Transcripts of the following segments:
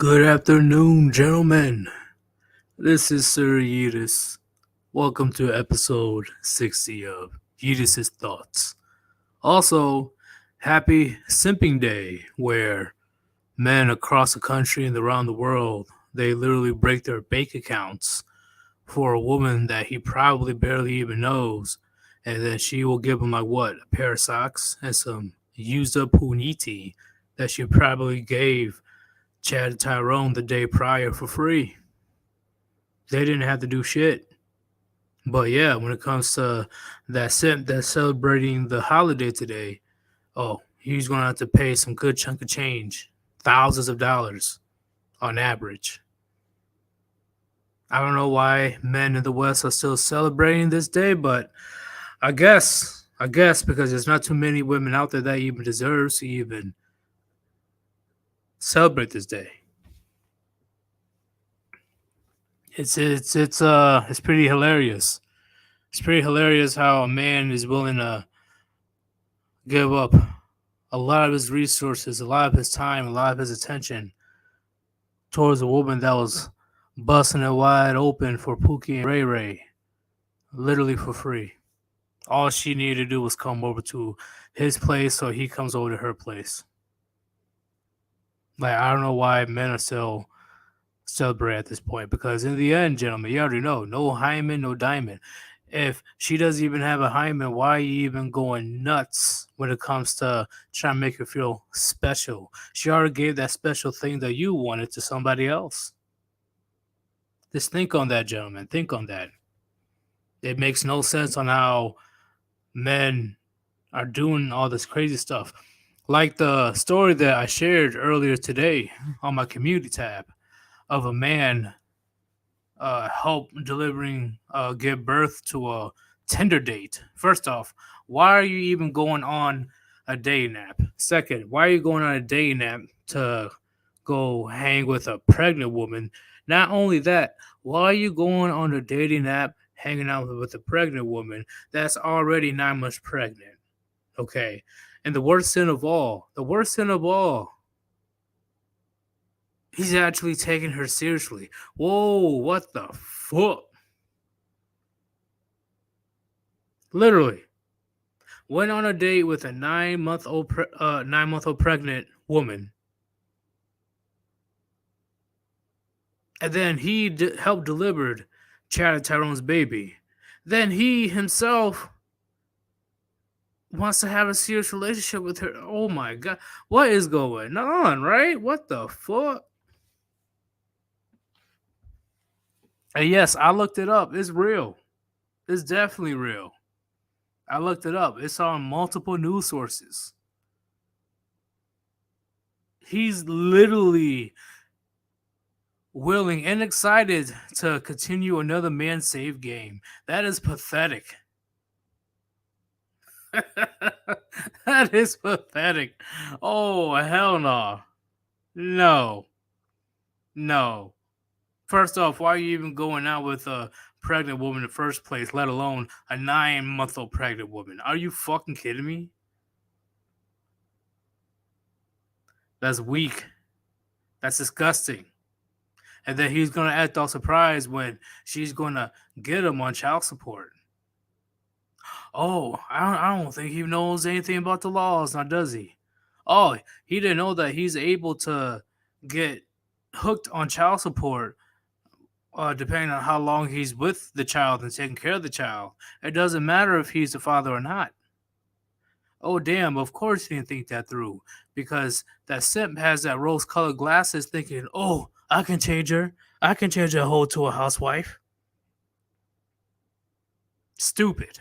Good afternoon, gentlemen. This is Sir Yeetus. Welcome to episode 60 of Yeetus' Thoughts. Also, happy Simping Day, where men across the country and around the world, they literally break their bank accounts for a woman that he probably barely even knows, and then she will give him like what, a pair of socks and some used up puniti that she probably gave Chad and Tyrone the day prior for free. They didn't have to do shit. But yeah, when it comes to that simp that's celebrating the holiday today, oh, he's gonna have to pay some good chunk of change, thousands of dollars on average. I don't know why men in the West are still celebrating this day, but I guess because there's not too many women out there that even deserves to even celebrate this day. It's pretty hilarious. It's pretty hilarious how a man is willing to give up a lot of his resources, a lot of his time, a lot of his attention towards a woman that was busting it wide open for Pookie and Ray Ray, literally for free. All she needed to do was come over to his place, so he comes over to her place. Like, I don't know why men are still celebrate at this point, because in the end, gentlemen, you already know, no hymen, no diamond. If she doesn't even have a hymen, why are you even going nuts when it comes to trying to make her feel special? She already gave that special thing that you wanted to somebody else. Just think on that, gentlemen. Think on that. It makes no sense on how men are doing all this crazy stuff. Like the story that I shared earlier today on my community tab of a man help delivering give birth to a Tinder date. First off, why are you even going on a dating app? Second, why are you going on a dating app to go hang with a pregnant woman? Not only that, why are you going on a dating app hanging out with a pregnant woman that's already 9 months pregnant? Okay. And the worst sin of all, he's actually taking her seriously. Whoa, what the fuck? Literally went on a date with a 9-month old pregnant woman, and then he helped delivered Chad and Tyrone's baby. Then he himself wants to have a serious relationship with her. Oh my god, what is going on? Right? What the fuck? And yes, I looked it up. It's real. It's definitely real. I looked it up. It's on multiple news sources. He's literally willing and excited to continue another man save game. That is pathetic. That is pathetic. Oh, hell no. No. No. First off, why are you even going out with a pregnant woman in the first place, let alone a 9-month-old pregnant woman? Are you fucking kidding me? That's weak. That's disgusting. And then he's going to act all surprised when she's going to get him on child support. Oh, I don't think he knows anything about the laws, now does he? Oh, he didn't know that he's able to get hooked on child support depending on how long he's with the child and taking care of the child. It doesn't matter if he's the father or not. Oh, damn, of course he didn't think that through, because that simp has that rose-colored glasses thinking, oh, I can change her. I can change a hoe to a housewife. Stupid.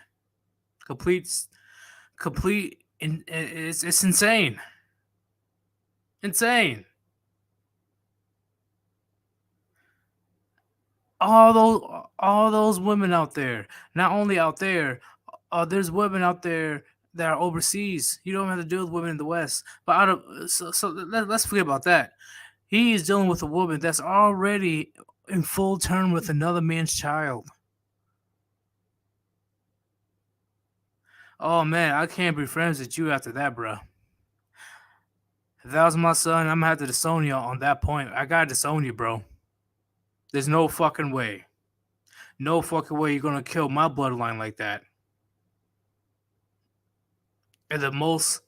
Complete, it's insane. Insane. All those women out there, not only out there, there's women out there that are overseas. You don't have to deal with women in the West. But let's forget about that. He is dealing with a woman that's already in full term with another man's child. Oh man, I can't be friends with you after that, bro. If that was my son, I'm gonna have to disown you on that point. I gotta disown you, bro. There's no fucking way. No fucking way you're gonna kill my bloodline like that. In the most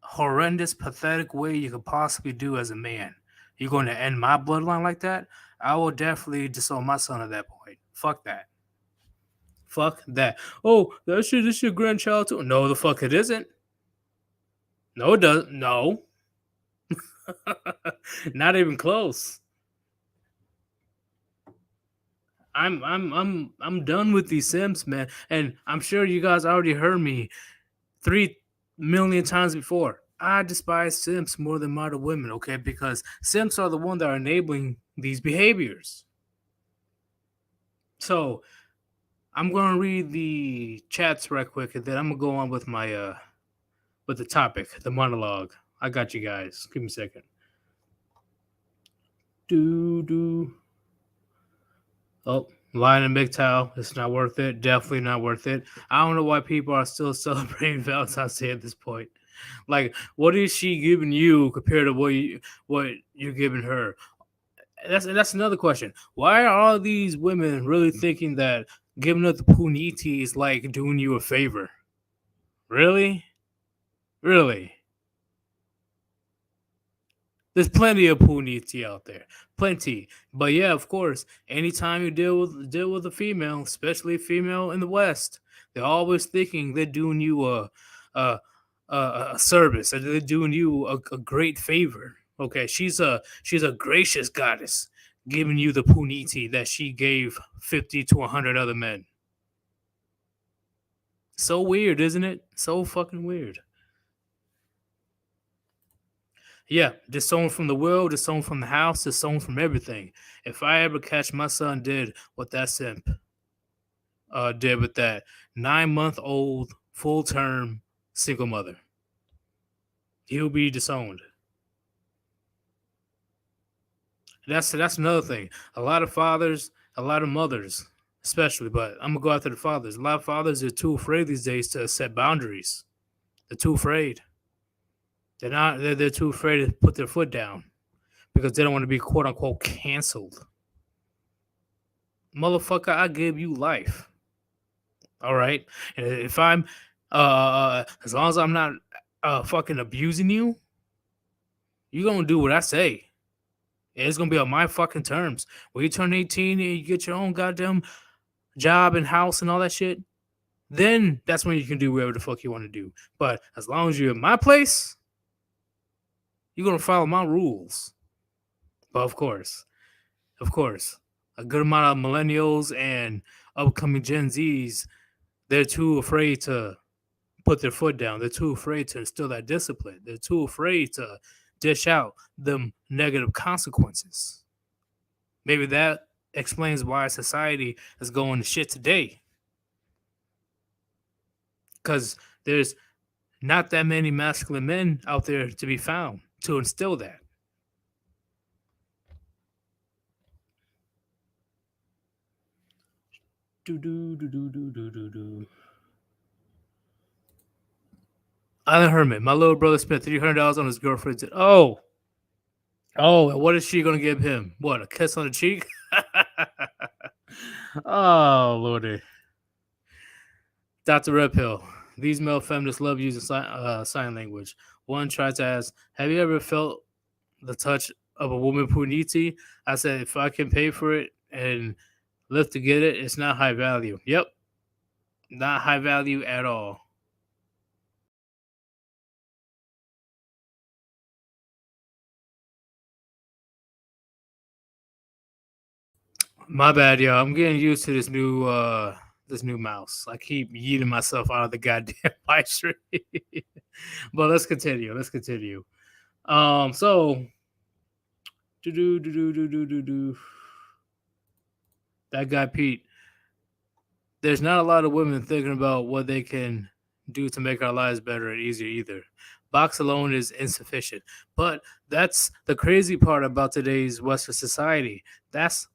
horrendous, pathetic way you could possibly do as a man. You're going to end my bloodline like that? I will definitely disown my son at that point. Fuck that. Fuck that. Oh, this your grandchild too? No, the fuck it isn't. No, it doesn't. No. Not even close. I'm done with these Sims, man. And I'm sure you guys already heard me 3 million times before. I despise Sims more than modern women, okay? Because Sims are the one that are enabling these behaviors. So I'm gonna read the chats right quick, and then I'm gonna go on with my with the topic, the monologue. I got you guys. Give me a second. Do. Oh, Lion and MGTOW, it's not worth it. Definitely not worth it. I don't know why people are still celebrating Valentine's Day at this point. Like, what is she giving you compared to what you're giving her? That's another question. Why are all these women really thinking that giving up the puniti is like doing you a favor? Really? Really? There's plenty of puniti out there, plenty. But yeah, of course, anytime you deal with a female, especially a female in the West, they're always thinking they're doing you a a service, and they're doing you a great favor. Okay, she's a gracious goddess, giving you the puniti that she gave 50 to 100 other men. So weird, isn't it? So fucking weird. Yeah, disowned from the world, disowned from the house, disowned from everything. If I ever catch my son did what that simp did with that 9-month-old full term single mother, he'll be disowned. That's another thing. A lot of fathers, a lot of mothers, especially, but I'm gonna go after the fathers. A lot of fathers are too afraid these days to set boundaries. They're too afraid. They're not. They're too afraid to put their foot down because they don't want to be quote unquote canceled. Motherfucker, I gave you life. All right. And if I'm as long as I'm not fucking abusing you, you're gonna do what I say. It's gonna be on my fucking terms. When you turn 18 and you get your own goddamn job and house and all that shit, then that's when you can do whatever the fuck you want to do. But as long as you're in my place, you're gonna follow my rules. But of course, a good amount of millennials and upcoming Gen Zs, they're too afraid to put their foot down. They're too afraid to instill that discipline. They're too afraid to dish out them negative consequences. Maybe that explains why society is going to shit today. Because there's not that many masculine men out there to be found to instill that. Alan Herman, my little brother spent $300 on his girlfriend's. Oh, and what is she gonna give him? What, a kiss on the cheek? Oh lordy, Dr. Redpill. These male feminists love using sign language. One tries to ask, "Have you ever felt the touch of a woman puniti?" I said, "If I can pay for it and live to get it, it's not high value." Yep, not high value at all. My bad, yo. I'm getting used to this new mouse. I keep yeeting myself out of the goddamn pipe tree. But let's continue. Let's continue. So that guy Pete. There's not a lot of women thinking about what they can do to make our lives better and easier either. Box alone is insufficient. But that's the crazy part about today's Western society. That's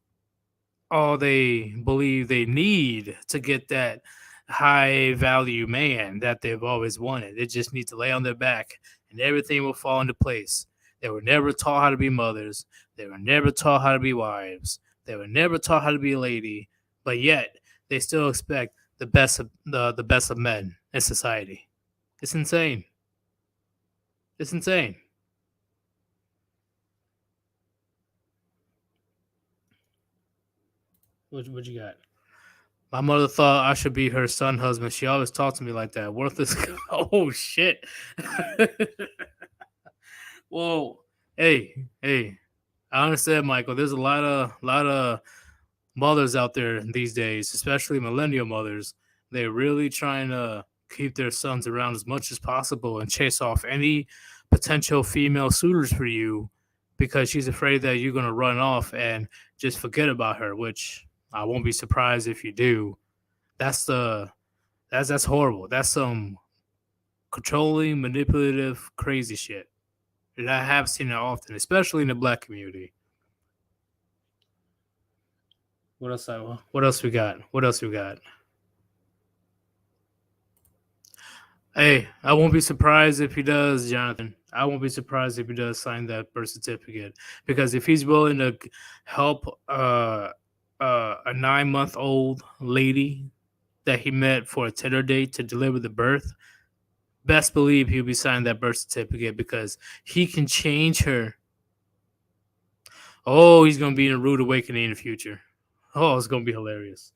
all they believe they need to get that high value man that they've always wanted. They just need to lay on their back and everything will fall into place. They were never taught how to be mothers. They were never taught how to be wives. They were never taught how to be a lady, but yet they still expect the best of men in society. It's insane. It's insane. What you got? My mother thought I should be her son husband. She always talked to me like that. Worthless. Oh shit. Well, hey. I understand, Michael. There's a lot of mothers out there these days, especially millennial mothers. They're really trying to keep their sons around as much as possible and chase off any potential female suitors for you because she's afraid that you're gonna run off and just forget about her, which I won't be surprised if you do. That's the that's horrible. That's some controlling, manipulative, crazy shit. And I have seen it often, especially in the black community. What else we got? What else we got? Hey, I won't be surprised if he does, Jonathan. I won't be surprised if he does sign that birth certificate because if he's willing to help a 9 month old lady that he met for a Tinder date to deliver the birth, best believe he'll be signing that birth certificate because he can change her. Oh, he's gonna be in a rude awakening in the future. Oh, it's gonna be hilarious.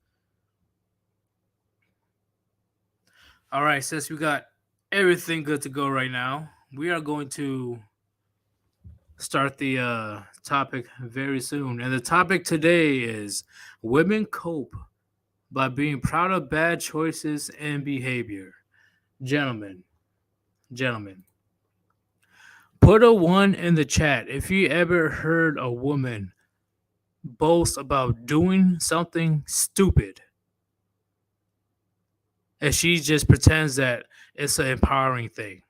All right, since we got everything good to go right now, we are going to start the topic very soon. And the topic today is women cope by being proud of bad choices and behavior. Gentlemen, gentlemen, put a one in the chat if you ever heard a woman boast about doing something stupid and she just pretends that it's an empowering thing.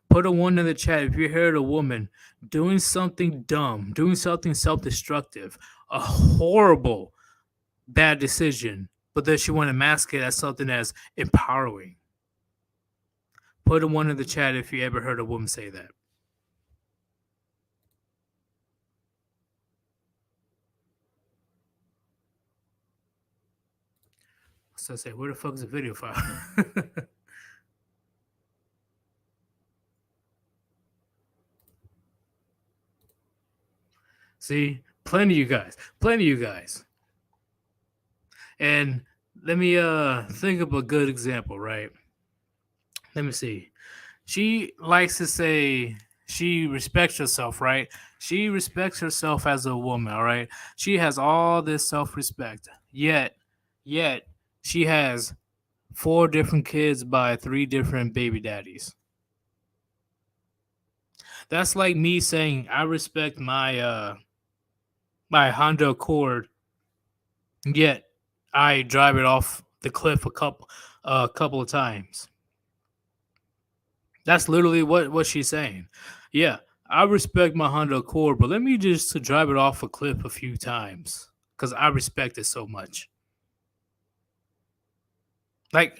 Put a one in the chat if you heard a woman doing something dumb, doing something self destructive, a horrible, bad decision, but then she want to mask it as something as empowering. Put a one in the chat if you ever heard a woman say that. So I say, where the fuck is the video file? See, plenty of you guys. And let me think of a good example, right? Let me see. She likes to say she respects herself, right? She respects herself as a woman, all right? She has all this self-respect. Yet she has 4 different kids by 3 different baby daddies. That's like me saying I respect my Honda Accord, yet I drive it off the cliff a couple of times. That's literally what she's saying. Yeah, I respect my Honda Accord, but let me just drive it off a cliff a few times because I respect it so much. Like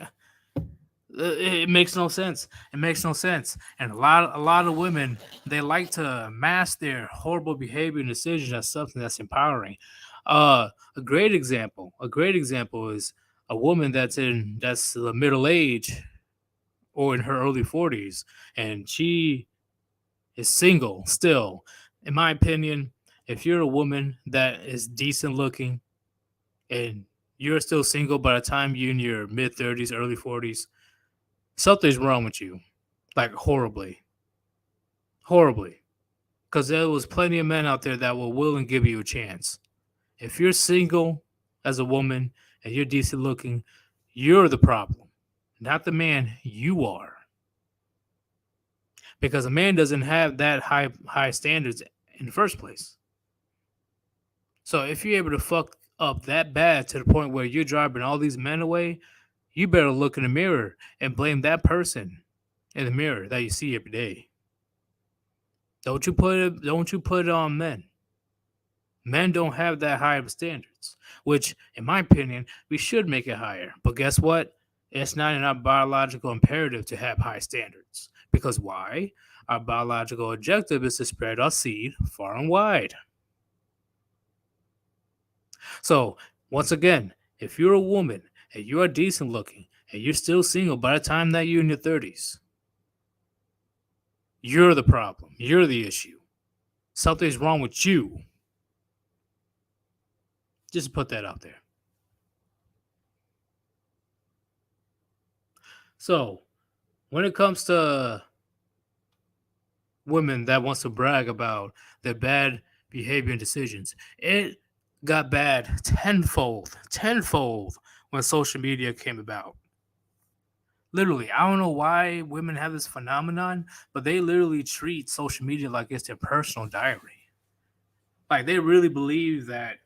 it makes no sense. It makes no sense. And a lot of women, they like to mask their horrible behavior and decisions as something that's empowering. A great example is a woman that's the middle age or in her early 40s, and she is single still. In my opinion, if you're a woman that is decent looking and you're still single by the time you're in your mid 30s, early 40s, something's wrong with you. Like horribly. Horribly. Because there was plenty of men out there that will willing to give you a chance. If you're single as a woman and you're decent looking, you're the problem. Not the man, you are. Because a man doesn't have that high standards in the first place. So if you're able to fuck up that bad to the point where you're driving all these men away, you better look in the mirror and blame that person in the mirror that you see every day. Don't you put it on men. Men don't have that high of standards, which, in my opinion, we should make it higher. But guess what? It's not in our biological imperative to have high standards. Because why? Our biological objective is to spread our seed far and wide. So, once again, if you're a woman and you are decent looking and you're still single by the time that you're in your 30s, you're the problem. You're the issue. Something's wrong with you. Just put that out there. So, when it comes to women that wants to brag about their bad behavior and decisions, it got bad tenfold when social media came about. Literally, I don't know why women have this phenomenon, but they literally treat social media like it's their personal diary. Like they really believe that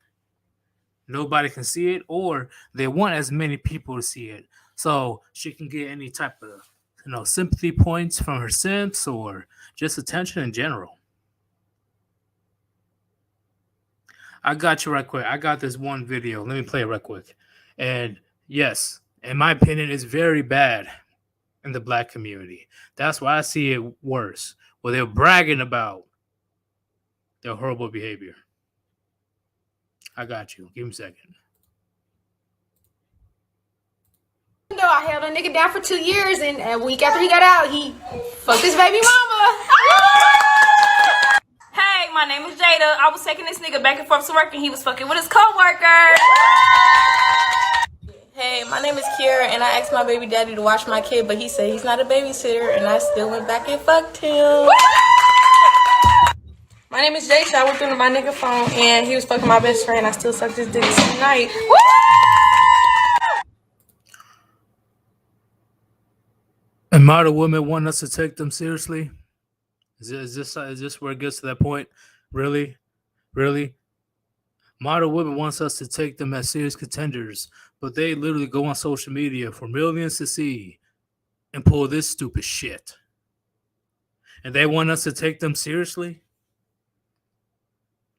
nobody can see it, or they want as many people to see it, so she can get any type of sympathy points from her simps or just attention in general. I got you right quick. I got this one video. Let me play it right quick. And yes, in my opinion, it's very bad in the black community. That's why I see it worse. Where they're bragging about their horrible behavior. I got you. Give me a second. I held a nigga down for 2 years, and a week after he got out, he fucked his baby mama. Hey, my name is Jada. I was taking this nigga back and forth to work, and he was fucking with his coworker. Hey, my name is Kiera, and I asked my baby daddy to watch my kid, but he said he's not a babysitter, and I still went back and fucked him. My name is Jaysha. I went through to my nigga phone, and he was fucking my best friend. I still sucked his dick the same night. And modern women want us to take them seriously? Is this where it gets to that point? Really? Modern women wants us to take them as serious contenders, but they literally go on social media for millions to see and pull this stupid shit. And they want us to take them seriously?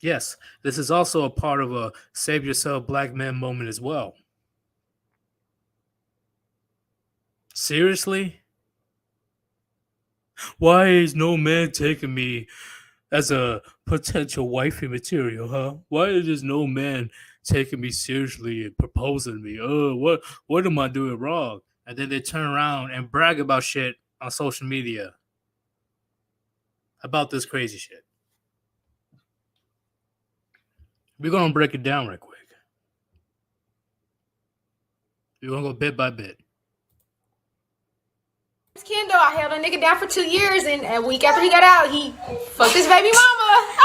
Yes, this is also a part of a save yourself black man moment as well. Seriously? Why is no man taking me as a potential wifey material, huh? Why is just no man taking me seriously and proposing to me? Oh, what am I doing wrong? And then they turn around and brag about shit on social media about this crazy shit. We're gonna break it down right quick. We're gonna go bit by bit. Kendall, I held a nigga down for 2 years, and a week after he got out, he fucked his baby mama.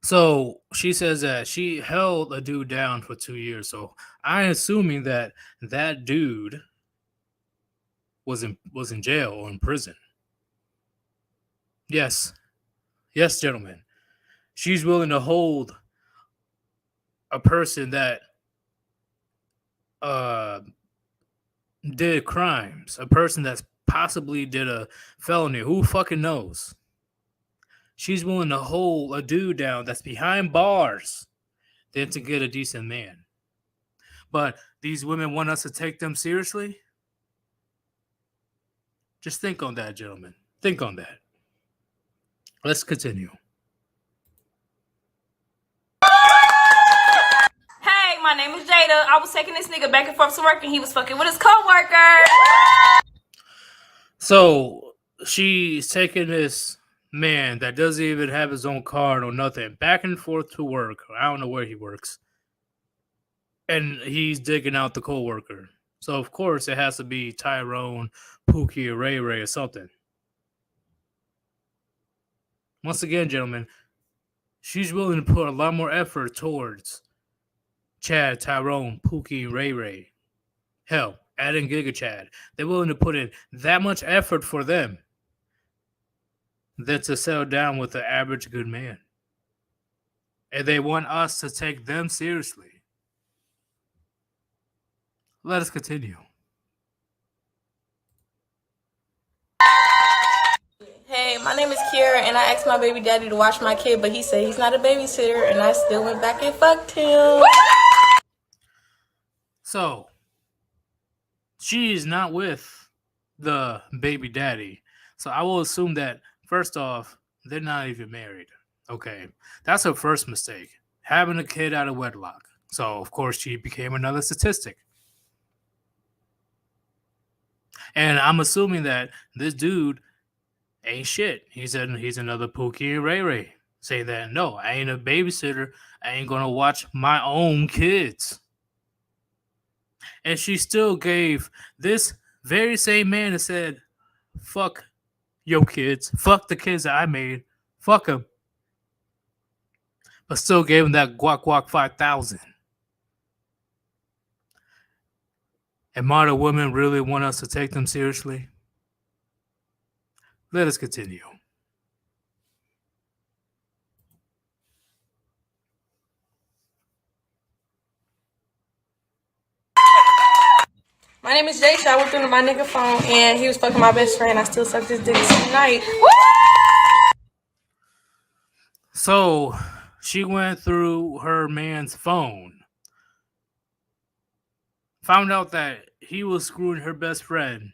So she says that she held a dude down for 2 years. So I'm assuming that dude was in jail or in prison. Yes, gentlemen. She's willing to hold a person that did crimes, a person that's possibly did a felony. Who fucking knows? She's willing to hold a dude down that's behind bars than to get a decent man. But these women want us to take them seriously? Just think on that, gentlemen. Think on that. Let's continue. Hey, my name is Jada. I was taking this nigga back and forth to work, and he was fucking with his coworker. So she's taking this man that doesn't even have his own car or nothing back and forth to work. I don't know where he works. And he's digging out the coworker. So of course it has to be Tyrone, Pookie, or Ray Ray or something. Once again, gentlemen, she's willing to put a lot more effort towards Chad, Tyrone, Pookie, and Ray Ray. Hell, adding Giga Chad. They're willing to put in that much effort for them than to settle down with the average good man. And they want us to take them seriously. Let us continue. Hey, my name is Kiera, and I asked my baby daddy to watch my kid, but he said he's not a babysitter, and I still went back and fucked him. So, she's not with the baby daddy. So I will assume that, first off, they're not even married. Okay. That's her first mistake. Having a kid out of wedlock. So, of course, she became another statistic. And I'm assuming that this dude ain't shit. He's another Pookie and Ray Ray. Say that, no, I ain't a babysitter. I ain't going to watch my own kids. And she still gave this very same man that said, fuck your kids, fuck the kids that I made, fuck them. But still gave him that guac 5,000. And modern women really want us to take them seriously? Let us continue. My name is Jaysha. I went through my nigga phone, and he was fucking my best friend. I still suck his dick tonight. So she went through her man's phone, found out that he was screwing her best friend,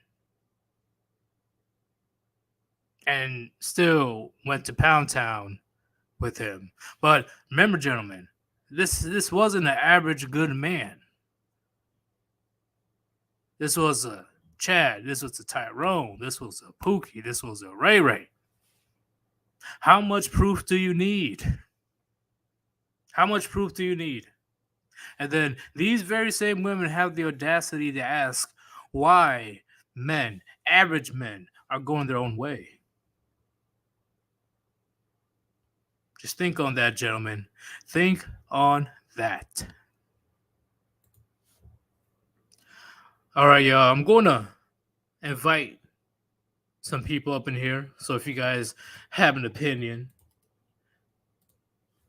and still went to Pound Town with him. But remember, gentlemen, this wasn't an average good man. This was a Chad. This was a Tyrone. This was a Pookie. This was a Ray Ray. How much proof do you need? How much proof do you need? And then these very same women have the audacity to ask why men, average men, are going their own way. Just think on that, gentlemen. Think on that. All right, y'all. I'm going to invite some people up in here. So if you guys have an opinion,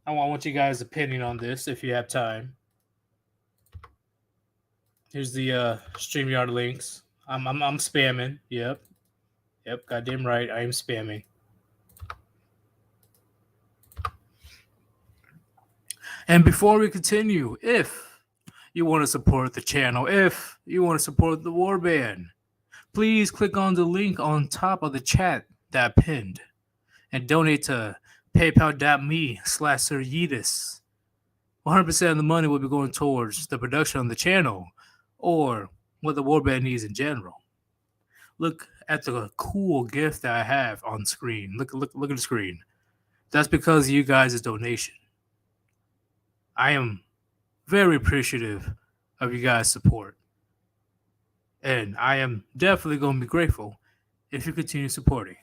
I want you guys' opinion on this if you have time. Here's the StreamYard links. I'm spamming. Yep. Goddamn right. I am spamming. And before we continue, if you want to support the channel, if you want to support the Warband, please click on the link on top of the chat that I pinned and donate to paypal.me/Sir Yeetus. 100% of the money will be going towards the production on the channel or what the Warband needs in general. Look at the cool gift that I have on screen. Look at the screen. That's because of you guys' donation. I am very appreciative of you guys' support. And I am definitely going to be grateful if you continue supporting.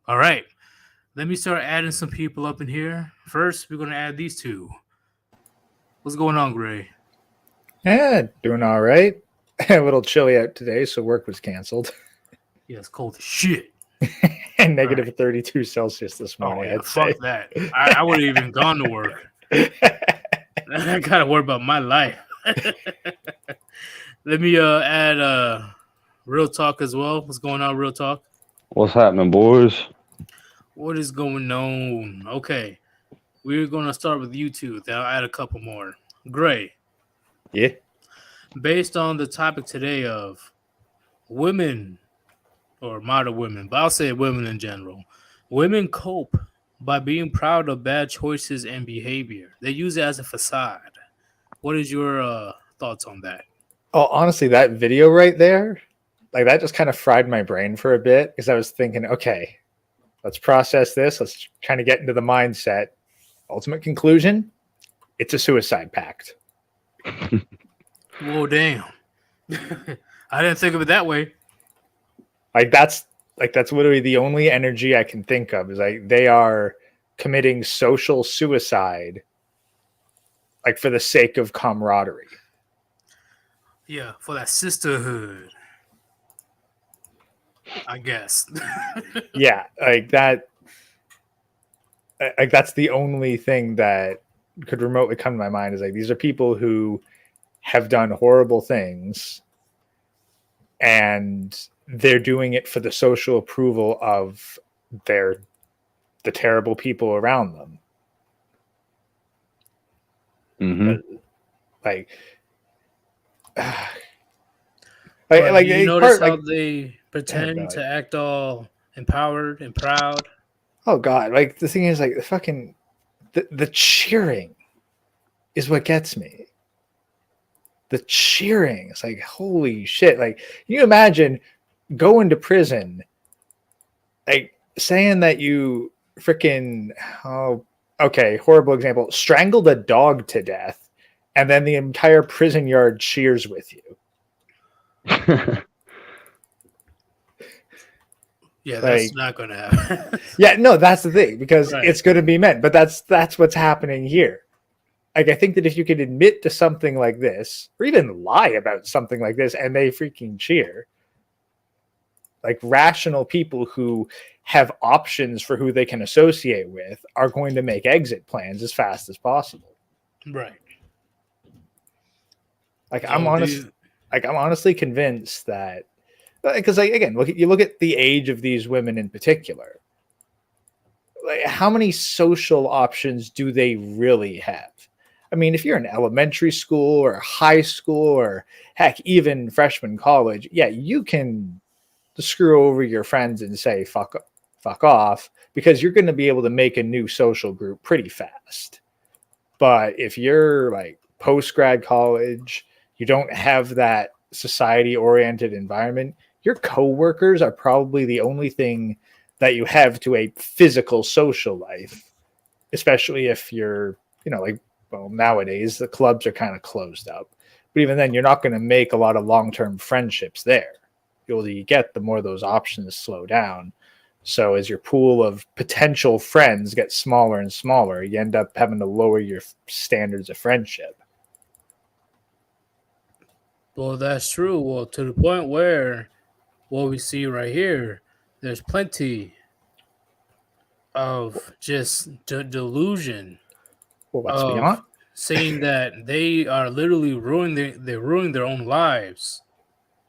All right. Let me start adding some people up in here. First, we're going to add these two. What's going on, Gray? Yeah, doing all right. A little chilly out today, so work was canceled. Yeah, it's cold as shit. And negative 32 Celsius this morning. Oh, yeah, fuck that. I would have even gone to work. I got to worry about my life. Let me add Real Talk as well. What's going on, Real Talk? What's happening, boys? What is going on? Okay. We're going to start with you two. Then I'll add a couple more. Gray. Yeah. Based on the topic today of women or modern women, but I'll say women in general. Women cope by being proud of bad choices and behavior. They use it as a facade. What is your thoughts on that? Oh, honestly, that video right there, like that just kind of fried my brain for a bit because I was thinking, okay, let's process this. Let's kind of get into the mindset. Ultimate conclusion, it's a suicide pact. Whoa, damn. I didn't think of it that way. That's literally the only energy I can think of is like they are committing social suicide, like for the sake of camaraderie. Yeah, for that sisterhood, I guess. Yeah, like that. Like that's the only thing that could remotely come to my mind is like these are people who have done horrible things and they're doing it for the social approval of the terrible people around them. Like, you notice how like, they pretend to act all empowered and proud? Oh God! Like the thing is, like the cheering is what gets me. The cheering. It's like, holy shit. Like, can you imagine going to prison, like saying that you freaking, horrible example, strangled a dog to death, and then the entire prison yard cheers with you. Yeah, that's not going to happen. Yeah, no, that's the thing, because it's going to be meant, but that's what's happening here. Like, I think that if you could admit to something like this, or even lie about something like this, and they freaking cheer, like rational people who have options for who they can associate with are going to make exit plans as fast as possible. Right. Like, I'm honestly convinced that, because like, again, you look at the age of these women in particular. Like, how many social options do they really have? I mean, if you're in elementary school or high school or heck, even freshman college, yeah, you can screw over your friends and say fuck off, because you're going to be able to make a new social group pretty fast. But if you're like post-grad college, you don't have that society-oriented environment, your coworkers are probably the only thing that you have to a physical social life, especially if you're, well, nowadays the clubs are kind of closed up. But even then, you're not going to make a lot of long-term friendships there. The older you get, the more those options slow down. So as your pool of potential friends gets smaller and smaller, you end up having to lower your standards of friendship. Well, that's true. Well, to the point where what we see right here, there's plenty of just delusion. Well, let's be honest. Saying that they are literally ruining their own lives,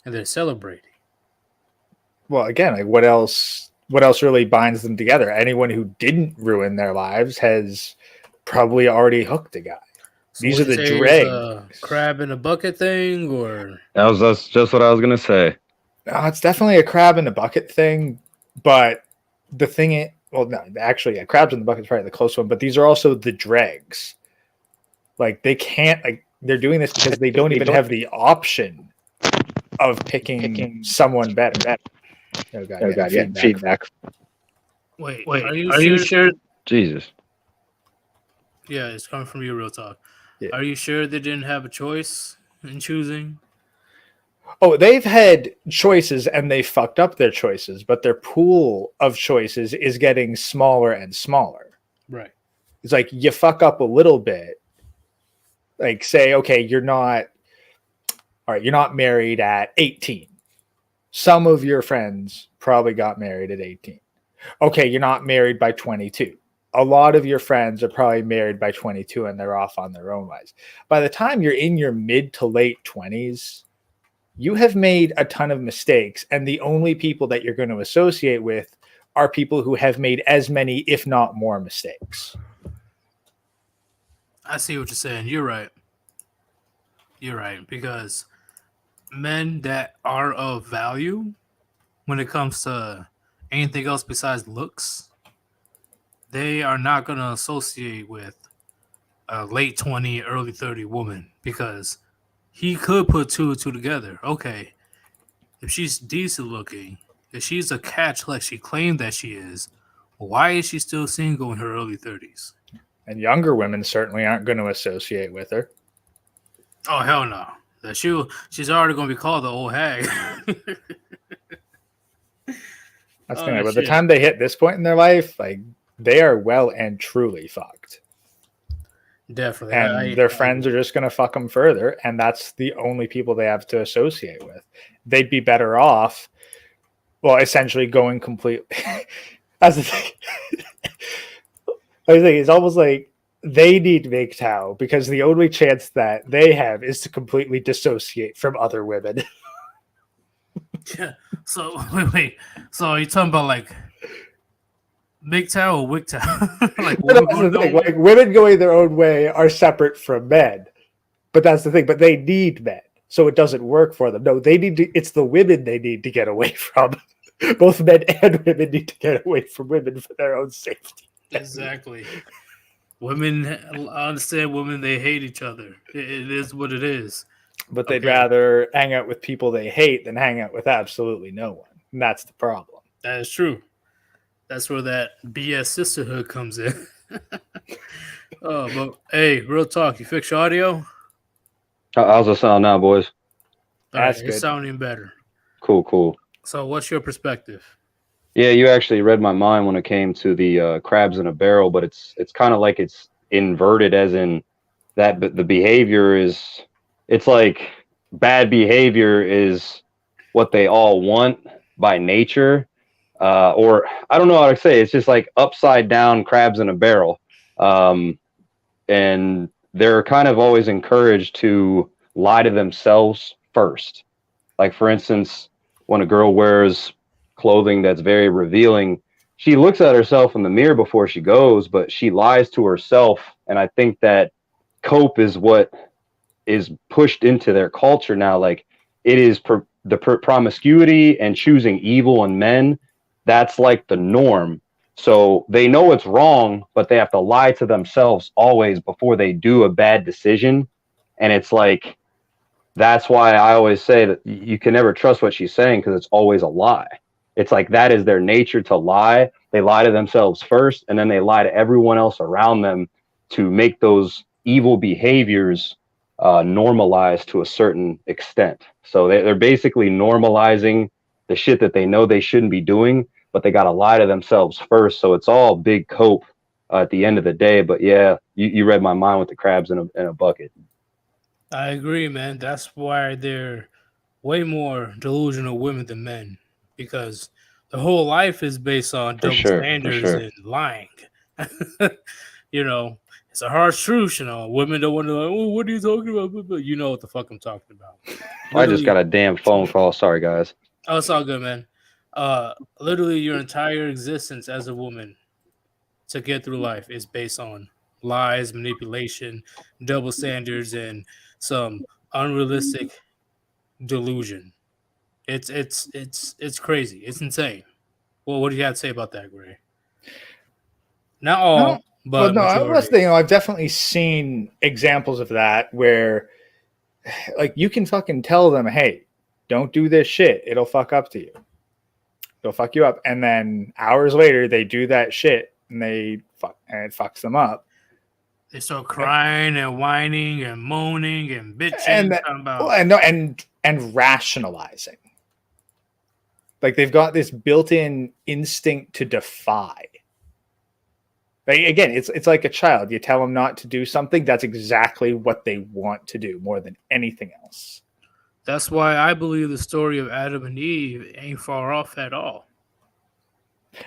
and they're celebrating. Well, again, like what else really binds them together? Anyone who didn't ruin their lives has probably already hooked a guy. So these are the dregs. Crab in a bucket thing, or that's just what I was gonna say. No, it's definitely a crab in a bucket thing, but the thing is, well, no, actually, yeah, crabs in the bucket is probably the close one, but these are also the dregs. Like, they can't, like, they're doing this because they don't even have the option of picking someone better. Oh God, yeah, feedback. Wait, are you sure? Jesus. Yeah, it's coming from you, real talk. Yeah. Are you sure they didn't have a choice in choosing? Oh, they've had choices and they fucked up their choices, but their pool of choices is getting smaller and smaller. Right. It's like you fuck up a little bit. Like, say, okay, you're not married at 18. Some of your friends probably got married at 18. Okay, you're not married by 22. A lot of your friends are probably married by 22 and they're off on their own lives. By the time you're in your mid to late 20s, you have made a ton of mistakes, and the only people that you're going to associate with are people who have made as many, if not more, mistakes. I see what you're saying. You're right. Because men that are of value when it comes to anything else besides looks, they are not going to associate with a late 20, early 30 woman, because he could put two and two together. Okay, if she's decent looking, if she's a catch like she claimed that she is, why is she still single in her early 30s? And younger women certainly aren't going to associate with her. Oh, hell no. She's already going to be called the old hag. That's the thing. By the time they hit this point in their life, like, they are well and truly fucked. Definitely. And their friends are just going to fuck them further, and that's the only people they have to associate with. They'd be better off, well, essentially going completely. That's the thing. It's almost like they need MGTOW because the only chance that they have is to completely dissociate from other women. Yeah. So wait. So are you talking about like MGTOW or WGTOW? Like But women that's going the their thing. own way? Like women going their own way are separate from men. But that's the thing. But they need men, so it doesn't work for them. No, they need to. It's the women they need to get away from. Both men and women need to get away from women for their own safety. Exactly. Women, I understand women, they hate each other. It is what it is. But they'd Okay. rather hang out with people they hate than hang out with absolutely no one. And that's the problem. That is true. That's where that BS sisterhood comes in. Oh, but hey, real talk. You fix your audio? How's the sound now, boys? All right, That's it's good. sounding better. Cool. So, what's your perspective? Yeah, you actually read my mind when it came to the crabs in a barrel, but it's kind of like it's inverted, as in that the behavior is, it's like bad behavior is what they all want by nature, or I don't know how to say it. It's just like upside down crabs in a barrel, and they're kind of always encouraged to lie to themselves first. Like, for instance, when a girl wears clothing that's very revealing, she looks at herself in the mirror before she goes, but she lies to herself. And I think that cope is what is pushed into their culture now. Like, it is promiscuity and choosing evil in men. That's like the norm. So they know it's wrong, but they have to lie to themselves always before they do a bad decision. And it's like, that's why I always say that you can never trust what she's saying, because it's always a lie. It's like that is their nature, to lie. They lie to themselves first, and then they lie to everyone else around them to make those evil behaviors normalized to a certain extent. So they're basically normalizing the shit that they know they shouldn't be doing, but they got to lie to themselves first. So it's all big cope at the end of the day. But yeah, you read my mind with the crabs in a bucket. I agree, man. That's why they're way more delusional women than men, because the whole life is based on For double sure. standards and lying. You know, it's a harsh truth. You know, women don't want to. Like, oh, what are you talking about? But you know what the fuck I'm talking about. I just got Literally, a damn phone call. Sorry, guys. oh, it's all good, man. Literally, your entire existence as a woman to get through life is based on lies, manipulation, double standards, and some unrealistic delusion. It's crazy. It's insane. Well, what do you have to say about that, Gray? Not all, No, well, but no, I was majority. thinking, I've definitely seen examples of that where, like, you can fucking tell them, hey, don't do this shit. It'll fuck up to you. It'll fuck you up. And then hours later, they do that shit and and it fucks them up. They start crying and whining and moaning and bitching, And talking about and rationalizing. Like, they've got this built-in instinct to defy. Like, again, it's like a child. You tell them not to do something, that's exactly what they want to do more than anything else. That's why I believe the story of Adam and Eve ain't far off at all.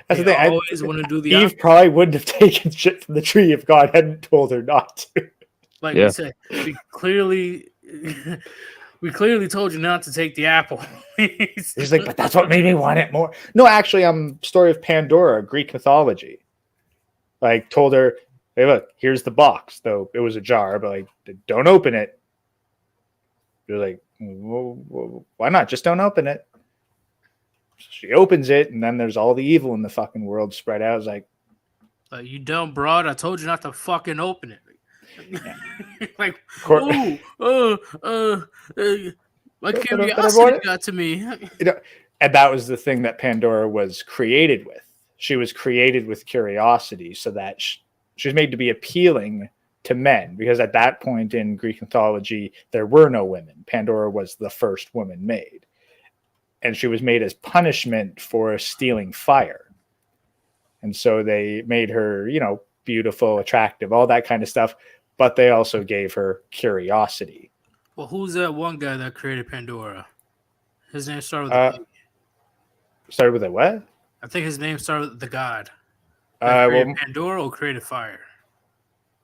That's They the thing. always want to do the Eve opposite. probably wouldn't have taken shit from the tree if God hadn't told her not to. Like Yeah. we said, we clearly told you not to take the apple. He's like, but that's what made me want it more. No, actually, story of Pandora, Greek mythology. Like, told her, hey, look, here's the box. Though it was a jar, but like, don't open it. You're like, well, why not? Just don't open it. She opens it, and then there's all the evil in the fucking world spread out. It's like, you dumb broad, I told you not to fucking open it. Like, my curiosity got to me. And that was the thing that Pandora was created with. She was created with curiosity, so that she was made to be appealing to men, because at that point in Greek mythology, there were no women. Pandora was the first woman made. And she was made as punishment for stealing fire. And so they made her, beautiful, attractive, all that kind of stuff. But they also gave her curiosity. Well, who's that one guy that created Pandora? His name started with a P. Started with a what? I think his name started with the god. Well, Pandora or created fire?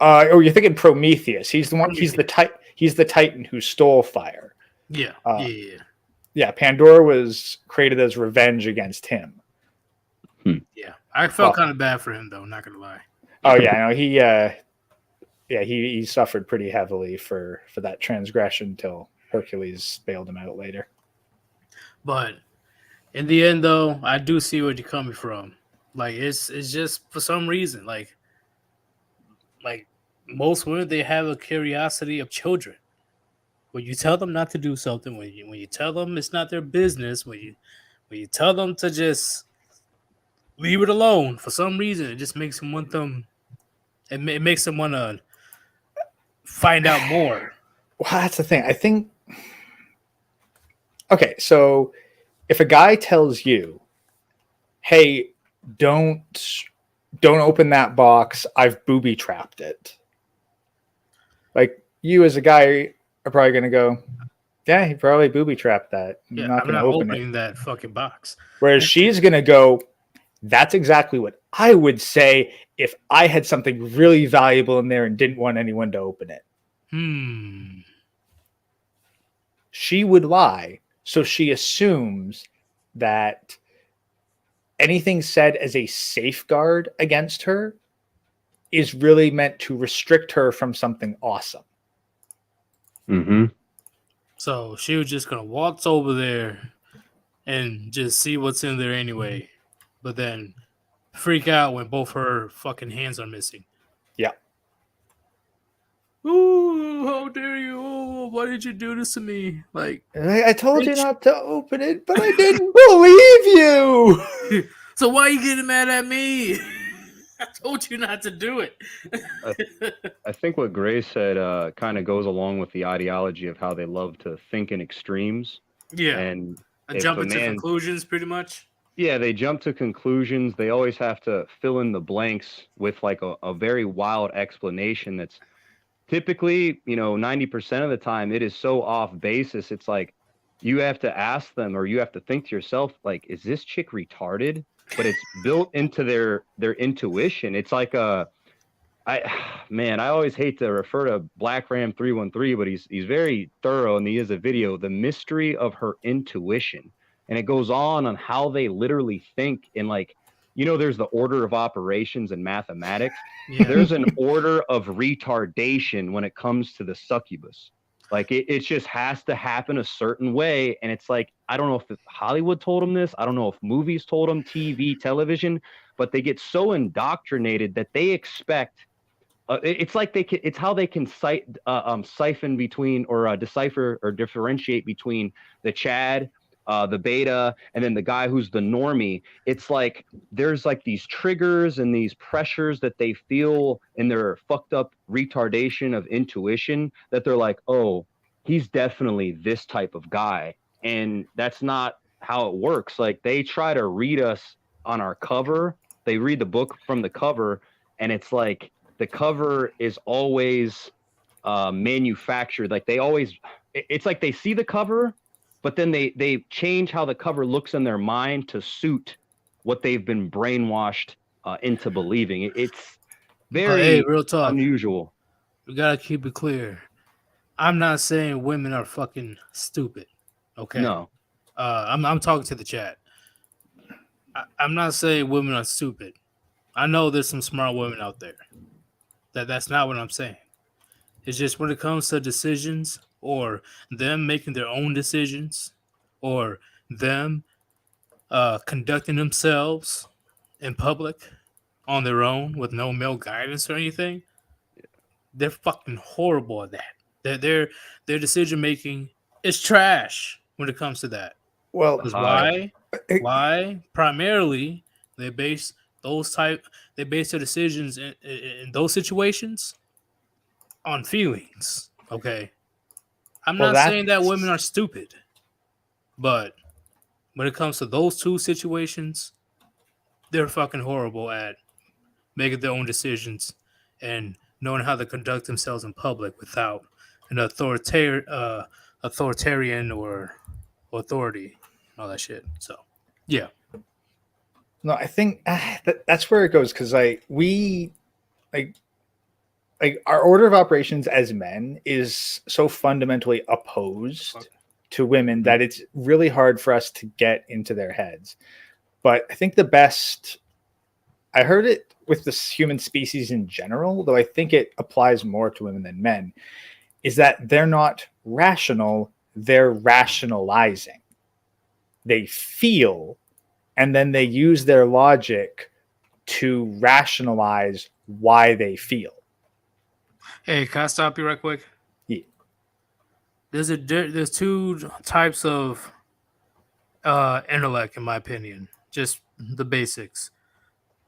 You're thinking Prometheus. He's the one. He's the Titan who stole fire. Yeah. Yeah, Pandora was created as revenge against him. Yeah, I felt kind of bad for him though. Not gonna lie. Oh yeah, no, he suffered pretty heavily for that transgression till Hercules bailed him out later. But in the end, though, I do see where you're coming from. Like it's just for some reason, like most women, they have a curiosity of children. When you tell them not to do something, when you tell them it's not their business, when you tell them to just leave it alone, for some reason, it just makes them want them. It makes them want to find out more. Well, that's the thing. I think. Okay, so if a guy tells you, "Hey, don't open that box. I've booby trapped it." Like you as a guy are probably going to go, "Yeah, he probably booby trapped that. Yeah, I'm not going to open opening it." that fucking box. Whereas she's going to go, "That's exactly what I would say if I had something really valuable in there and didn't want anyone to open it." She would lie, so she assumes that anything said as a safeguard against her is really meant to restrict her from something awesome. Mm-hmm. So she was just gonna waltz over there and just see what's in there anyway, but then freak out when both her fucking hands are missing. Yeah. Ooh, how dare you? Oh, why did you do this to me? Like, I told you not to open it, but I didn't believe you. so why are you getting mad at me? I told you not to do it. I think what Gray said kind of goes along with the ideology of how they love to think in extremes. Yeah. And jump into conclusions, pretty much. Yeah, they jump to conclusions. They always have to fill in the blanks with like a very wild explanation that's typically, 90% of the time it is so off basis. It's like you have to ask them, or you have to think to yourself, like, is this chick retarded? But it's built into their intuition. It's like I always hate to refer to Black Ram 313, but he's very thorough, and he has a video, The Mystery of Her Intuition. And it goes on how they literally think in, like, there's the order of operations in mathematics. Yeah. There's an order of retardation when it comes to the succubus. Like it just has to happen a certain way. And it's like, I don't know if Hollywood told them this. I don't know if movies told them, TV, television, but they get so indoctrinated that they expect, it's like it's how they can siphon between or decipher or differentiate between the Chad, the beta, and then the guy who's the normie. It's like there's like these triggers and these pressures that they feel in their fucked up retardation of intuition that they're like, oh, he's definitely this type of guy. And that's not how it works. Like they try to read us on our cover. They read the book from the cover, and it's like the cover is always manufactured. Like it's like they see the cover, but then they change how the cover looks in their mind to suit what they've been brainwashed into believing. It's very real talk. Unusual. We gotta keep it clear. I'm not saying women are fucking stupid. Okay. No. I'm talking to the chat. I'm not saying women are stupid. I know there's some smart women out there. That's not what I'm saying. It's just when it comes to decisions, or them making their own decisions, or them conducting themselves in public on their own with no male guidance or anything, they're fucking horrible at that. Their decision making is trash when it comes to that. Well, why? Primarily, they base their decisions in those situations on feelings. Okay. I'm not saying that women are stupid, but when it comes to those two situations, they're fucking horrible at making their own decisions and knowing how to conduct themselves in public without an authoritarian or authority, all that shit. So, yeah. No, I think that's where it goes, because our order of operations as men is so fundamentally opposed to women that it's really hard for us to get into their heads. But I think the best, I heard it with the human species in general, though I think it applies more to women than men, is that they're not rational, they're rationalizing. They feel, and then they use their logic to rationalize why they feel. Hey, can I stop you right quick? Yeah. There's two types of intellect, in my opinion. Just the basics: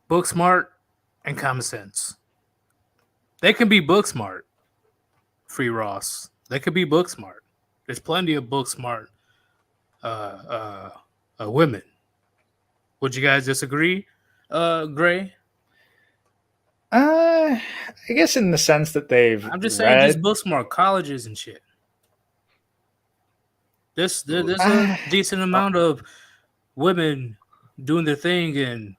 book smart and common sense. They can be book smart. Free Ross. They could be book smart. There's plenty of book smart women. Would you guys disagree, Gray? I guess in the sense that they've I'm just saying, just book smart colleges and shit. There's a decent amount of women doing their thing in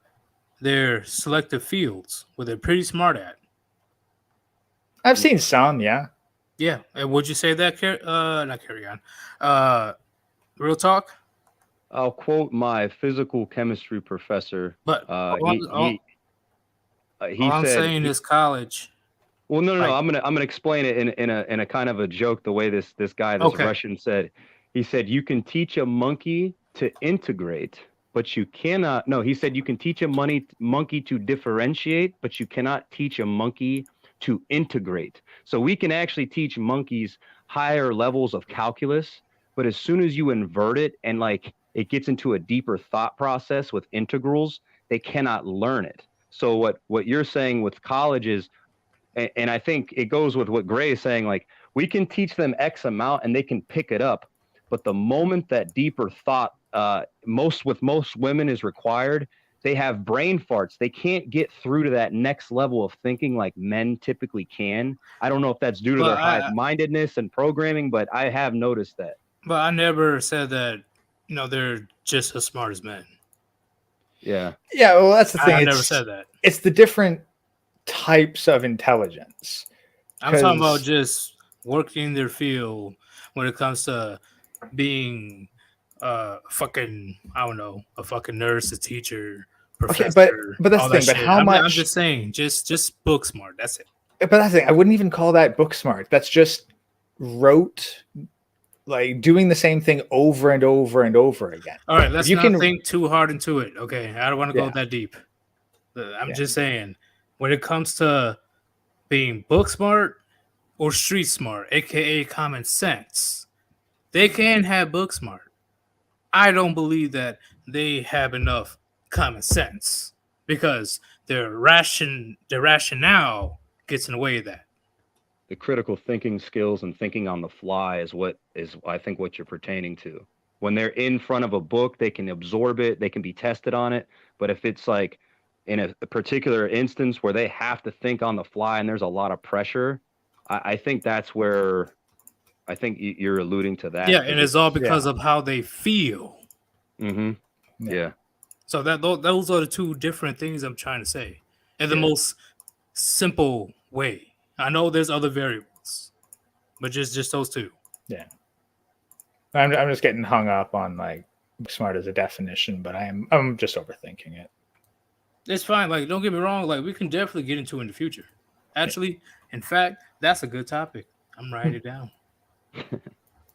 their selective fields where they're pretty smart at. I've seen some, yeah. Yeah, and would you say that? Not carry on. Real talk. I'll quote my physical chemistry professor. But he all I'm said, saying is college. Well, no. Like- I'm gonna explain it in a kind of a joke. The way this guy, this Okay. Russian said, he said you can teach a monkey to integrate, but you cannot. No, he said you can teach a monkey to differentiate, but you cannot teach a monkey to integrate. So we can actually teach monkeys higher levels of calculus, but as soon as you invert it and like it gets into a deeper thought process with integrals, they cannot learn it. So what you're saying with colleges, and I think it goes with what Gray is saying, like we can teach them X amount and they can pick it up, but the moment that deeper thought, most women is required, they have brain farts. They can't get through to that next level of thinking like men typically can. I don't know if that's due to their high-mindedness and programming, but I have noticed that. But I never said that, they're just as smart as men. Yeah. Yeah, well, that's the thing. I never said that. It's the different types of intelligence. I'm talking about just working in their field when it comes to being a fucking nurse, a teacher, professor. Okay, but that's the thing. But how much? I'm just saying, just book smart. That's it. But that's the thing. I wouldn't even call that book smart. That's just rote, like doing the same thing over and over and over again. All right, let's not think too hard into it. Okay, I don't want to go that deep. I'm just saying, when it comes to being book smart or street smart, aka common sense, they can have book smart. I don't believe that they have enough common sense because their rationale gets in the way of that. The critical thinking skills and thinking on the fly is I think what you're pertaining to. When they're in front of a book, they can absorb it, they can be tested on it. But if it's like in a particular instance where they have to think on the fly and there's a lot of pressure, I think that's where I think you're alluding to that. Yeah, and it's all because of how they feel. Mm-hmm. Yeah. So those are the two different things I'm trying to say in the most simple way. I know there's other variables, but just those two. Yeah. I'm just getting hung up on like smart as a definition, but I'm just overthinking it. It's fine. Like, don't get me wrong. Like, we can definitely get into it in the future. Actually, in fact, that's a good topic. I'm writing it down.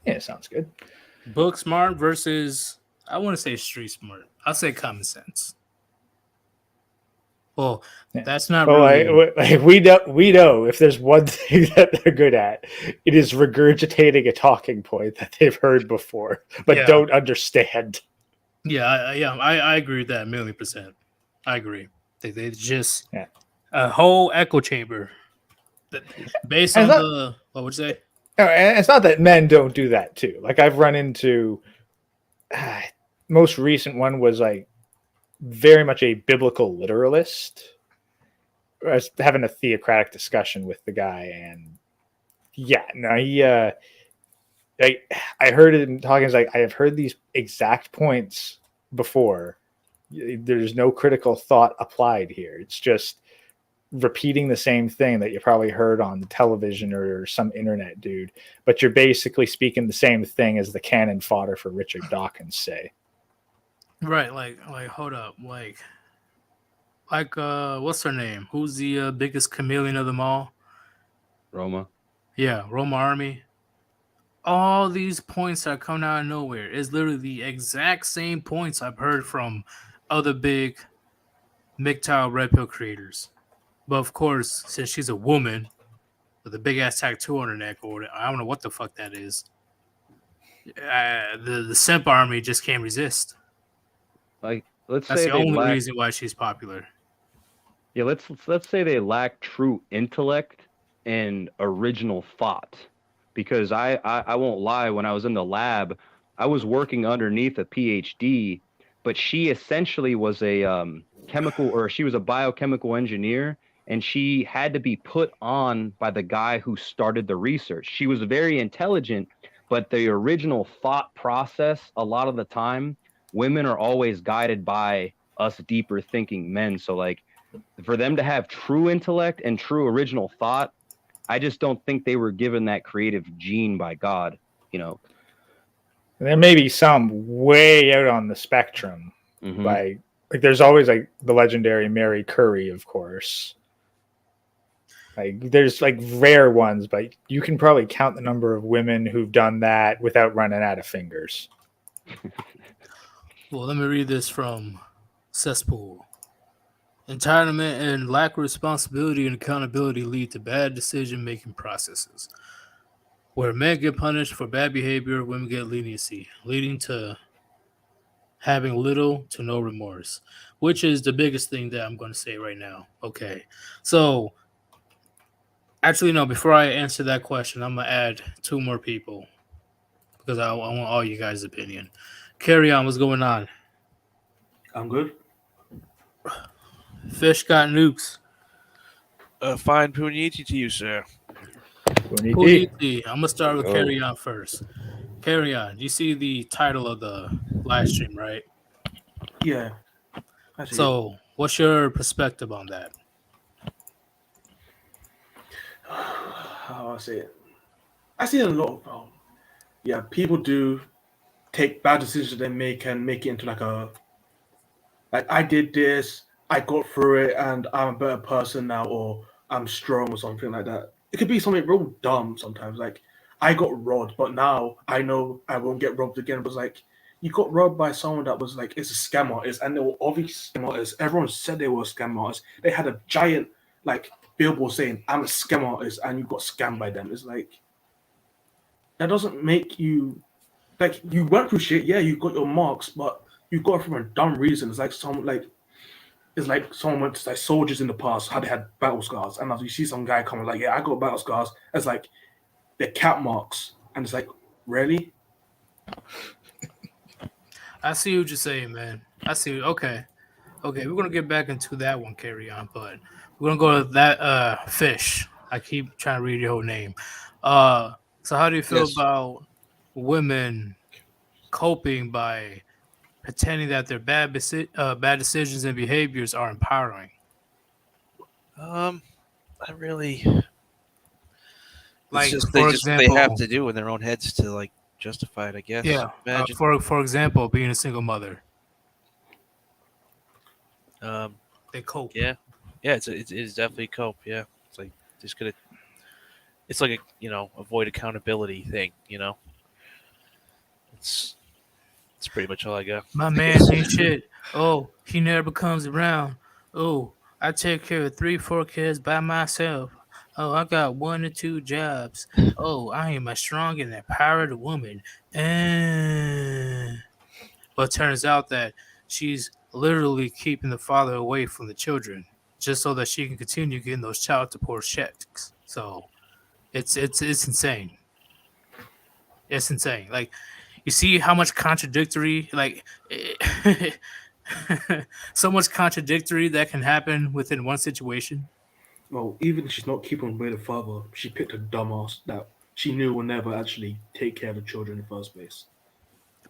Yeah, sounds good. Book smart versus, I want to say street smart. I'll say common sense. Well, that's not really... like we know if there's one thing that they're good at, it is regurgitating a talking point that they've heard before but don't understand. Yeah, I agree with that 1,000,000%. I agree. They just a whole echo chamber based on what would you say? And it's not that men don't do that too. Like I've run into most recent one was like very much a biblical literalist. I was having a theocratic discussion with the guy, and I heard him talking. It's like I have heard these exact points before. There's no critical thought applied here. It's just repeating the same thing that you probably heard on the television or some internet dude, but you're basically speaking the same thing as the cannon fodder for Richard Dawkins say. Right, like hold up, like what's her name? Who's the biggest chameleon of them all? Roma. Yeah, Roma Army. All these points that are coming out of nowhere is literally the exact same points I've heard from other big MGTOW Red Pill creators. But of course, since she's a woman with a big ass tattoo on her neck, or I don't know what the fuck that is, the simp army just can't resist. Like, let's That's say the they only lack. reason why she's popular. Yeah, let's say they lack true intellect and original thought. Because I won't lie, when I was in the lab, I was working underneath a PhD, but she essentially was a she was a biochemical engineer, and she had to be put on by the guy who started the research. She was very intelligent, but the original thought process, a lot of the time, women are always guided by us deeper thinking men. So like, for them to have true intellect and true original thought, I just don't think they were given that creative gene by God, you know. There may be some way out on the spectrum. Mhm. Like there's always like the legendary Mary Curry, of course. Like there's like rare ones, but you can probably count the number of women who've done that without running out of fingers. Well, let me read this from Cesspool. Entitlement and lack of responsibility and accountability lead to bad decision-making processes. Where men get punished for bad behavior, women get leniency, leading to having little to no remorse, which is the biggest thing that I'm going to say right now. Okay, so actually, no, before I answer that question, I'm going to add two more people because I want all you guys' opinion. Carry on, what's going on? I'm good. Fish got nukes. Fine puniti to you, sir. I'm gonna start with Oh. Carry On first. Carry On. You see the title of the live stream, right? Yeah. I see it. So, what's your perspective on that? How I say it? I see it a lot. Yeah, people do take bad decisions they make and make it into like I did this, I got through it, and I'm a better person now, or I'm strong, or something like that. It could be something real dumb sometimes. Like I got robbed, but now I know I won't get robbed again. But like you got robbed by someone that was like it's a scam artist, and they were obvious scam artists. Everyone said they were a scam artist. They had a giant like billboard saying I'm a scam artist, and you got scammed by them. It's like that doesn't make you like you went through shit. Yeah, you got your marks, but you got it from a dumb reason. It's like someone went to like soldiers in the past how they had battle scars, and as you see some guy coming like, yeah, I got battle scars. It's like they're cat marks, and it's like, really? I see what you're saying, man. I see. Okay, we're gonna get back into that one. Carry On, but we're gonna go to that Fish. I keep trying to read your whole name. So how do you feel Yes. about women coping by pretending that their bad decisions and behaviors are empowering? I really Like, it's just for they have example- to do in their own heads to like justify it, I guess. Yeah. Imagine. For example, being a single mother, they cope. Yeah. It is definitely cope. Yeah, it's like just gonna. It's like a avoid accountability thing. It's pretty much all I got. My man ain't shit. Oh, he never comes around. Oh, I take care of 3-4 kids by myself. Oh, I got 1 or 2 jobs. Oh, I am a strong and empowered woman. But turns out that she's literally keeping the father away from the children just so that she can continue getting those child support checks. So it's insane. It's insane. Like, you see how much contradictory, so much contradictory that can happen within one situation. Well, even if she's not keeping away the father, she picked a dumbass that she knew will never actually take care of the children in the first place.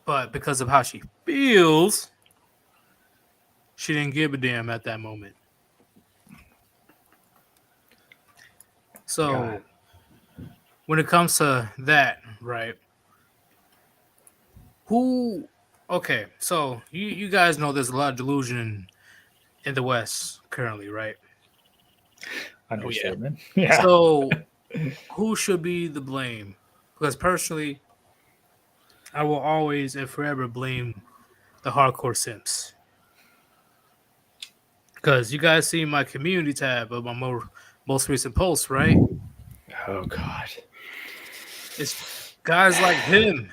But because of how she feels, she didn't give a damn at that moment. So God. when it comes to that, right? Who? Okay, so you guys know there's a lot of delusion in the West currently, right? Understatement. Yeah. So who should be the blame? Because personally, I will always and forever blame the hardcore simps. Because you guys see my community tab of my most recent post, right? Oh God. It's guys like him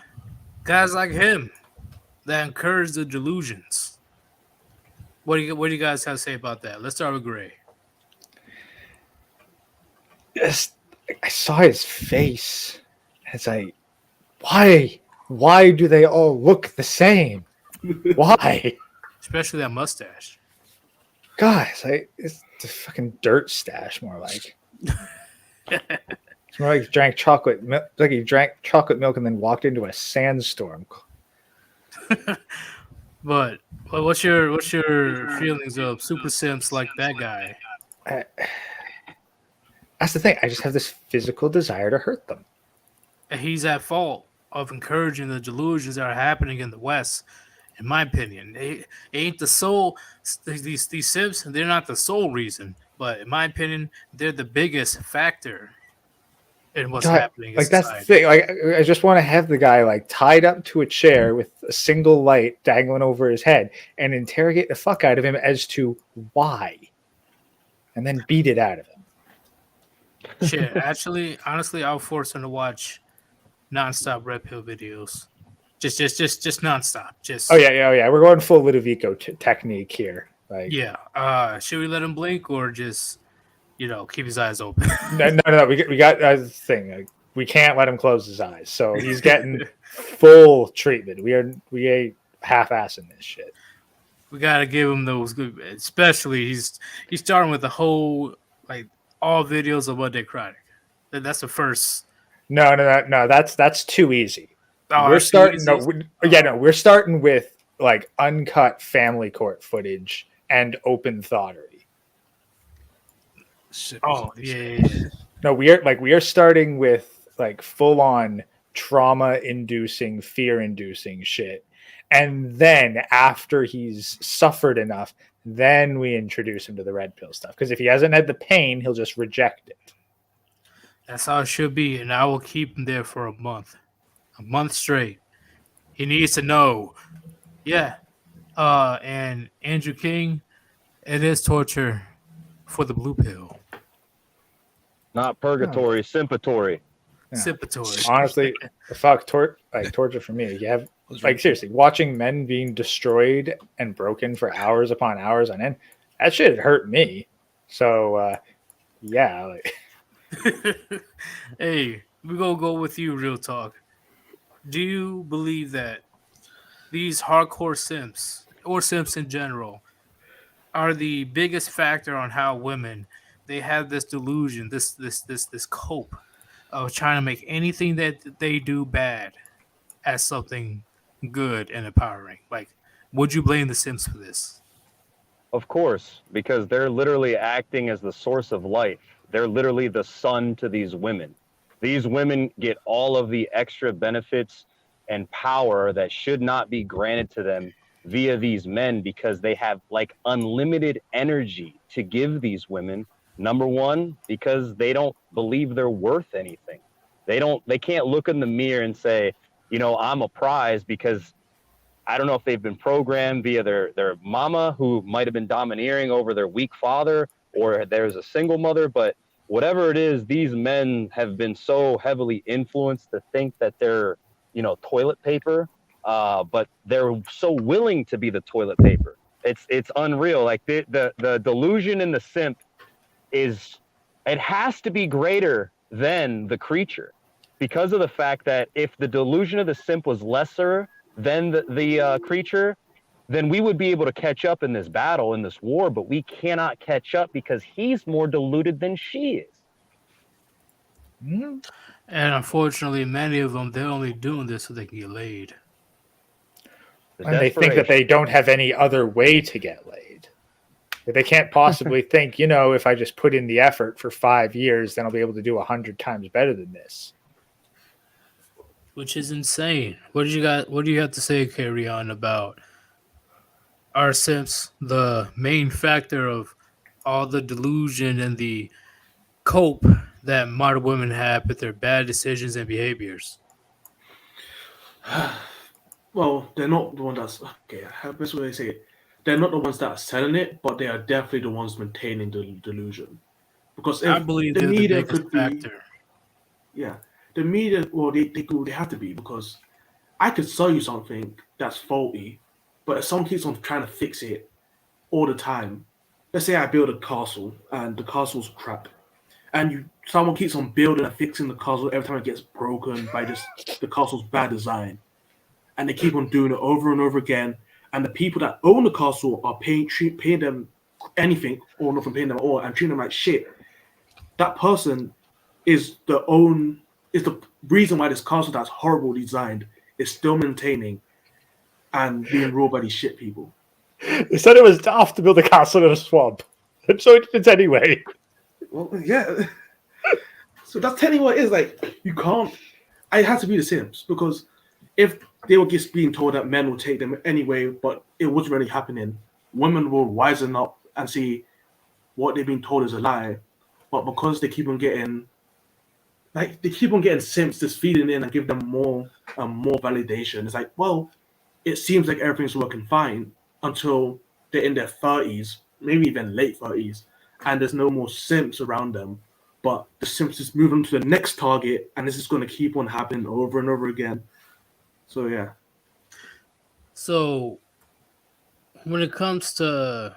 that encourage the delusions. What do you guys have to say about that? Let's start with Gray. Yes, I saw his face. It's like, why? Why do they all look the same? Why? Especially that mustache. Guys, it's the fucking dirt stash more like. It's more like he drank chocolate milk, like he drank chocolate milk and then walked into a sandstorm. But what's your feelings of super simps like that guy? I, that's the thing. I just have this physical desire to hurt them. And he's at fault of encouraging the delusions that are happening in the West. In my opinion, it ain't the sole. These simps, they're not the sole reason, but in my opinion, they're the biggest factor in what's God, happening in like that's the society. thing. Like I just want to have the guy like tied up to a chair with a single light dangling over his head and interrogate the fuck out of him as to why, and then beat it out of him. Shit, actually, honestly, I'll force him to watch nonstop red pill videos. Just nonstop. Just Oh yeah. We're going full Ludovico technique here. Like yeah. Should we let him blink or just keep his eyes open? no. We got this thing. Like, we can't let him close his eyes, so he's getting full treatment. We ain't half-assing this shit. We gotta give him those good, especially he's starting with the whole like all videos of Monday Chronic. That's the first. No. That's too easy. Oh, We're that's too starting. easy? We're starting with like uncut family court footage and open thoughterty. Oh yeah. No, we are starting with like full on trauma inducing, fear inducing shit. And then after he's suffered enough, then we introduce him to the red pill stuff. Because if he hasn't had the pain, he'll just reject it. That's how it should be, and I will keep him there for a month straight. He needs to know. Yeah. And Andrew King, it is torture for the blue pill. Not purgatory, sympatory. Yeah. Sympatory. Honestly, fuck torture for me. You have like seriously watching men being destroyed and broken for hours upon hours on end. That shit hurt me. So yeah, like Hey, we gonna go with you, real talk. Do you believe that these hardcore simps or simps in general are the biggest factor on how women they have this delusion, this cope of trying to make anything that they do bad as something good and empowering? Like, would you blame the simps for this? Of course, because they're literally acting as the source of life. They're literally the sun to these women. These women get all of the extra benefits and power that should not be granted to them via these men because they have like unlimited energy to give these women. Number one, because they don't believe they're worth anything. They can't look in the mirror and say, I'm a prize, because I don't know if they've been programmed via their mama who might have been domineering over their weak father, or there's a single mother, but whatever it is, these men have been so heavily influenced to think that they're, toilet paper, but they're so willing to be the toilet paper. It's unreal. Like the delusion in the simp it has to be greater than the creature, because of the fact that if the delusion of the simp was lesser than the creature, then we would be able to catch up in this battle, in this war, but we cannot catch up because he's more deluded than she is. mm-hmm. And unfortunately, many of them, they're only doing this so they can get laid. And they think that they don't have any other way to get laid. They can't possibly think, if I just put in the effort for 5 years, then I'll be able to do 100 times better than this. Which is insane. What do you have to say, Carry On, about our simps, the main factor of all the delusion and the cope that modern women have with their bad decisions and behaviors? Well, they're not the one that's okay. How best way to say it? They're not the ones that are selling it, but they are definitely the ones maintaining the delusion. Because I if believe the they're the media biggest could be, factor. yeah, the media, well, they have to be, because I could sell you something that's faulty, but if someone keeps on trying to fix it all the time, let's say I build a castle and the castle's crap, and someone keeps on building and fixing the castle every time it gets broken by just the castle's bad design, and they keep on doing it over and over again, and the people that own the castle are paying them anything or not from paying them at all and treating them like shit. That person is the reason why this castle that's horrible designed is still maintaining and being ruled by these shit people. They said it was daft to build a castle in a swamp. And so it is anyway. Well, yeah. So that's telling you what it is. Like, you can't. I had to be the Sims, because if they were just being told that men will take them anyway, but it wasn't really happening, women will wisen up and see what they've been told is a lie. But because they keep on getting Sims just feeding in and give them more and more validation, it's like, well, it seems like everything's working fine until they're in their 30s, maybe even late 30s, and there's no more Sims around them. But the Sims just move on to the next target, and this is going to keep on happening over and over again. So, yeah. So, when it comes to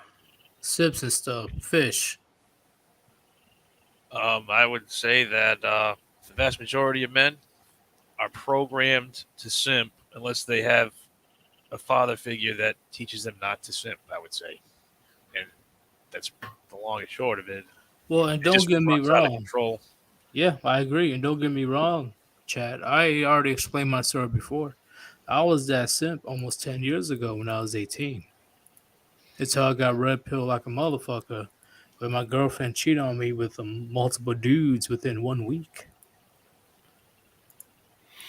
sips and stuff, Fish, I would say that the vast majority of men are programmed to simp unless they have a father figure that teaches them not to simp, I would say. And that's the long and short of it. well, and It don't just get me runs out of wrong. control. Yeah, I agree. And don't get me wrong, Chad. I already explained my story before. I was that simp almost 10 years ago when I was 18. It's how I got red pill like a motherfucker when my girlfriend cheated on me with multiple dudes within 1 week.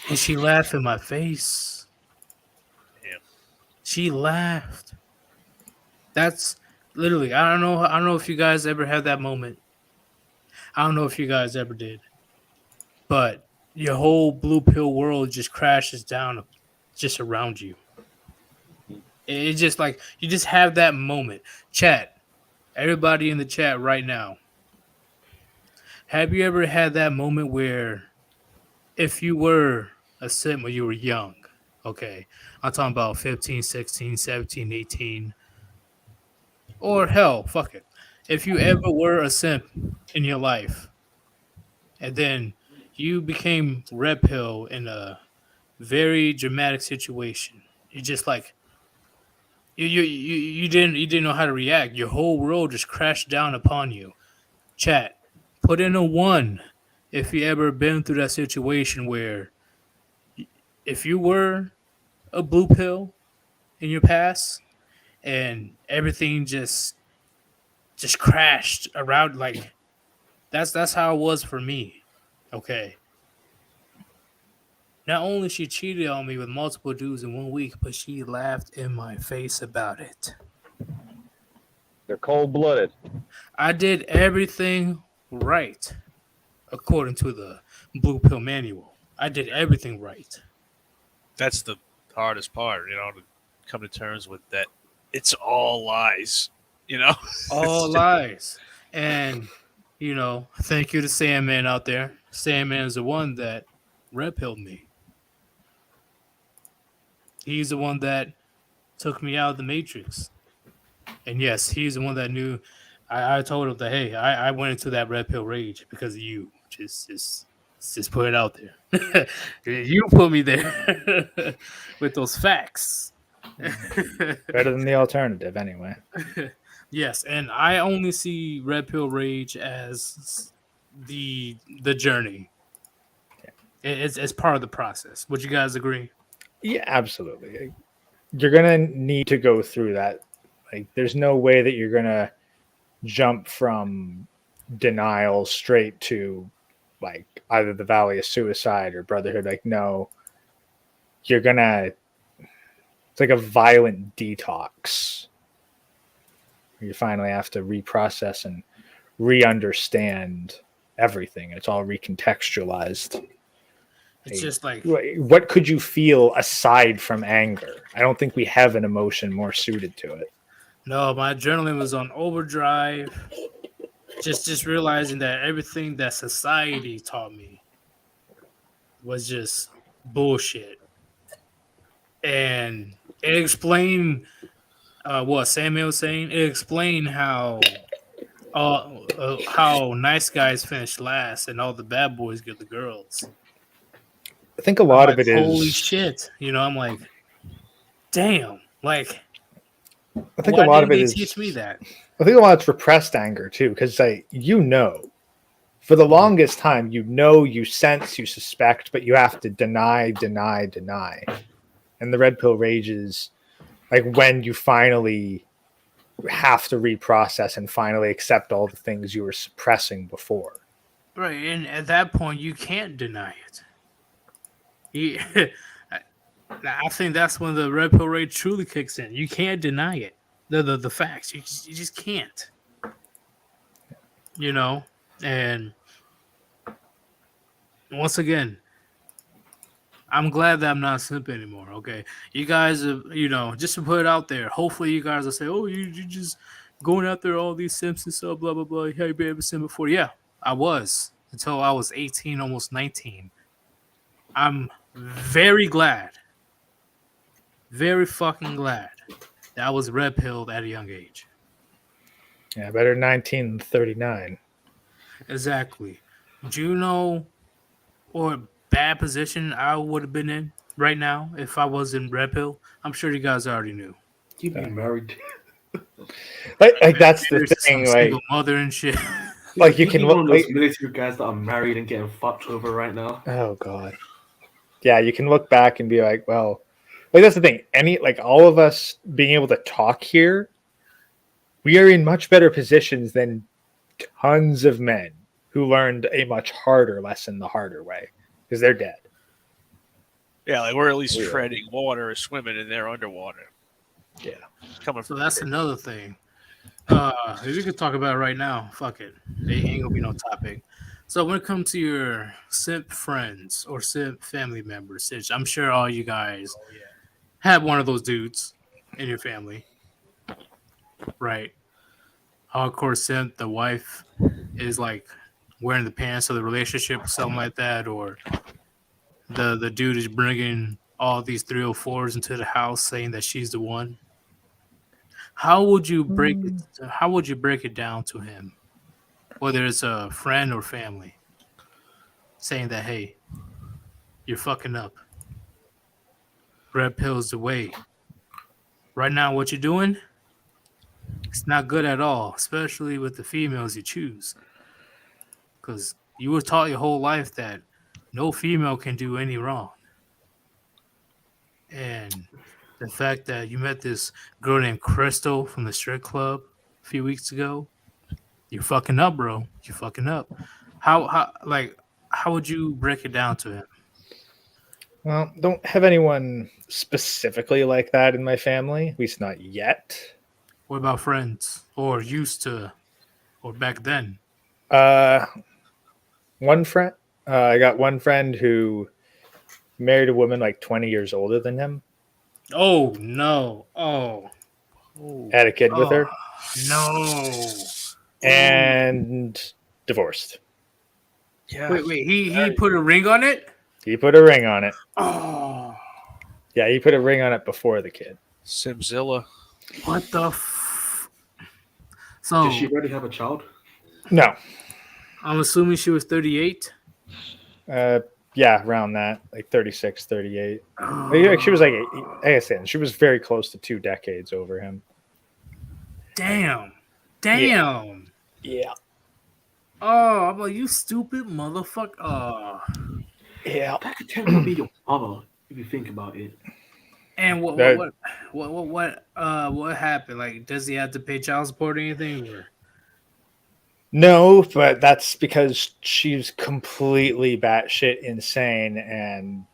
And she laughed in my face. Yeah. She laughed. That's literally, I don't know if you guys ever had that moment. I don't know if you guys ever did. But your whole blue pill world just crashes down just around you. It's just like you just have that moment. Chat, everybody in the chat right now. Have you ever had that moment where if you were a sim when you were young, okay, I'm talking about 15, 16, 17, 18, or hell, fuck it. If you ever were a simp in your life and then you became red pill in a very dramatic situation, you just like you didn't know how to react. Your whole world just crashed down upon you. Chat, put in a 1 if you ever been through that situation where if you were a blue pill in your past and everything just crashed around. Like that's how it was for me. Okay. Not only she cheated on me with multiple dudes in 1 week, but she laughed in my face about it. They're cold blooded. I did everything right according to the blue pill manual. I did everything right. That's the hardest part, to come to terms with that. It's all lies, All lies. And, thank you to Sandman out there. Sandman is the one that red pilled me. He's the one that took me out of the Matrix. And yes, he's the one that knew. I told him that, hey, I went into that red pill rage because of you. Just put it out there. You put me there with those facts. Better than the alternative, anyway. Yes, and I only see red pill rage as the journey. It's part of the process. Would you guys agree? Yeah, absolutely. You're gonna need to go through that. Like, there's no way that you're gonna jump from denial straight to like either the Valley of Suicide or Brotherhood. Like, no, you're gonna. It's like a violent detox. You finally have to reprocess and re-understand everything. It's all recontextualized. It's just like, what could you feel aside from anger? I don't think we have an emotion more suited to it. no, my adrenaline was on overdrive. Just realizing that everything that society taught me was just bullshit. And it explained what Samuel was saying. It explained how nice guys finish last and all the bad boys get the girls. I think a lot of it is holy shit. You know, I'm like, damn. Like, I think why a lot of didn't it they is teach me that? I think a lot of repressed anger too, because for the longest time, you sense, you suspect, but you have to deny. And the red pill rage is like when you finally have to reprocess and finally accept all the things you were suppressing before. Right, and at that point, you can't deny it. I think that's when the red pill rage truly kicks in. You can't deny it. The facts. You just can't. You know? And once again, I'm glad that I'm not a simp anymore, okay? You guys have, just to put it out there, hopefully you guys will say, oh, you just going out there, all these simps and stuff, blah, blah, blah. Yeah, you been a simp before. Yeah, I was until I was 18, almost 19. I'm very glad, very fucking glad that I was red pilled at a young age. Yeah, better 19 than 39. Exactly. Do you know what bad position I would have been in right now if I was in red pill? I'm sure you guys already knew. You be married. Like that's the There's thing. some Like, single mother and shit. like you You'd can be look. one of those Like, military guys that are married and getting fucked over right now. oh god. Yeah, you can look back and be like, well, like that's the thing. All of us being able to talk here, we are in much better positions than tons of men who learned a much harder lesson the harder way because they're dead. Yeah, like we're at least Yeah. treading water or swimming and they're underwater. Yeah. Coming So from that's here. another thing. If you could talk about it right now, fuck it. It ain't gonna be no topic. So when it comes to your simp friends or simp family members, which I'm sure all you guys have one of those dudes in your family, right? Hardcore simp, the wife is like wearing the pants of the relationship or something like that, or the dude is bringing all these 304s into the house saying that she's the one. How would you break it? How would you break it down to him, whether it's a friend or family, saying that, hey, you're fucking up. Red pill's the way. Right now, what you're doing, it's not good at all, especially with the females you choose, because you were taught your whole life that no female can do any wrong, and the fact that you met this girl named Crystal from the strip club a few weeks ago, you're fucking up, bro. You're fucking up. How would you break it down to him? Well, don't have anyone specifically like that in my family, at least not yet. What about friends or used to or back then? One friend, I got one friend who married a woman like 20 years older than him, Oh no. Oh. had a kid with her, No. and divorced. Yeah. Wait. He put a ring on it? He put a ring on it. Oh. Yeah, he put a ring on it before the kid. Simzilla. What the So Does she already have a child? No. I'm assuming she was 38. Yeah, around that, like 36, 38. Oh, Like, she was like I said, she was very close to 2 decades over him. damn. Yeah. Oh, I'm like, you stupid motherfucker. Oh. Yeah. That could technically be your mother if you think about it. And what happened? Like, does he have to pay child support or anything? Or? No, but that's because she's completely batshit insane and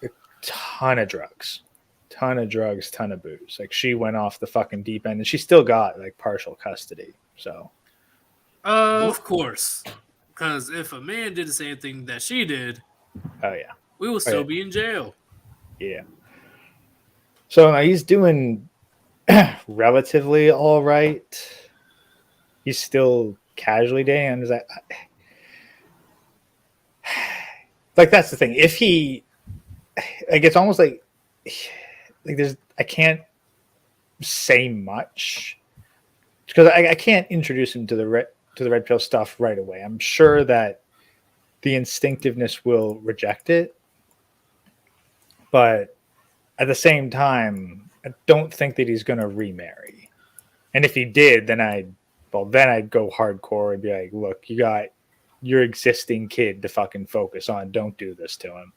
a ton of drugs. Ton of drugs, ton of booze. Like she went off the fucking deep end and she still got like partial custody. So Of course. Because if a man did the same thing that she did, oh yeah. we would still be in jail. Yeah. So he's doing relatively all right. He's still casually dating. Is that like that's the thing? If he like, it's almost like there's I can't say much because I can't introduce him to the red pill stuff right away. I'm sure that the instinctiveness will reject it, but at the same time, I don't think that he's going to remarry. And if he did, then I'd go hardcore and be like, look, you got your existing kid to fucking focus on. Don't do this to him.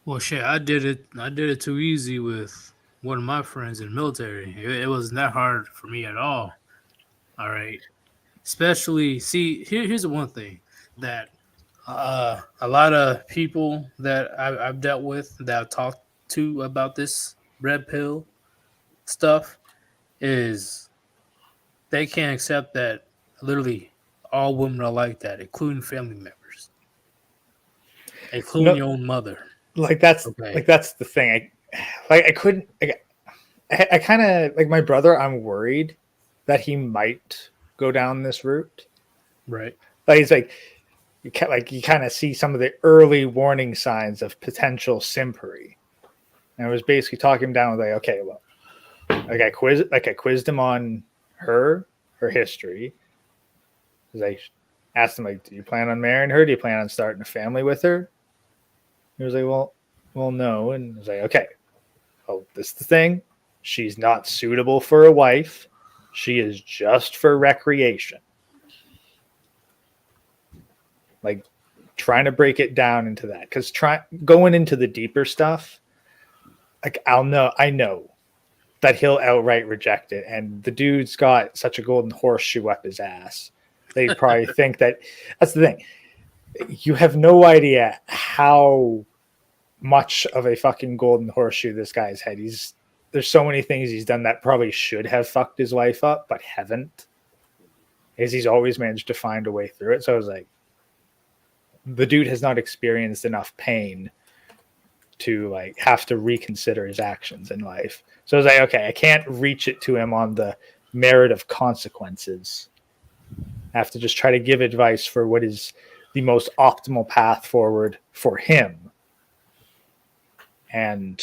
Well, shit, I did it too easy with one of my friends in the military. It wasn't that hard for me at all. All right. Especially, see, here's the one thing that a lot of people that I've dealt with, that I've talked to about this red pill stuff, is they can't accept that literally all women are like that, including family members, including your own mother. That's the thing. I couldn't. I kind of like my brother. I'm worried that he might go down this route. Right. Like he's like you kind of see some of the early warning signs of potential simpery. And I was basically talking him down with like, okay, well, I quizzed him on her history. I asked him like, do you plan on marrying her? Do you plan on starting a family with her? He was like, well, no. And I was like, okay, well, this is the thing. She's not suitable for a wife. She is just for recreation. Like trying to break it down into that, because going into the deeper stuff, like I know that he'll outright reject it, and the dude's got such a golden horseshoe up his ass. They probably think that's the thing. You have no idea how much of a fucking golden horseshoe this guy's had. There's so many things he's done that probably should have fucked his wife up, but haven't. Is he's always managed to find a way through it. So I was like, the dude has not experienced enough pain to like have to reconsider his actions in life. So I was like, okay, I can't reach it to him on the merit of consequences. I have to just try to give advice for what is the most optimal path forward for him. And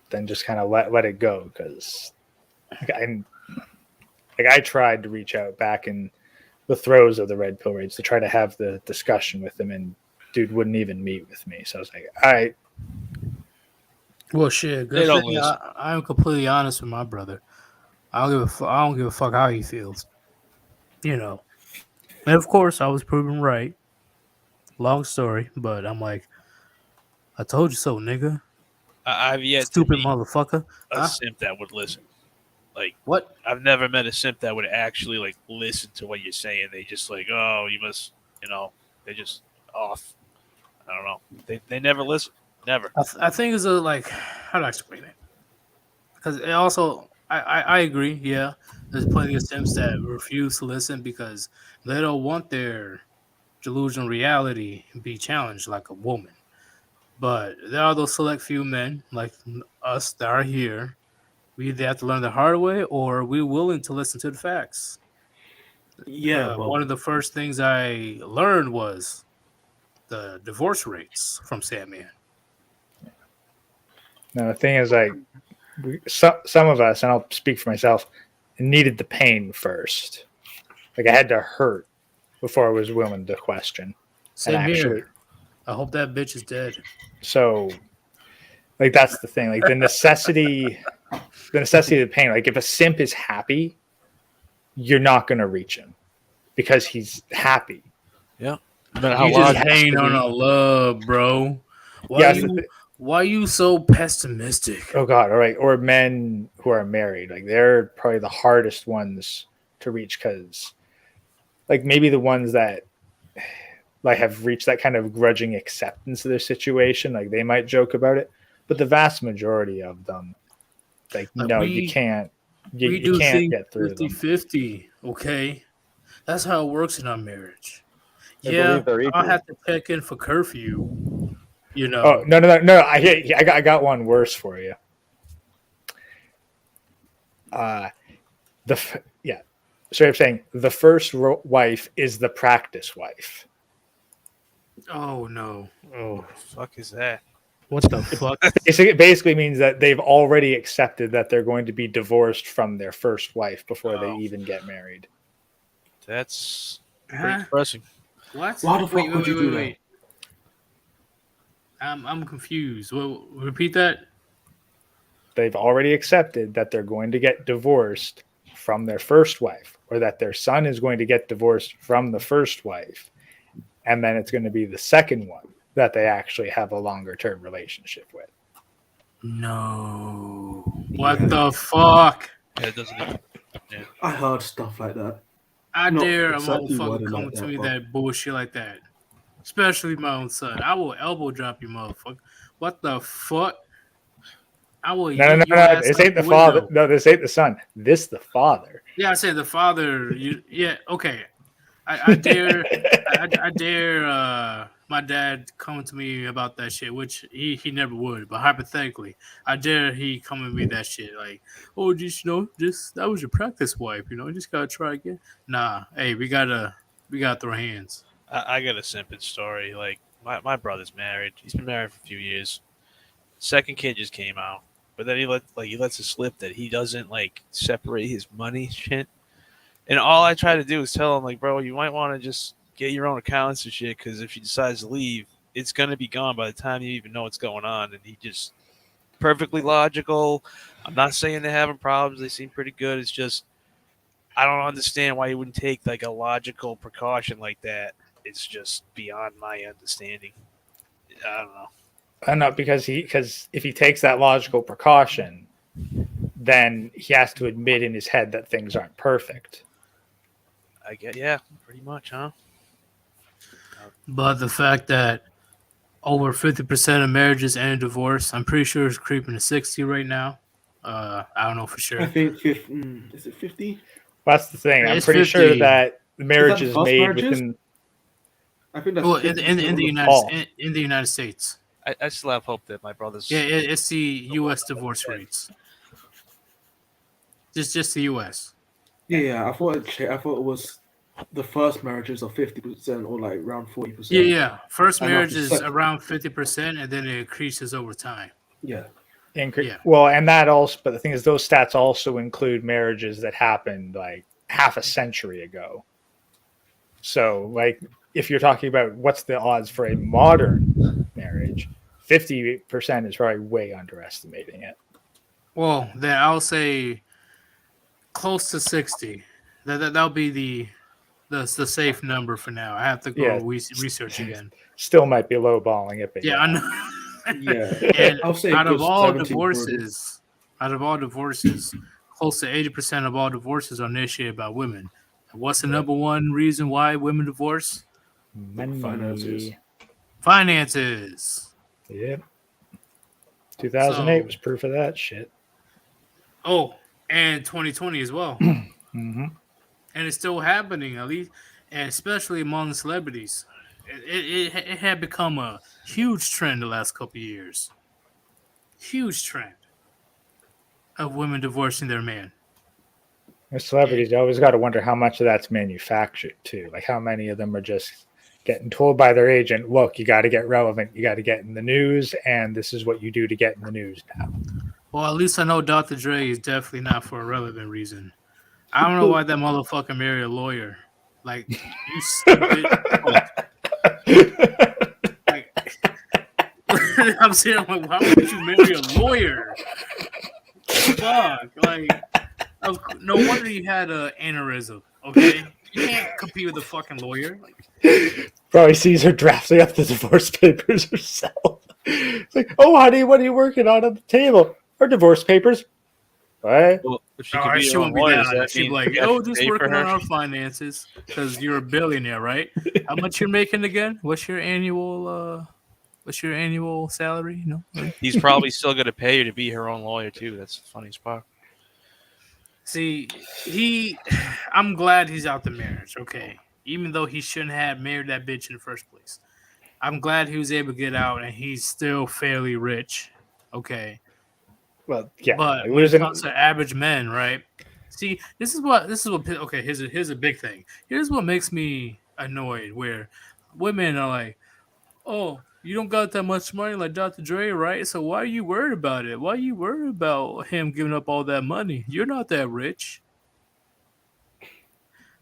then just kind of let it go, because I tried to reach out back in the throes of the red pill raids to try to have the discussion with him, and dude wouldn't even meet with me. So I was like, all right. Well, shit. Good thing I'm completely honest with my brother. I don't give a fuck how he feels. You know. And of course, I was proven right. Long story, but I'm like, I told you so, nigga. I've yet Stupid to meet mother a simp that would listen. Like, what? I've never met a simp that would actually like listen to what you're saying. They just like, oh, you must, they're just off. I don't know. They never listen. Never. I think it's how do I explain it? Because it also, I agree. Yeah, there's plenty of simps that refuse to listen because they don't want their delusional reality to be challenged like a woman. But there are those select few men like us that are here. We either have to learn the hard way, or we're willing to listen to the facts. Yeah, one of the first things I learned was the divorce rates from Sandman. Now the thing is, like, some of us, and I'll speak for myself, needed the pain first. Like I had to hurt before I was willing to question. Same here. I hope that bitch is dead. So, like, that's the thing. Like the necessity of the pain. Like if a simp is happy, you're not going to reach him because he's happy. Yeah. You just hang on a love, bro. Why you so pessimistic? Oh God! All right, or men who are married, like they're probably the hardest ones to reach because, like, maybe the ones that like have reached that kind of grudging acceptance of their situation, like they might joke about it, but the vast majority of them, like, Like no, you we can't, you, we you do can't things get through them. 50-50, okay? That's how it works in our marriage. They Yeah, believe they're I'll equal. have to check in for curfew. You know. Oh no! I got one worse for you. Yeah, so I'm saying the first wife is the practice wife. Oh no. Oh, What the fuck is that? what the fuck? It basically means that they've already accepted that they're going to be divorced from their first wife before they Oh. even get married. That's pretty Huh? depressing. What? Why the fuck would you do that? I'm confused. Well, repeat that. They've already accepted that they're going to get divorced from their first wife, or that their son is going to get divorced from the first wife, and then it's going to be the second one that they actually have a longer term relationship with. No. What Yeah. the fuck? Yeah, it doesn't even. I heard stuff like that. I Not dare a exactly motherfucker worded come like to that, me but- that bullshit like that. Especially my own son. I will elbow drop you, motherfucker. What the fuck? I will No. yeet your ass This out ain't the window. father. No, this ain't the son. This the father. Yeah, I said the father. Yeah, okay. I dare. I dare my dad come to me about that shit, which he never would. But hypothetically, I dare he come at me that shit like, oh, just that was your practice wife, just gotta try again. Nah, hey, we gotta throw hands. I got a simple story. Like my brother's married. He's been married for a few years. Second kid just came out, but then he lets it slip that he doesn't like separate his money shit. And all I try to do is tell him like, bro, you might want to just get your own accounts and shit, because if he decides to leave, it's gonna be gone by the time you even know what's going on. And he just perfectly logical. I'm not saying they're having problems. They seem pretty good. It's just I don't understand why you wouldn't take like a logical precaution like that. It's just beyond my understanding. I don't know. I don't know, because if he takes that logical precaution, then he has to admit in his head that things aren't perfect. I get, yeah, pretty much, huh? But the fact that over 50% of marriages end in divorce, I'm pretty sure it's creeping to 60 right now. I don't know for I sure. think is it 50? That's the thing. I'm It's pretty 50. sure that the marriage the is false made marriages? within. I think that's Well, 50 in the Paul. United States. I still have hope that my brother's. Yeah, it's the U.S. divorce rates. Just the U.S. Yeah. I thought it was the first marriages are 50% or like around 40%. Yeah. First And marriage after is second. around 50%, and then it increases over time. Yeah. Yeah. Well, and that also, but the thing is, those stats also include marriages that happened like half a century ago. So, like, if you're talking about what's the odds for a modern marriage, 50% is probably way underestimating it. Well, then I'll say close to 60. That'll be the safe number for now. I have to go Yeah. research again. Still might be lowballing it, but Yeah, I know. Yeah. And I'll say out a of good all 70 divorces, close to 80% of all divorces are initiated by women. And what's the number one reason why women divorce? money. Finances. Finances. Yep. 2008 So- was proof of that shit. Oh, and 2020 as well. Mm-hmm. And it's still happening, at least, and especially among celebrities. It had become a huge trend the last couple of years. Huge trend of women divorcing their man. With celebrities, you always got to wonder how much of that's manufactured too. Like how many of them are just getting told by their agent, "Look, you got to get relevant. You got to get in the news, and this is what you do to get in the news now." Well, at least I know Dr. Dre is definitely not for a relevant reason. I don't know why that motherfucker married a lawyer. Like, you stupid. Like, I'm saying, like, why would you marry a lawyer? Fuck. Like, no wonder you had an aneurysm, okay? You can't compete with a fucking lawyer. Like, Probably sees her drafting up the divorce papers herself. It's like, oh, honey, what are you working on the table? Our divorce papers. What? Well, if she All could right, be she her won't own be lawyer, that does honest. that She'd be mean like, you have "Oh, to just pay for working on her? our finances because you're a billionaire, right? How much you're making again? What's your annual salary? You know." He's probably still going to pay her to be her own lawyer too. That's the funniest part. See, I'm glad he's out the marriage. Okay, even though he shouldn't have married that bitch in the first place. I'm glad he was able to get out, and he's still fairly rich. Okay. Well, yeah. But Like, when it losing. comes to average men, right? See, this is what okay, here's a big thing. Here's what makes me annoyed where women are like, "Oh, you don't got that much money like Dr. Dre, right? So why are you worried about it? Why are you worried about him giving up all that money? You're not that rich."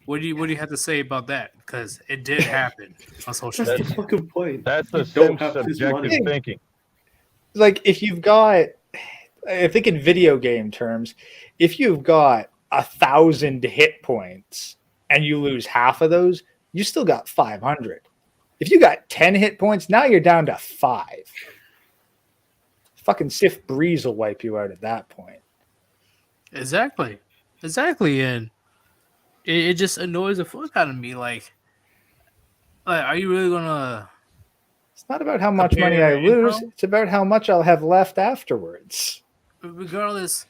What do you have to say about that? Because it did happen on social That's the media. fucking point. That's You the don't simp have this subjective money. thinking. Like, if you've got, I think in video game terms, if you've got 1,000 hit points and you lose half of those, you still got 500. If you got 10 hit points, now you're down to 5. Fucking Sif Breeze will wipe you out at that point. Exactly, and it just annoys the fuck out of me. Like, are you really gonna? It's not about how much money I lose, it's about how much I'll have left afterwards. Regardless,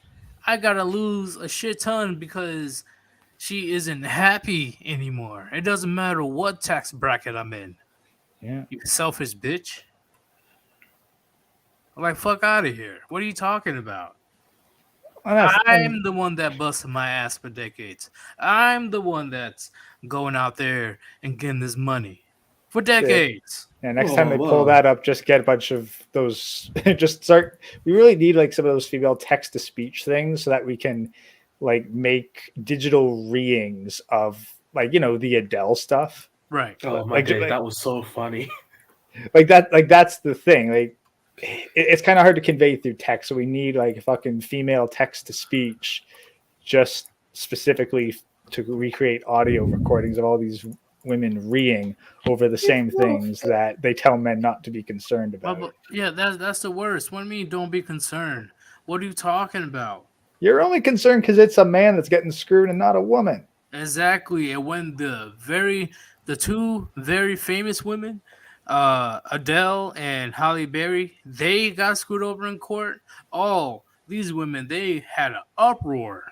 I gotta lose a shit ton because she isn't happy anymore. It doesn't matter what tax bracket I'm in. Yeah. You selfish bitch. I'm like, fuck out of here. What are you talking about? I'm the one that busted my ass for decades. I'm the one that's going out there and getting this money for decades. Yeah, next time they pull that up, just get a bunch of those. Just start. We really need like some of those female text to speech things so that we can like make digital reings of like the Adele stuff. Right. Oh my god, that was so funny. Like that's the thing. Like it's kind of hard to convey through text, so we need like fucking female text to speech, just specifically to recreate audio recordings of all these women reeing over the same things that they tell men not to be concerned about. Well, yeah, that's the worst. What do you mean don't be concerned? What are you talking about? You're only concerned because it's a man that's getting screwed and not a woman. Exactly. And when the two very famous women, Adele and Halle Berry, they got screwed over in court. Oh, these women, they had an uproar.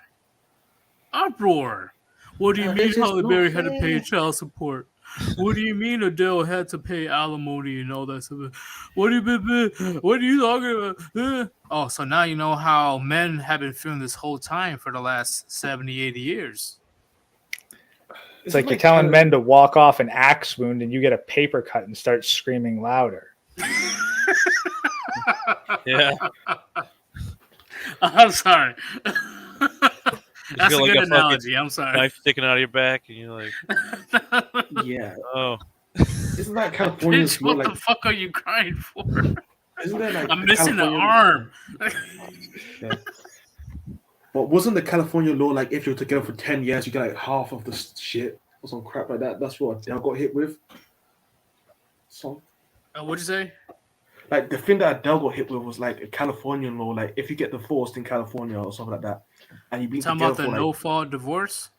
What do you mean Halle Berry had to pay child support? What do you mean Adele had to pay alimony and all that stuff? What are you talking about? Oh, so now you know how men have been feeling this whole time for the last 70, 80 years. It's like you're telling men to walk off an axe wound and you get a paper cut and start screaming louder. Yeah. I'm sorry. That's a like good analogy. I'm sorry. Knife sticking out of your back, and you're like, yeah. Oh. Isn't that California's Bitch, what like, the fuck are you crying for? Isn't that like I'm missing an arm. Yeah. But wasn't the California law like if you're together for 10 years, you get like half of the shit or some crap like that? That's what Adele got hit with. So, What'd you say? like the thing that Adele got hit with was like a Californian law. Like if you get divorced in California or something like that, and you've been talking together about the for like, no-fault divorce.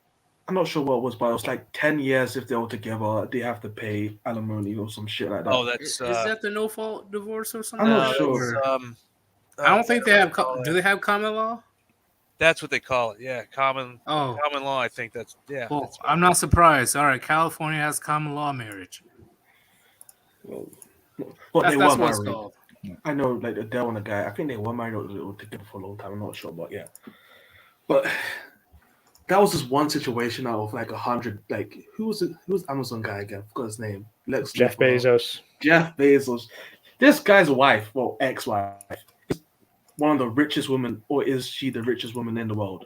I'm not sure what it was, but it was like 10 years if they were together, they have to pay alimony or some shit like that. Oh, that's Is that the no-fault divorce or something? I'm not sure. I don't think they have. Do they have common law? That's what they call it. Yeah, common law. I think that's Well, that's I'm not surprised. All right, California has common law marriage. Well, that's they what were it's married. called. I know, like Adele and the guy. I think they were married or together for a long time. I'm not sure, but yeah. But that was just one situation out of like 100. Like who was Amazon guy again? I forgot his name. Jeff Bezos. Jeff Bezos. This guy's wife, well, ex-wife, is one of the richest women, or is she the richest woman in the world?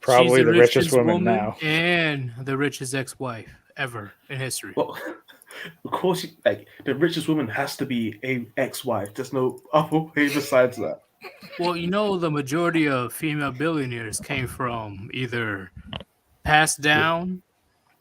Probably the richest woman now, and the richest ex-wife ever in history. Well, of course, like the richest woman has to be a ex-wife. There's no other way besides that. Well, the majority of female billionaires came from either passed down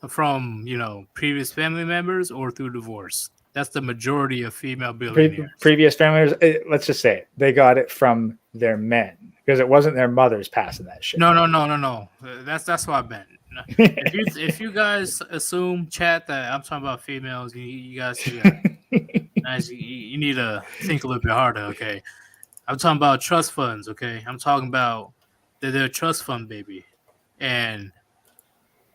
from previous family members or through divorce. That's the majority of female billionaires. Previous families, let's just say it, they got it from their men because it wasn't their mothers passing that shit. No. That's what I meant. If you guys assume, chat, that I'm talking about females, you guys you need to think a little bit harder. Okay, I'm talking about trust funds. Okay, I'm talking about they're a trust fund, baby, and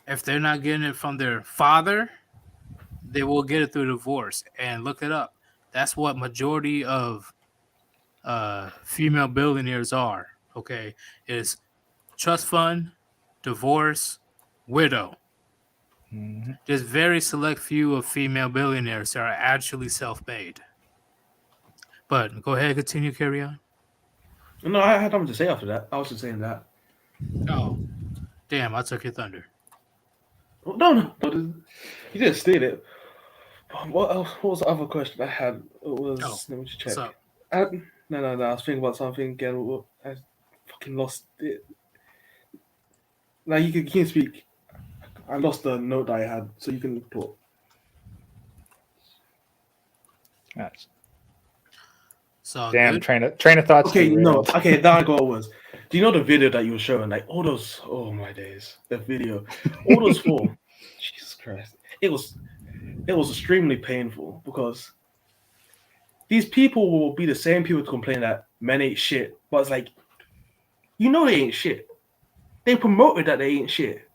if they're not getting it from their father, they will get it through divorce. And look it up. That's what majority of female billionaires are. Okay, is trust fund, divorce, widow. Mm-hmm. There's very select few of female billionaires that are actually self-made. But go ahead, continue, carry on. No, I had nothing to say after that. I was just saying that. Oh, damn! I took your thunder. No. You didn't steal it. What else? What was the other question I had? It was. Let me just check. What's up? No. I was thinking about something again. I fucking lost it. Now you can speak. I lost the note that I had, so you can talk. That's So damn good. train of thoughts. Okay, no. derailed. Okay, now I got was. Do you know the video that you were showing? Like all those. Oh my days, the video. All those four. Jesus Christ! It was extremely painful because these people will be the same people to complain that men ain't shit, but it's like, you know, they ain't shit. They promoted that they ain't shit,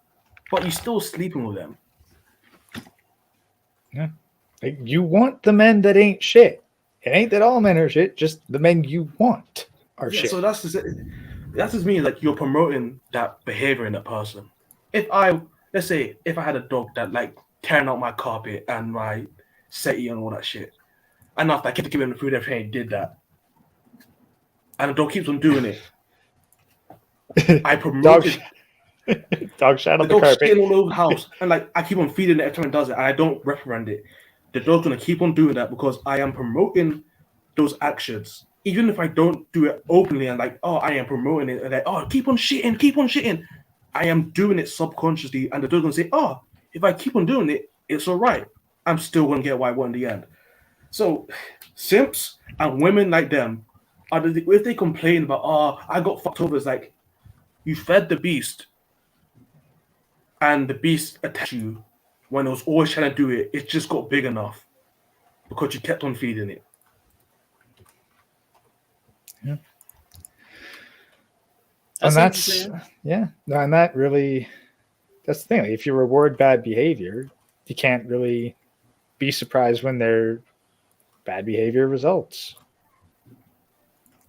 but you still sleeping with them. Yeah. Like, you want the men that ain't shit. It ain't that all men are shit, just the men you want are shit. So that's just means like you're promoting that behavior in that person. Let's say if I had a dog that like tearing out my carpet and my settee and all that shit, and after I kept giving him the food, everything, he did that, and the dog keeps on doing it. I promoted dog shit on the dog carpet. shitting all over the house, and like I keep on feeding it every time it does it, and I don't reprimand it. The dog's gonna keep on doing that because I am promoting those actions, even if I don't do it openly and like, oh, I am promoting it, and like, oh, keep on shitting. I am doing it subconsciously, and the dog's gonna say, oh, if I keep on doing it, it's all right. I'm still gonna get what I want in the end. So, simps and women like them, if they complain about, oh, I got fucked over, it's like, you fed the beast, and the beast attacked you when it was always trying to do it. It just got big enough because you kept on feeding it. Yeah. That's And that's and that really, that's the thing. Like, if you reward bad behavior, you can't really be surprised when their bad behavior results.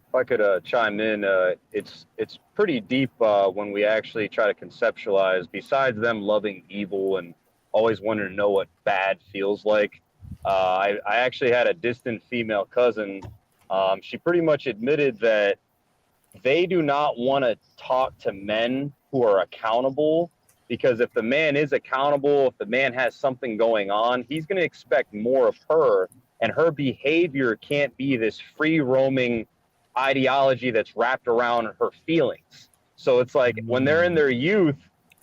If I could chime in, it's pretty deep when we actually try to conceptualize. Besides them loving evil and always wanting to know what bad feels like, I actually had a distant female cousin. She pretty much admitted that they do not want to talk to men who are accountable, because if the man is accountable, if the man has something going on, he's going to expect more of her, and her behavior can't be this free roaming ideology that's wrapped around her feelings. So it's like when they're in their youth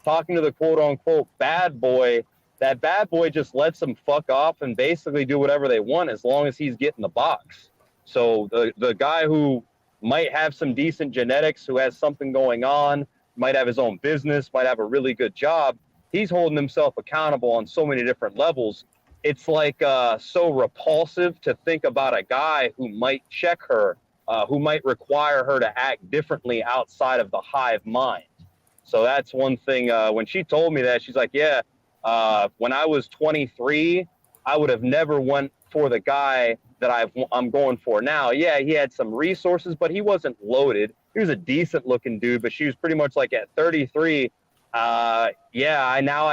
talking to the quote unquote bad boy, that bad boy just lets them fuck off and basically do whatever they want as long as he's getting the box. So the guy who might have some decent genetics, who has something going on, might have his own business, might have a really good job, he's holding himself accountable on so many different levels. It's like so repulsive to think about a guy who might check her, who might require her to act differently outside of the hive mind. So that's one thing. When she told me that, she's like, yeah, when I was 23, I would have never went for the guy that I'm going for now. Yeah, he had some resources, but he wasn't loaded. He was a decent looking dude, but she was pretty much like, at 33, I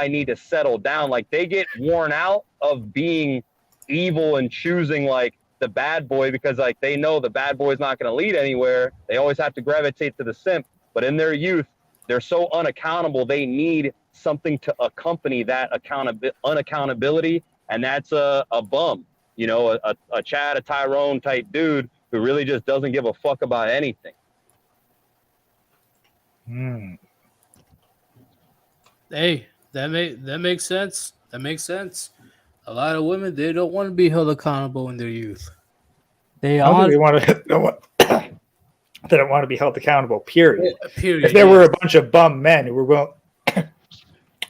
need to settle down. Like, they get worn out of being evil and choosing like the bad boy, because like they know the bad boy is not going to lead anywhere. They always have to gravitate to the simp. But in their youth, they're so unaccountable. They need something to accompany that unaccountability, and that's a bum. You know, a Chad, a Tyrone type dude who really just doesn't give a fuck about anything. Hey, that makes sense. That makes sense. A lot of women, they don't want to be held accountable in their youth. I don't think they want to. They don't want to be held accountable. Period. If there were a bunch of bum men who were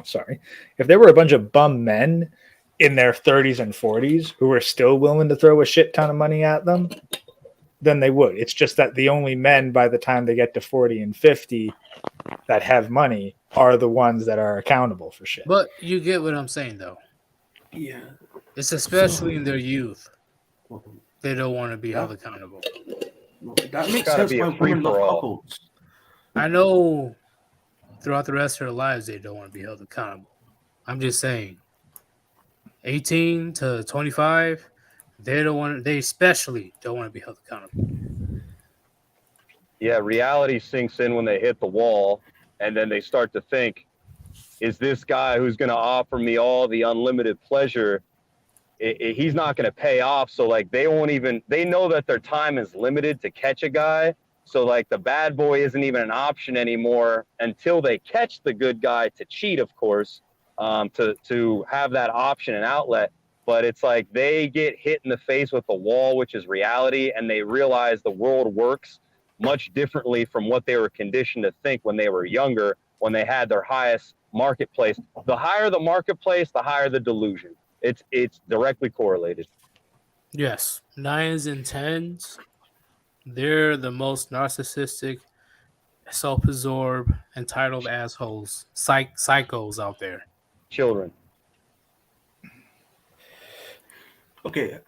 sorry, if there were a bunch of bum men in their 30s and 40s who were still willing to throw a shit ton of money at them, then they would. It's just that the only men by the time they get to 40 and 50 that have money are the ones that are accountable for shit. But you get what I'm saying, though. Yeah. It's especially in their youth. Well, They don't want to be held accountable. that makes gotta sense be a why women love free-for-all. couples. I know throughout the rest of their lives, they don't want to be held accountable. I'm just saying, 18 to 25, they especially don't want to be held accountable. Yeah, reality sinks in when they hit the wall, and then they start to think, is this guy who's going to offer me all the unlimited pleasure, he's not going to pay off. So like they know that their time is limited to catch a guy. So like the bad boy isn't even an option anymore until they catch the good guy to cheat, of course, to have that option and outlet. But it's like they get hit in the face with a wall, which is reality, and they realize the world works much differently from what they were conditioned to think when they were younger, when they had their highest marketplace. The higher the marketplace, the higher the delusion. It's directly correlated. Yes, 9s and 10s, they're the most narcissistic, self-absorbed, entitled assholes, psychos out there. Children. Okay,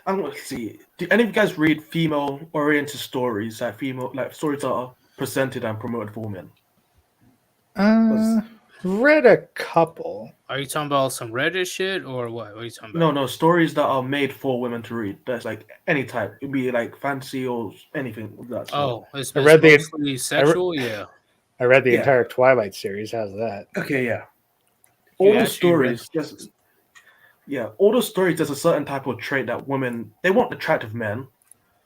I'm gonna see. Do any of you guys read female-oriented stories, like stories that are presented and promoted for women? Read a couple. Are you talking about some Reddit shit or what? What are you talking about? No, stories that are made for women to read. That's like any type. It'd be like fantasy or anything of that sort. Oh, it's I read the- mostly sexual. Yeah. I read the Yeah. entire Twilight series. How's that? Okay, yeah. All You the actually read- stories, all the stories. There's a certain type of trait that women they want attractive men,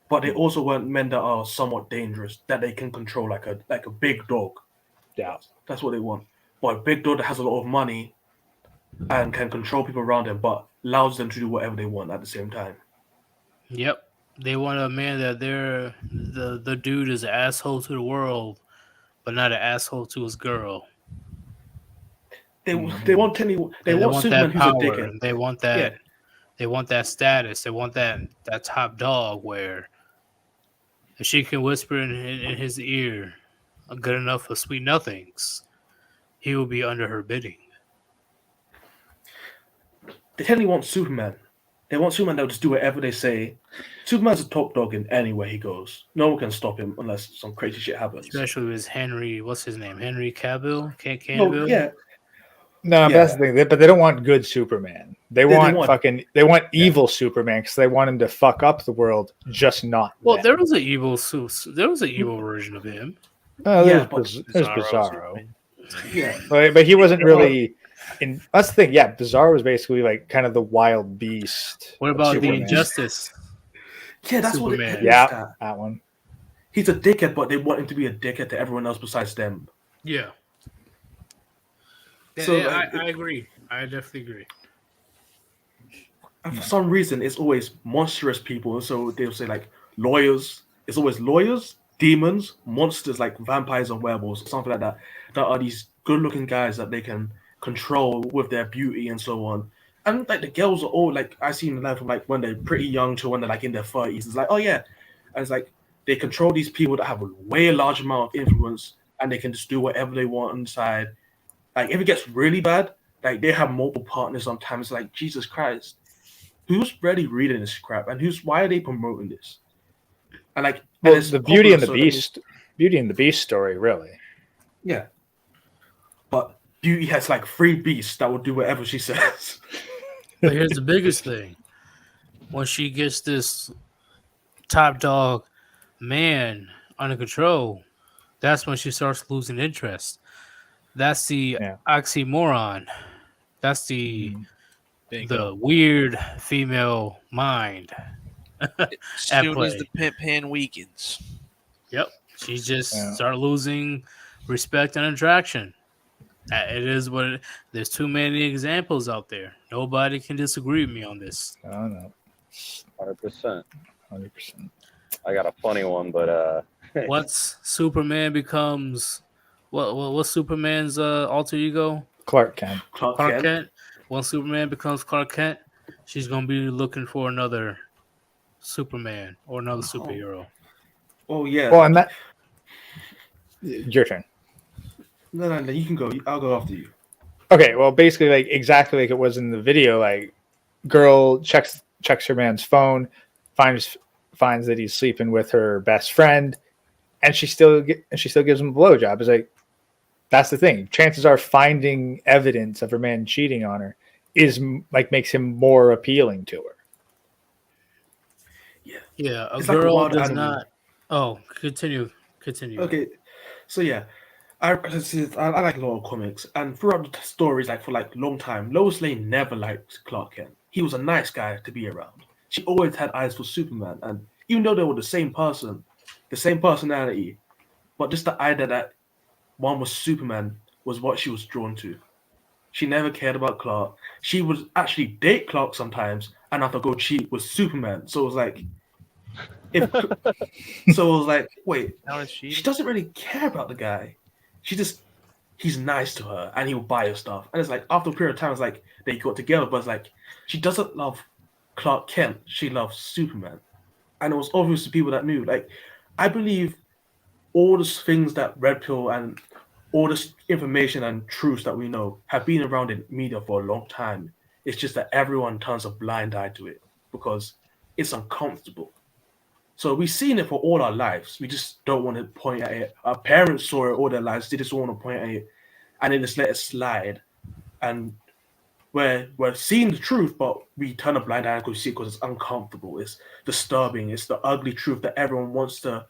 but they also want men that are somewhat dangerous that they can control, like a big dog. Yeah. That's what they want. But a big dog that has a lot of money and can control people around them, but allows them to do whatever they want at the same time. Yep. They want a man that the dude is an asshole to the world, but not an asshole to his girl. They want Superman that who's power. a dickhead. And they want that. They want that status. They want that top dog where if she can whisper in his ear, good enough for sweet nothings, he will be under her bidding. They tend to want Superman. They want Superman that will just do whatever they say. Superman's a top dog in anywhere he goes. No one can stop him unless some crazy shit happens. Especially with Henry, what's his name? Henry Cavill? Well, yeah. No, Yeah. that's the thing. But they don't want good Superman. They want evil Superman because they want him to fuck up the world, just not. Well, them. there was an evil version of him. Oh, Yeah, there's but Bizarro. Yeah. But he wasn't really. That's the thing. Yeah, Bizarro was basically like kind of the wild beast. What of about the Superman. Injustice? Yeah, that's Superman. what it is. Yeah, that one. He's a dickhead, but they want him to be a dickhead to everyone else besides them. Yeah. So, Yeah, like, I agree. I definitely agree. And for some reason, it's always monstrous people. So they'll say like lawyers. It's always lawyers, demons, monsters like vampires and werewolves, something like that. That are these good-looking guys that they can control with their beauty and so on. And like the girls are all like I seen them from like when they're pretty young to when they're like in their 30s. It's like, oh yeah, and it's like they control these people that have a way large amount of influence, and they can just do whatever they want inside. Like if it gets really bad, like they have multiple partners sometimes. It's like Jesus Christ, who's really reading this crap, and why are they promoting this? And like, Well, and it's the Beauty and the popular, so Beast, Beauty and the Beast story, really. yeah. But Beauty has like 3 beasts that will do whatever she says. But here's the biggest thing. When she gets this top dog man under control, that's when she starts losing interest. That's the oxymoron. That's the weird female mind. As soon as the pimp hand weakens. Yep. She just start losing respect and attraction. It is what it, there's too many examples out there. Nobody can disagree with me on this. Oh no, 100%. 100%. I got a funny one, but Once Superman becomes what's Superman's alter ego? Clark Kent. Clark Clark Kent. Kent. Once Superman becomes Clark Kent, she's gonna be looking for another Superman or another superhero. Oh yeah. Well, and that your turn. No, you can go. I'll go after you. Okay, well, basically, like exactly like it was in the video. Like, girl checks her man's phone, finds that he's sleeping with her best friend, and she still gives him a blowjob. It's like that's the thing. Chances are finding evidence of her man cheating on her is like makes him more appealing to her. Yeah, a It's like a girl wild does animal. not. Oh, continue. Okay, so yeah, I like a lot of comics, and throughout the stories, like for like long time, Lois Lane never liked Clark Kent. He was a nice guy to be around. She always had eyes for Superman, and even though they were the same person, the same personality, but just the idea that one was Superman was what she was drawn to. She never cared about Clark. She would actually date Clark sometimes, and have to go cheat with Superman. So it was like, if so, it was like, wait, Now it's cheating. she doesn't really care about the guy. He's nice to her and he'll buy her stuff. And it's like after a period of time, it's like they got together, but it's like she doesn't love Clark Kent. She loves Superman. And it was obvious to people that knew. Like, I believe all the things that Red Pill and all this information and truths that we know have been around in media for a long time. It's just that everyone turns a blind eye to it because it's uncomfortable. So we've seen it for all our lives. We just don't want to point at it. Our parents saw it all their lives. They just want to point at it, and then just let it slide. And we're seeing the truth, but we turn a blind eye because we see it because it's uncomfortable. It's disturbing. It's the ugly truth that everyone wants to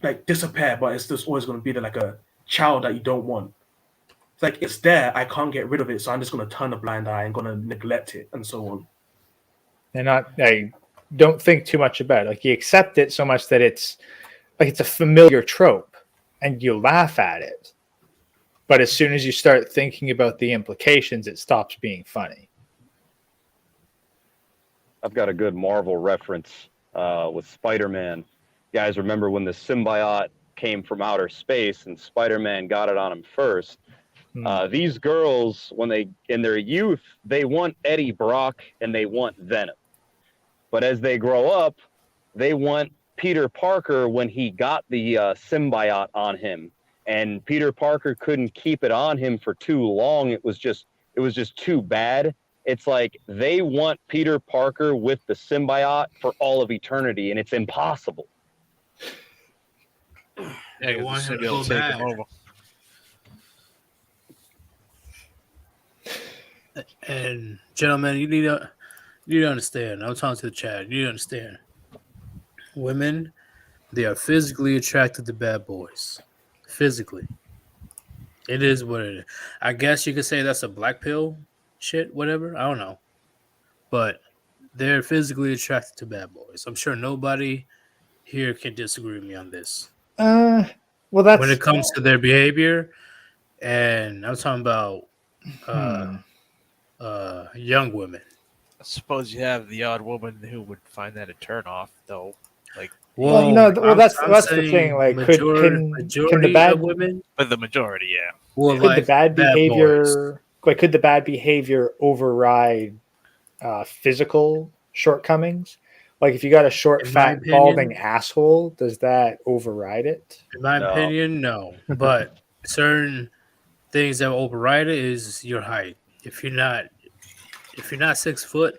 like disappear, but it's just always going to be there like a child that you don't want. It's like it's there. I can't get rid of it, so I'm just going to turn a blind eye and going to neglect it, and so on. And not I don't think too much about it. Like you accept it so much that it's like it's a familiar trope and you laugh at it. But as soon as you start thinking about the implications, it stops being funny. I've got a good Marvel reference with Spider-Man. You guys remember when the symbiote came from outer space and Spider-Man got it on him first? These girls, when they in their youth, they want Eddie Brock and they want Venom. But as they grow up, they want Peter Parker when he got the symbiote on him. And Peter Parker couldn't keep it on him for too long. It was just too bad. It's like they want Peter Parker with the symbiote for all of eternity, and it's impossible. Yeah, They because want the him to symbiote go will take back. him over. And gentlemen, you need to understand. I'm talking to the chat. You need to understand. Women, they are physically attracted to bad boys. Physically. It is what it is. I guess you could say that's a black pill shit, whatever. I don't know. But they're physically attracted to bad boys. I'm sure nobody here can disagree with me on this. Well, that's When it comes to their behavior, and I'm talking about young women. I suppose you have the odd woman who would find that a turn off, though. Like, well, you know, well, that's the saying thing. Like, majority can the bad of women but the majority, yeah. will could like the bad boys. behavior could the bad behavior override physical shortcomings? Like if you got a short, In my fat, opinion- balding asshole, does that override it? In my No. opinion, no. But certain things that will override it is your height. If you're not 6 foot,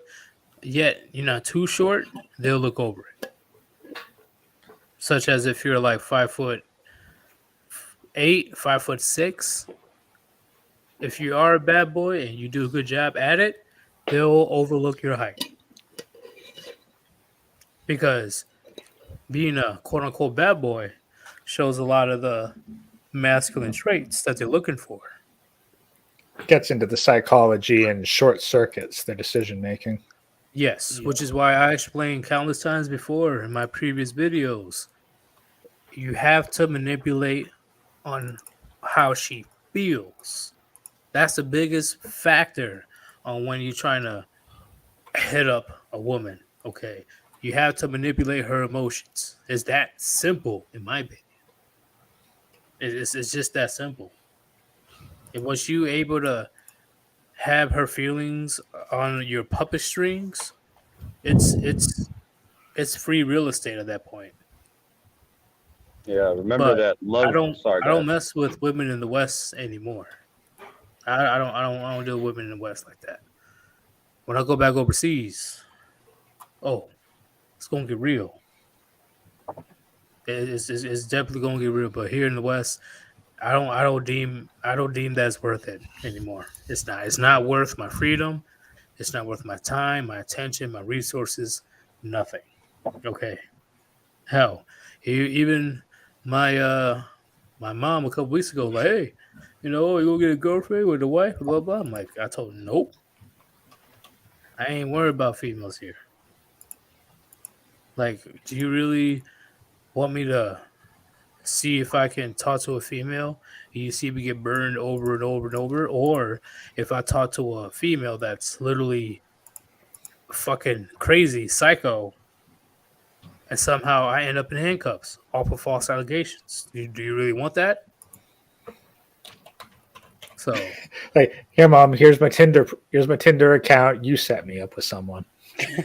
yet you're not too short, they'll look over it. Such as if you're like 5'8", 5'6". If you are a bad boy and you do a good job at it, they'll overlook your height. Because being a quote unquote bad boy shows a lot of the masculine traits that they're looking for. Gets into the psychology and short circuits their decision making. Yes, which is why I explained countless times before in my previous videos. You have to manipulate on how she feels. That's the biggest factor on when you're trying to hit up a woman. Okay, you have to manipulate her emotions. It's that simple, in my opinion. It's just that simple. And once you able to have her feelings on your puppet strings, it's free real estate at that point. Yeah, remember But that love. Sorry, I don't guys. mess with women in the West anymore. I don't deal with women in the West like that. When I go back overseas, oh, it's gonna get real. It's definitely gonna get real. But here in the West, I don't deem that's worth it anymore. It's not. It's not worth my freedom. It's not worth my time, my attention, my resources. Nothing. Okay. Hell, even my my mom a couple weeks ago, like, hey, you know, you gonna get a girlfriend with a wife, blah blah. I'm like, I told her, nope. I ain't worried about females here. Like, do you really want me to see if I can talk to a female and you see me get burned over and over and over? Or if I talk to a female that's literally fucking crazy, psycho, and somehow I end up in handcuffs off of false allegations. Do you really want that? So Like, here, mom, here's my Tinder account. You set me up with someone.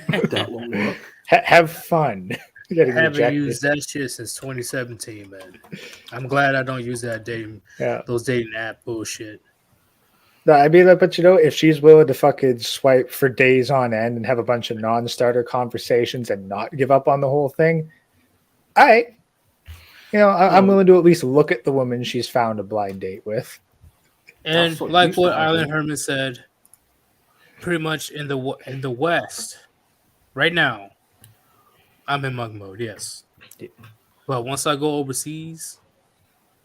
That won't work. Have fun. I Getting haven't rejected. used that shit since 2017, man. I'm glad I don't use Yeah. those dating app bullshit. No, I mean, but you know, if she's willing to fucking swipe for days on end and have a bunch of non-starter conversations and not give up on the whole thing, I'm willing to at least look at the woman she's found a blind date with. And That's what like used what to happen. Island Herman said, pretty much in the West, right now, I'm in mug mode, yes. Yeah. But once I go overseas,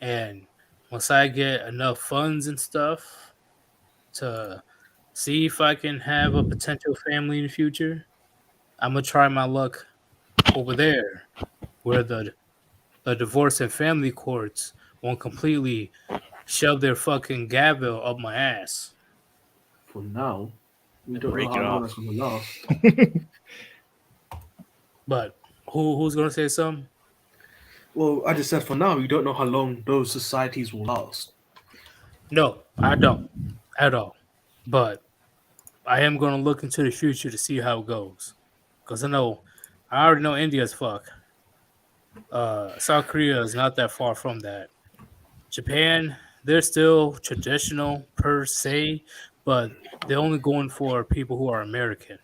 and once I get enough funds and stuff to see if I can have a potential family in the future, I'm gonna try my luck over there, where the divorce and family courts won't completely shove their fucking gavel up my ass. For now, we don't know break how it long off. that's going to last. But who's gonna say something? Well, I just said for now, we don't know how long those societies will last. No, I don't at all. But I am gonna look into the future to see how it goes, because I already know India's fuck. South Korea is not that far from that. Japan, they're still traditional per se, but they're only going for people who are American.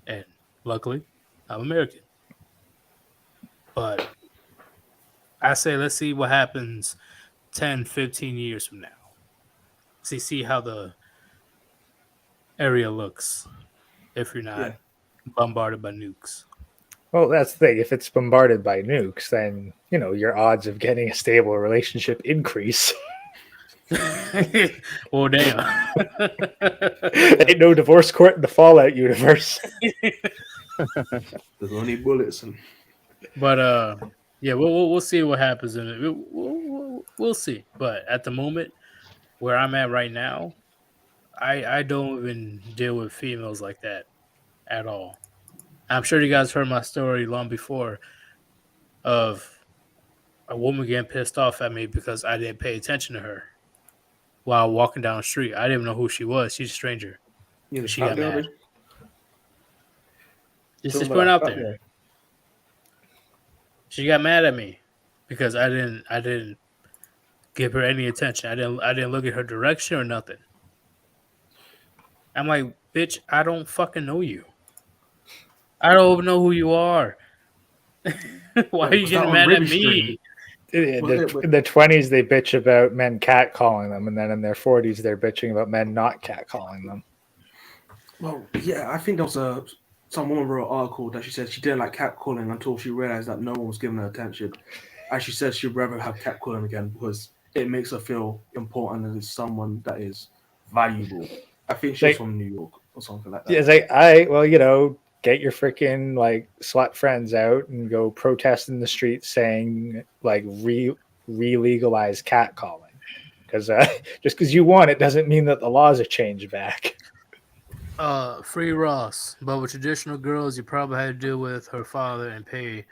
And luckily, I'm American. But I say let's see what happens 10, 15 years from now. See how the area looks if you're not Yeah. bombarded by nukes. Well, that's the thing. If it's bombarded by nukes, then your odds of getting a stable relationship increase. Well, damn. Ain't no divorce court in the Fallout universe. There's only bullets and But yeah, we'll see what happens in it. We'll see. But at the moment, where I'm at right now, I don't even deal with females like that at all. I'm sure you guys heard my story long before of a woman getting pissed off at me because I didn't pay attention to her while walking down the street. I didn't even know who she was. She's a stranger. you know, She got mad. Just Talking put it about out that, there. She got mad at me because I didn't give her any attention. I didn't look at her direction or nothing. I'm like, bitch, I don't fucking know you. I don't even know who you are. Why are you was that getting on mad at Ribby me? Street? In the 20s, they bitch about men catcalling them, and then in their 40s, they're bitching about men not catcalling them. Well, yeah, I think there was some woman wrote an article that she said she didn't like catcalling until she realized that no one was giving her attention. And she said she'd rather have catcalling again because it makes her feel important and is someone that is valuable. I think she's from New York or something like that. Yeah, it's like, get your freaking slut friends out and go protest in the streets saying re-legalize catcalling. because just because you want it doesn't mean that the laws are changed back. Free Ross, but with traditional girls, you probably had to deal with her father and pay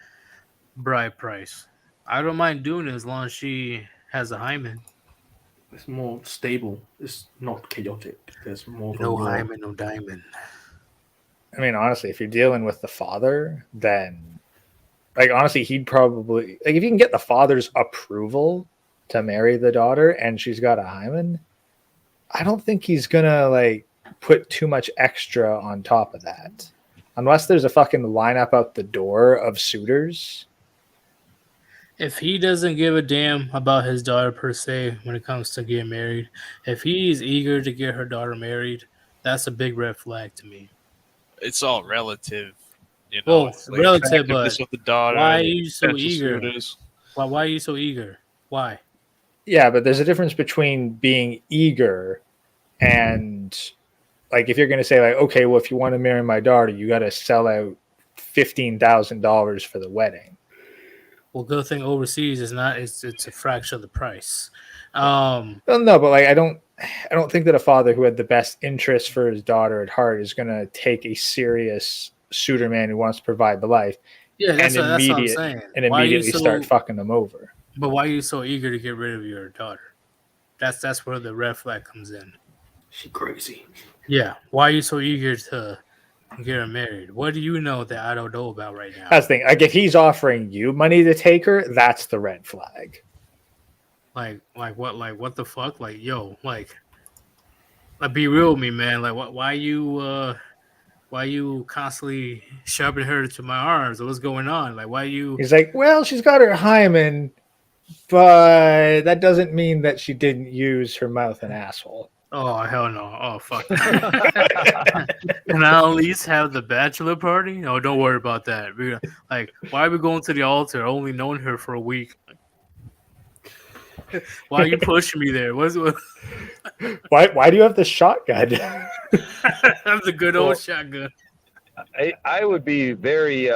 bride price. I don't mind doing it as long as she has a hymen. It's more stable. It's not chaotic. There's more of a No law. hymen, no diamond. I mean, honestly, if you're dealing with the father, then like honestly, he'd probably like if you can get the father's approval to marry the daughter and she's got a hymen, I don't think he's gonna like put too much extra on top of that. Unless there's a fucking lineup out the door of suitors. If he doesn't give a damn about his daughter per se when it comes to getting married, if he's eager to get her daughter married, that's a big red flag to me. It's all relative, you know. Well, It's relative, attractiveness but of the daughter. why are the you so potential eager? suitors. Why are you so eager? Why? Yeah, but there's a difference between being eager and like if you're gonna say like, okay, well, if you want to marry my daughter, you got to sell out $15,000 for the wedding. Well, good thing overseas is not. It's a fraction of the price. Well, no, but like I don't think that a father who had the best interest for his daughter at heart is gonna take a serious suitor man who wants to provide the life Yeah, that's and what I'm saying. Why are you immediately start fucking them over. But why are you so eager to get rid of your daughter? That's where the red flag comes in. She crazy. Yeah, why are you so eager to get her married? What do you know that I don't know about right now? That's the thing. Like if he's offering you money to take her, that's the red flag. Like what the fuck? Like, yo, like be real with me, man. Like why you constantly shoving her to my arms? What's going on? Like why you He's like, well, she's got her hymen, but that doesn't mean that she didn't use her mouth and asshole. Oh hell no. Oh fuck. Can I at least have the bachelor party? Oh, don't worry about that. Like, why are we going to the altar? Only known her for a week. Why are you pushing me there? Why Why do you have the shotgun? That's a good old shotgun. I would be very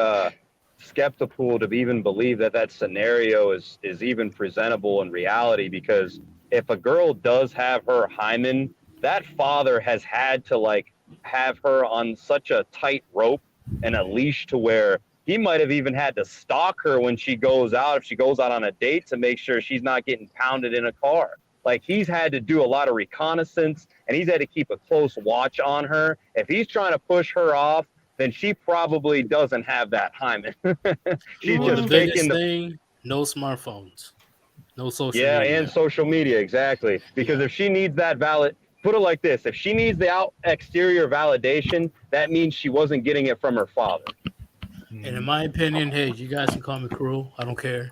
skeptical to even believe that scenario is even presentable in reality, because if a girl does have her hymen, that father has had to like have her on such a tight rope and a leash to where he might have even had to stalk her when she goes out, if she goes out on a date, to make sure she's not getting pounded in a car. Like he's had to do a lot of reconnaissance and he's had to keep a close watch on her. If he's trying to push her off, then she probably doesn't have that hymen. She's Well, just the biggest taking the thing, no smartphones. No social yeah, media. and social media, exactly. Because if she needs that put it like this, if she needs the exterior validation, that means she wasn't getting it from her father. And in my opinion, hey, you guys can call me cruel. I don't care.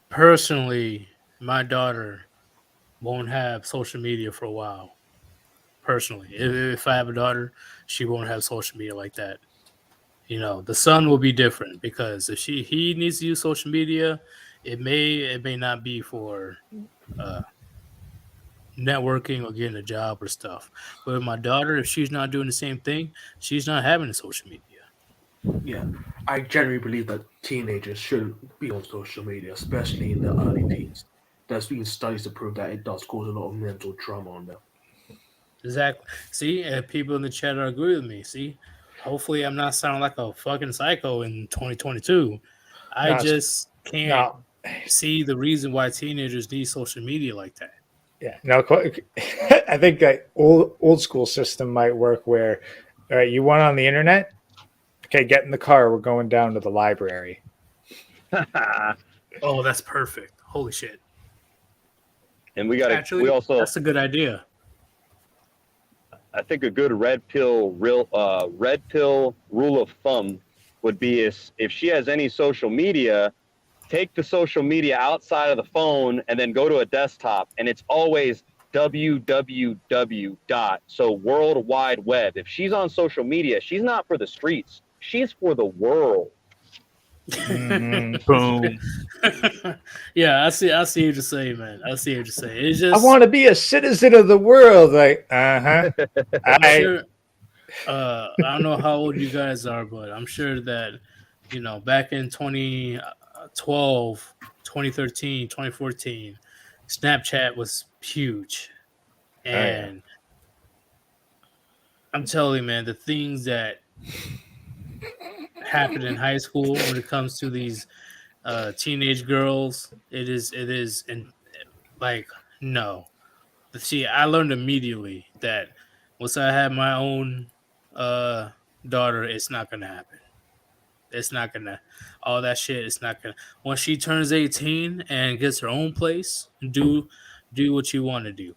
Personally, my daughter won't have social media for a while. Personally, if I have a daughter, she won't have social media like that. You know, the son will be different, because if he needs to use social media, it may not be for networking or getting a job or stuff. But with my daughter, if she's not doing the same thing, she's not having a social media. Yeah, I generally believe that teenagers shouldn't be on social media, especially in the early teens. There's been studies to prove that it does cause a lot of mental trauma on them. Exactly. See, people in the chat are agree with me. See, hopefully I'm not sounding like a fucking psycho in 2022. I just can't see the reason why teenagers need social media like that. Yeah, no, I think that old school system might work where, all right, you want on the internet? Okay, get in the car. We're going down to the library. Oh, that's perfect. Holy shit. And we also that's a good idea. I think a good red pill rule of thumb would be if she has any social media, take the social media outside of the phone and then go to a desktop, and it's always www. So World Wide Web. If she's on social media, she's not for the streets. She's for the world. Boom. Yeah, I see what you're saying, man. I see what you're saying. It's just I want to be a citizen of the world. Like, I'm sure, I don't know how old you guys are, but I'm sure that, you know, back in 2012, 2013, 2014, Snapchat was huge, Oh, yeah. and I'm telling you, man, the things that happen in high school when it comes to these teenage girls, it is, and like no. See, I learned immediately that once I have my own uh daughter, it's not gonna happen. It's not gonna all that shit. It's not gonna once she turns 18 and gets her own place, do what you want to do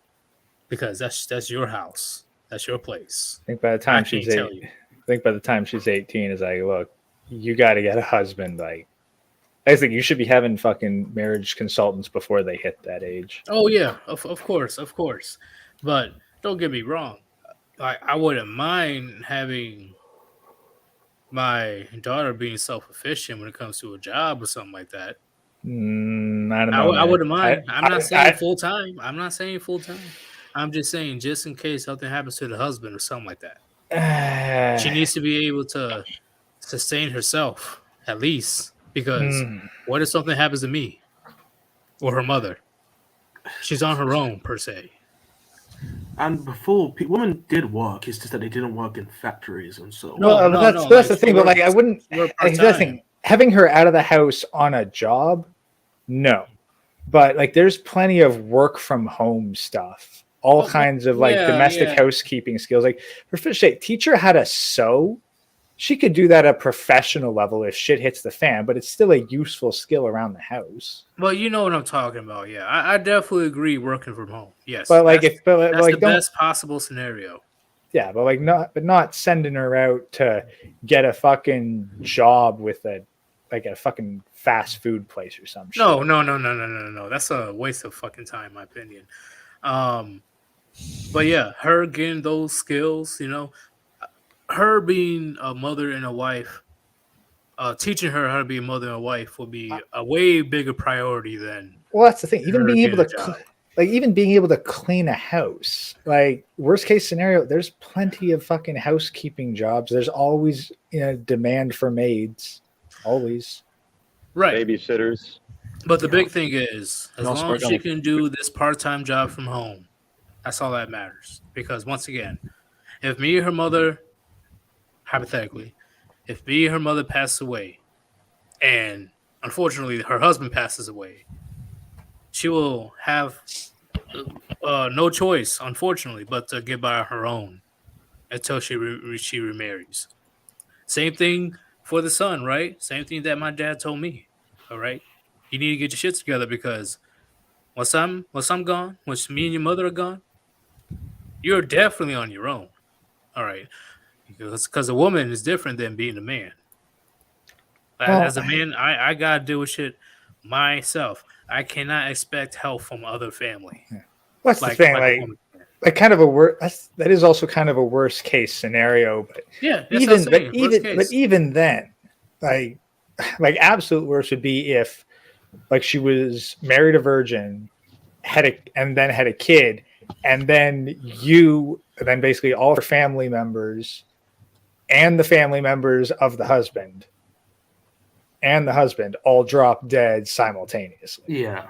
because that's your house. That's your place. I think by the I time she's can't tell you. 18, is like, look, you got to get a husband. Like, I think you should be having fucking marriage consultants before they hit that age. Oh yeah, of course, of course. But don't get me wrong. Like I wouldn't mind having my daughter being self efficient when it comes to a job or something like that. I don't know, I man. wouldn't mind. I'm not saying full time. I'm not saying full time. I'm just saying just in case something happens to the husband or something like that. She needs to be able to sustain herself at least because what if something happens to me or her mother? She's on her own per se. And before, women did work. It's just that they didn't work in factories and so. No, No, that's no. that's Like the she thing. But like, I works, wouldn't. she work Like, part that's the time. thing. Having her out of the house on a job, no. But like, there's plenty of work from home stuff. All kinds of like domestic housekeeping skills. Like for fish sake, teach her how to sew. She could do that at a professional level if shit hits the fan, but it's still a useful skill around the house. Well, you know what I'm talking about. Yeah, I definitely agree working from home. Yes, But like, that's but like, the don't. best possible scenario. Yeah, but like, not sending her out to get a fucking job with a fucking fast food place or some shit. No. That's a waste of fucking time, in my opinion. But yeah, her getting those skills, her being a mother and a wife, teaching her how to be a mother and a wife will be a way bigger priority than. Well, that's the thing. Even her being able getting a to, job. even being able to clean a house, like worst case scenario, there's plenty of fucking housekeeping jobs. There's always demand for maids, always. Right. Babysitters. But the big thing is, as also long work as on she the- can do this part-time job from home, that's all that matters. Because once again, if me and her mother, hypothetically, if me and her mother pass away, and unfortunately her husband passes away, she will have no choice, unfortunately, but to get by her own until she remarries. Same thing for the son, right? Same thing that my dad told me. All right, you need to get your shit together because once I'm gone, once me and your mother are gone, you're definitely on your own. All right, because a woman is different than being a man. Well, As a man, I gotta deal with shit myself. I cannot expect help from other family. that's the thing. A Like, woman can. kind of that is also kind of a worst case scenario. But Yeah, that's what I'm saying. Worst case. even then, like absolute worst would be if like she was married a virgin, and then had a kid, and then basically all her family members and the family members of the husband and the husband all drop dead simultaneously. Yeah.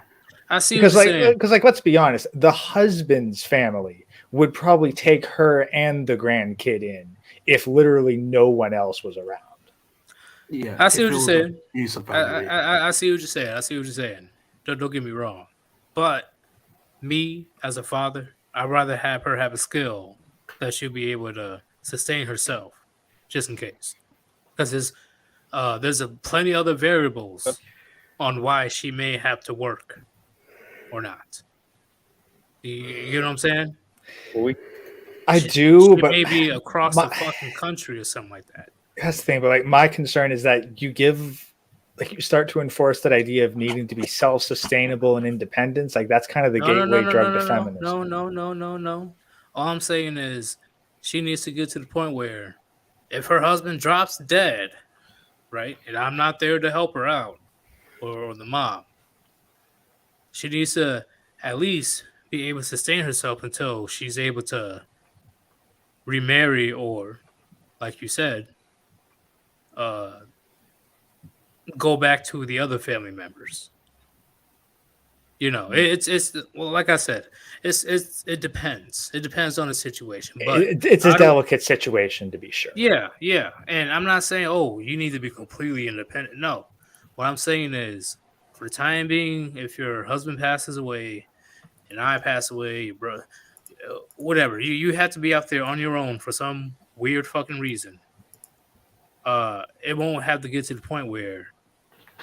I see what you're saying. Because let's be honest, the husband's family would probably take her and the grandkid in if literally no one else was around. Yeah. I see what you're saying. I I see what you're saying. I see what you're saying. Don't get me wrong. But me as a father, I'd rather have her have a skill that she'll be able to sustain herself, just in case. Because there's plenty other variables on why she may have to work or not. You know what I'm saying? I do, she but may be across the fucking country or something like that. That's the thing. But like, my concern is that you start to enforce that idea of needing to be self-sustainable and independence. Like that's kind of the gateway drug to feminism. No. All I'm saying is she needs to get to the point where if her husband drops dead, right, and I'm not there to help her out or the mom, she needs to at least be able to sustain herself until she's able to remarry or, like you said, go back to the other family members. You know, it's well, like I said, it depends. It depends on the situation, but It's a I don't. delicate situation to be sure. Yeah, and I'm not saying oh you need to be completely independent. No, what I'm saying is for the time being, if your husband passes away and I pass away, bro, whatever, you have to be out there on your own for some weird fucking reason. It won't have to get to the point where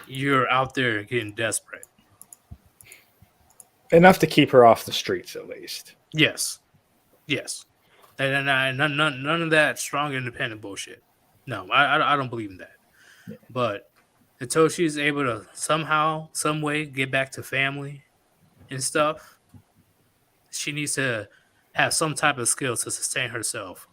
you're out there getting desperate. Enough to keep her off the streets, at least. Yes. And none of that strong independent bullshit. No, I don't believe in that. Yeah. But until she's able to somehow, some way get back to family and stuff, she needs to have some type of skills to sustain herself.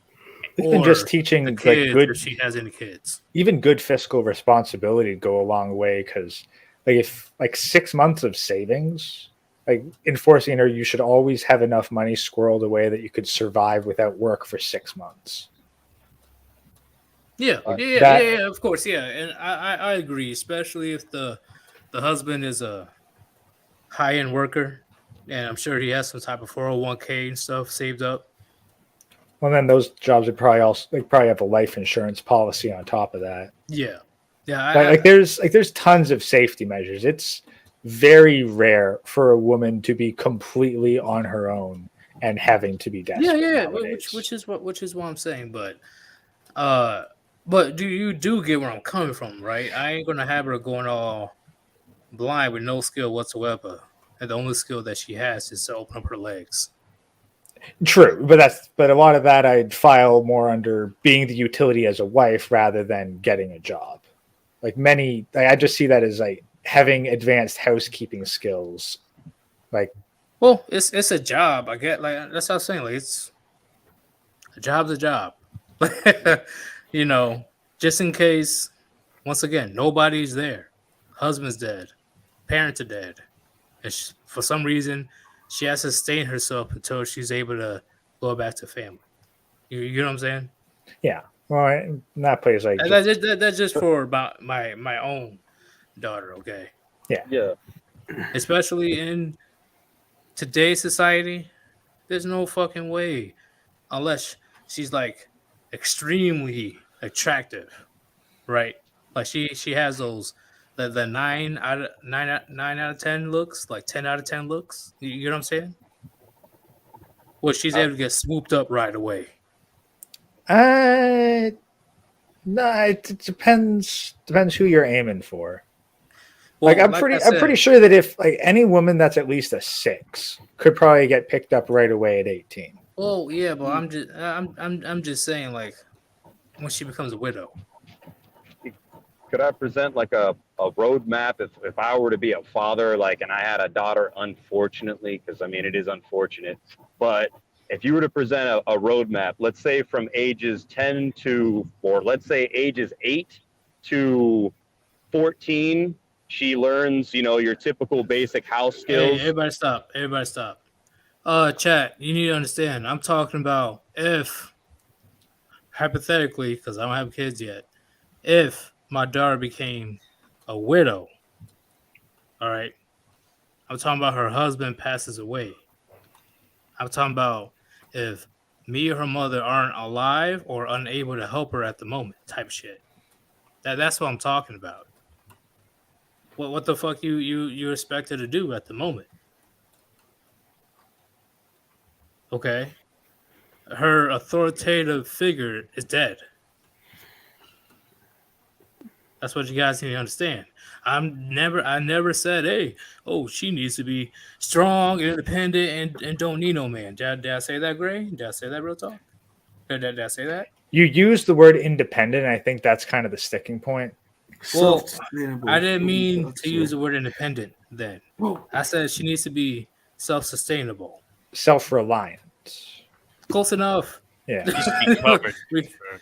Even Or just teaching the like kids good, if she has any kids. even good fiscal responsibility go a long way because like if like 6 months of savings, like enforcing her, you should always have enough money squirreled away that you could survive without work for 6 months. Yeah, of course, yeah. And I agree, especially if the husband is a high end worker, and I'm sure he has some type of 401k and stuff saved up. Well, then those jobs would probably also probably have a life insurance policy on top of that. Yeah, There's tons of safety measures. It's very rare for a woman to be completely on her own and having to be desperate. Nowadays. which is what I'm saying. But do you get where I'm coming from, right? I ain't gonna have her going all blind with no skill whatsoever, and the only skill that she has is to open up her legs. True, but a lot of that I'd file more under being the utility as a wife rather than getting a job. I just see that as like having advanced housekeeping skills. Like, well, it's a job. I get like that's what I'm saying. Like it's a job's a job. You know, just in case. Once again, nobody's there. Husband's dead. Parents are dead. And for some reason, she has to sustain herself until she's able to go back to family. You know what I'm saying? yeah, well, in that place, like, That's just for about my own daughter, okay? Yeah. Especially in today's society, there's no fucking way, unless she's like extremely attractive, right? Like she has those the 9 out of 10 looks, like 10 out of 10 looks. You know what I'm saying? Well, she's able to get swooped up right away. no, it depends who you're aiming for. Well, I'm pretty sure that if like any woman that's at least a 6 could probably get picked up right away at 18. Well, yeah, but I'm just saying, like, when she becomes a widow. Could I present like a roadmap if I were to be a father, like, and I had a daughter, unfortunately, because I mean, it is unfortunate, but if you were to present a roadmap, let's say from ages 10 to, or let's say ages 8 to 14, she learns, your typical basic house skills. Hey, everybody stop. Chat, you need to understand, I'm talking about if, hypothetically, because I don't have kids yet, if my daughter became a widow, all right, I'm talking about her husband passes away. I'm talking about if me or her mother aren't alive or unable to help her at the moment, type shit. That's what I'm talking about. What the fuck you expect her to do at the moment? Okay, her authoritative figure is dead. That's what you guys need to understand. I never said, hey, she needs to be strong, independent, and don't need no man. Did I say that, Gray? Did I say that, real talk? Did I say that? You use the word independent, and I think that's kind of the sticking point. Well, I didn't mean to use the word independent then. I said she needs to be self-sustainable. Self-reliant. Close enough. Yeah.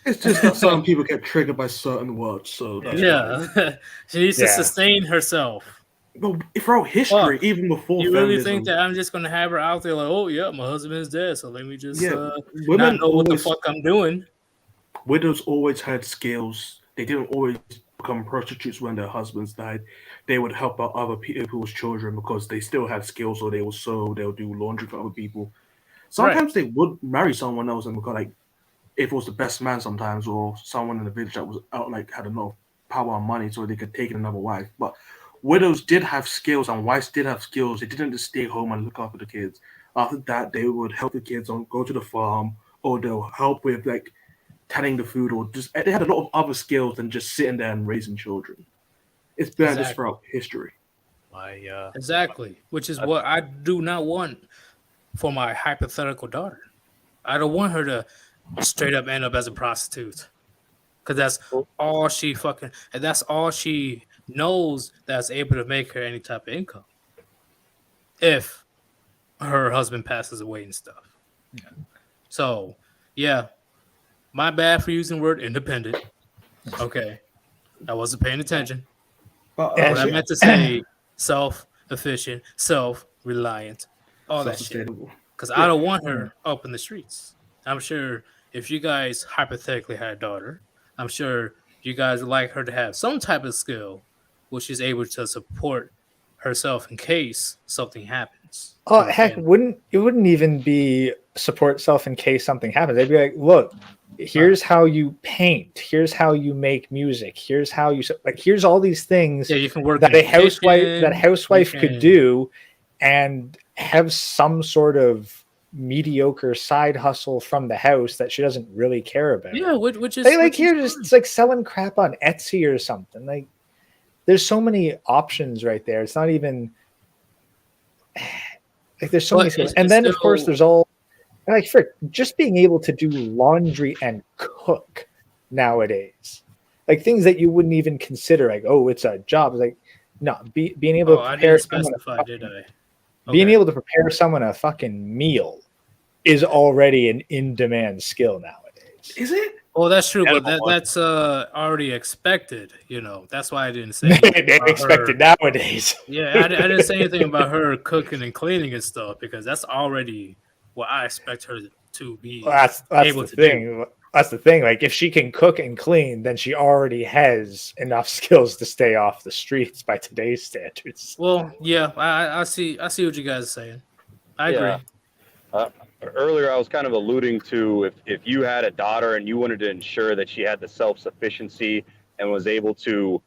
It's just that some people get triggered by certain words, so that's she needs to sustain herself. Well, throughout history, even before you really think that I'm just gonna have her out there like, oh yeah, my husband is dead, so let me just women not know what the fuck I'm doing. Widows always had skills. They didn't always become prostitutes when their husbands died. They would help out other people's children because they still had skills, so they will sew, they'll do laundry for other people. Sometimes they would marry someone else and because like if it was the best man sometimes or someone in the village that was out like had enough power and money so they could take another wife. But widows did have skills and wives did have skills. They didn't just stay home and look after the kids. After that, they would help the kids on go to the farm or they'll help with like tending the food or just they had a lot of other skills than just sitting there and raising children. It's been just throughout history. Exactly, which is what I do not want for my hypothetical daughter. I don't want her to straight up end up as a prostitute because that's all she fucking and that's all she knows that's able to make her any type of income if her husband passes away and stuff. So yeah, my bad for using the word independent. Okay, I wasn't paying attention. But What I meant to say self-efficient, self-reliant, all that shit. sustainable. Because I don't want her up in the streets. I'm sure if you guys hypothetically had a daughter, I'm sure you guys would like her to have some type of skill which is able to support herself in case something happens. Oh heck, wouldn't even be support self in case something happens. They'd be like, look, here's how you paint, here's how you make music, here's how you like here's all these things you can work that a housewife could do and have some sort of mediocre side hustle from the house that she doesn't really care about. Yeah, which is they like which here is just it's like selling crap on Etsy or something. Like there's so many options right there. It's not even like there's so many skills. And then of course there's all like for just being able to do laundry and cook nowadays. Like things that you wouldn't even consider like, oh, it's a job. It's like no, being able to prepare being able to prepare someone a fucking meal is already an in-demand skill nowadays. Is it? Well, that's true, but that's already expected. You know, that's why I didn't say anything about expected nowadays. Yeah, I didn't say anything about her cooking and cleaning and stuff because that's already what I expect her to be. Well, that's able the to thing. do. That's the thing. Like if she can cook and clean, then she already has enough skills to stay off the streets by today's standards. Well, yeah, I see what you guys are saying. I agree. Earlier, I was kind of alluding to if you had a daughter and you wanted to ensure that she had the self-sufficiency and was able to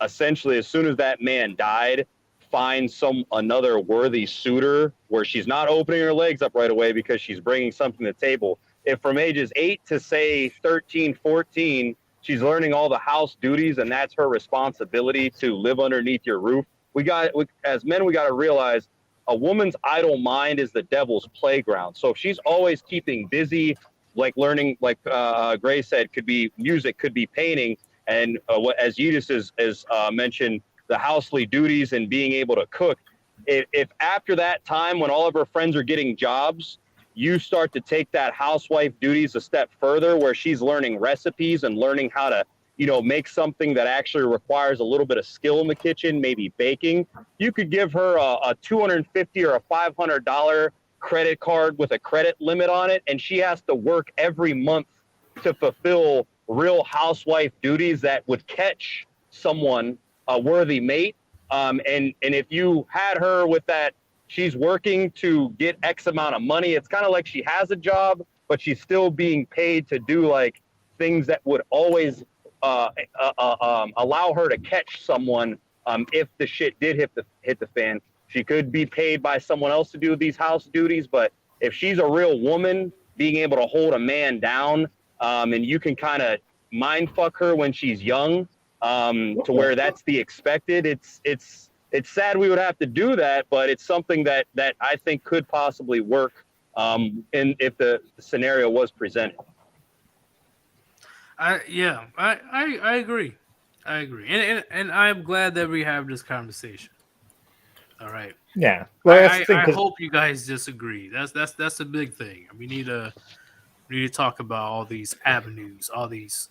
essentially, as soon as that man died, find another worthy suitor where she's not opening her legs up right away because she's bringing something to the table. If from ages 8 to say 13, 14, she's learning all the house duties and that's her responsibility to live underneath your roof. As men, we got to realize a woman's idle mind is the devil's playground. So if she's always keeping busy, like learning, like Gray said, could be music, could be painting, and as Yeetus is mentioned, the housely duties and being able to cook. If after that time, when all of her friends are getting jobs, you start to take that housewife duties a step further, where she's learning recipes and learning how to make something that actually requires a little bit of skill in the kitchen, maybe baking. You could give her a $250 or a $500 credit card with a credit limit on it, and she has to work every month to fulfill real housewife duties that would catch someone, a worthy mate. And if you had her with that, she's working to get X amount of money. It's kind of like she has a job, but she's still being paid to do like things that would always allow her to catch someone if the shit did hit the fan. She could be paid by someone else to do these house duties, but if she's a real woman, being able to hold a man down, and you can kind of mind fuck her when she's young, to where that's the expected. It's sad we would have to do that, but it's something that I think could possibly work, if the scenario was presented. I agree. I agree, and I'm glad that we have this conversation. All right. Yeah. Well, that's the thing, I hope you guys disagree. That's a big thing. We need to talk about all these avenues, all these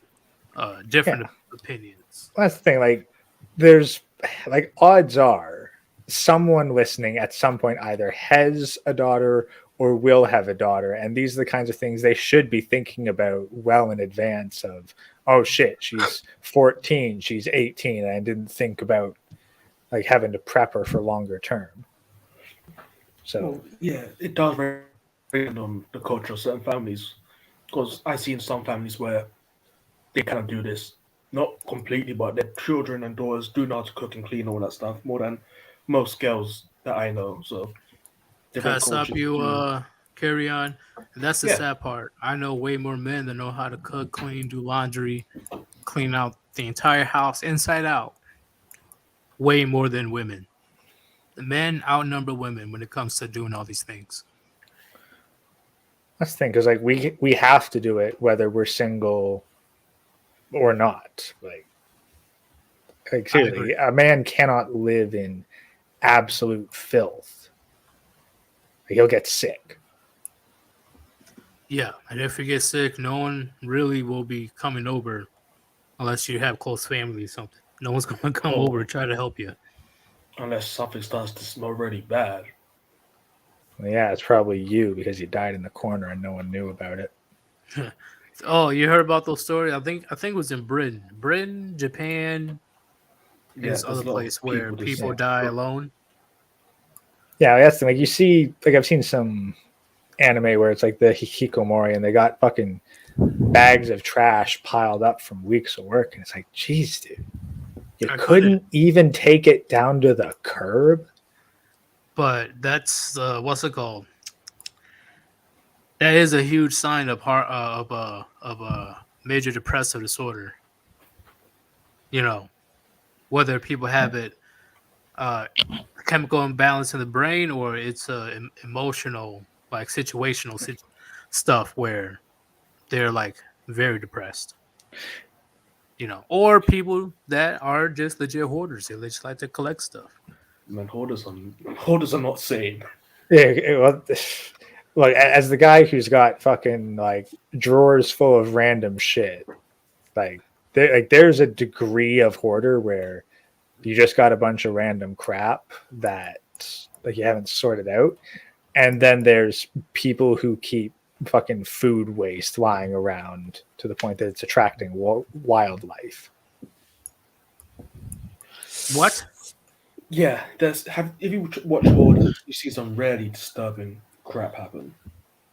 different opinions. Well, that's the thing. Like, there's like odds are someone listening at some point either has a daughter or will have a daughter, and these are the kinds of things they should be thinking about well in advance of, oh shit, she's 14, she's 18, and I didn't think about like having to prep her for longer term. So Well, yeah, it does vary on the culture of certain families. Because I see in some families where they kind of do this, not completely, but their children and daughters do know how to cook and clean all that stuff more than most girls that I know. So Can I different stop cultures you, do. carry on? And that's the Yeah, sad part. I know way more men that know how to cook, clean, do laundry, clean out the entire house inside out. Way more than women. The men outnumber women when it comes to doing all these things. that's the thing, because like we have to do it whether we're single or not. Like I agree. seriously, a man cannot live in absolute filth. Like, he'll get sick. Yeah, and if you get sick, no one really will be coming over unless you have close family or something. No one's going to come Oh. over and try to help you. unless something starts to smell really bad. Well, yeah, it's probably you because you died in the corner and no one knew about it. Oh, you heard about those stories? I think it was in Britain, Japan, and Yeah, this there's other a lot of place where just- people die alone. Yeah, that's the thing. Like, you see, like, I've seen some anime where it's like the hikikomori and they got fucking bags of trash piled up from weeks of work, and it's like, geez, dude, you I couldn't even take it down to the curb. But that's what's it called? That is a huge sign of a major depressive disorder. You know, whether people have it chemical imbalance in the brain or it's emotional, like situational stuff where they're like very depressed. You know, or people that are just legit hoarders. They just like to collect stuff. Man, hoarders are not sane. Yeah, well, look, as the guy who's got fucking like drawers full of random shit, like there's a degree of hoarder where you just got a bunch of random crap that like you haven't sorted out, and then there's people who keep fucking food waste lying around to the point that it's attracting wildlife. What? Yeah, if you watch hoarders, you see some really disturbing crap happen,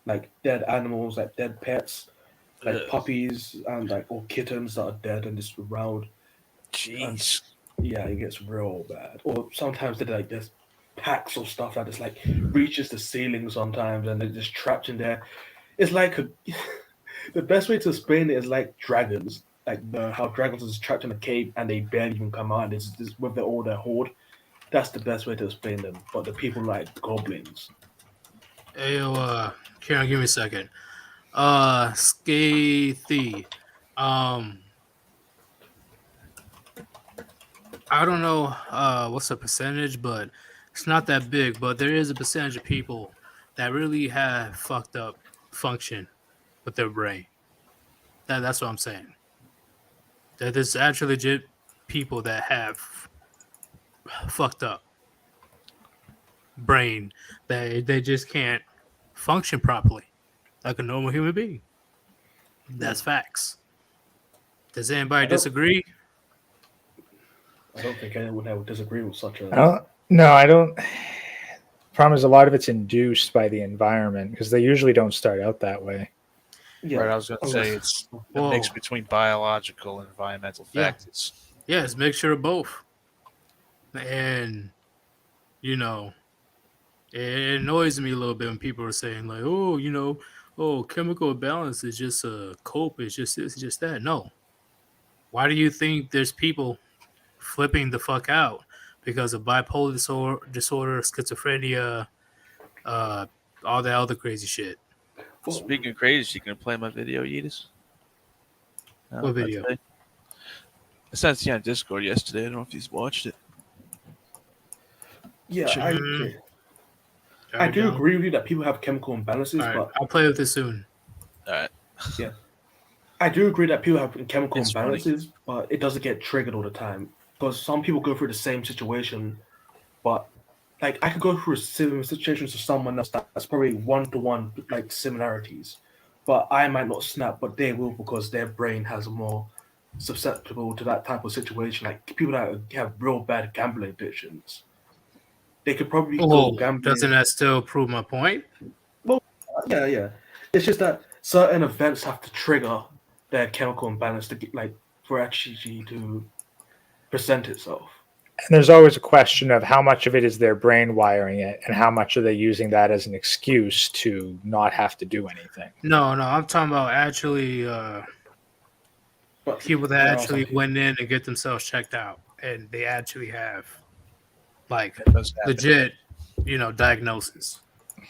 like dead animals, like dead pets, like Ugh. puppies and like or kittens that are dead and just around. Jeez. Yeah, it gets real bad. Or sometimes they're like there's packs of stuff that just like reaches the ceiling sometimes and they're just trapped in there. It's like the best way to explain it is like dragons, like how dragons is trapped in a cave and they barely even come out. It's just with all their hoard. That's the best way to explain them. But the people like goblins. Hey, Karen, give me a second. Scathy. I don't know what's the percentage, but it's not that big. But there is a percentage of people that really have fucked up function with their brain. That's what I'm saying. That there's actually legit people that have fucked up brain that they just can't function properly like a normal human being. That's facts. Does anybody disagree? I don't think anyone would disagree with such a. I don't. Problem is, a lot of it's induced by the environment because they usually don't start out that way. Yeah, Right, I was going to say it's a mix between biological and environmental factors. Yeah, it's a mixture of both. And, you know, it annoys me a little bit when people are saying, like, chemical imbalance is just a cope, it's just this, it's just that. No. Why do you think there's people flipping the fuck out because of bipolar disorder, schizophrenia, all that other crazy shit? Speaking of crazy, you gonna play my video, Yeetus? No, What video? I sent it to you on Discord yesterday. I don't know if you've watched it. Yeah, Sure. I do agree with you that people have chemical imbalances, All right, but I'll play with this soon. All right. yeah, I do agree that people have chemical It's funny. imbalances, but it doesn't get triggered all the time because some people go through the same situation, but like I could go through similar situations to someone else that's probably 1-to-1 like similarities, but I might not snap, but they will because their brain has more susceptible to that type of situation. Like people that have real bad gambling addictions, they could probably go Oh, gambling. doesn't that still prove my point? Yeah. It's just that certain events have to trigger their chemical imbalance to get like for actually to present itself. And there's always a question of how much of it is their brain wiring it and how much are they using that as an excuse to not have to do anything. No, I'm talking about actually But people that there are some actually people- went in and get themselves checked out, and they actually have like That does happen. legit, diagnosis.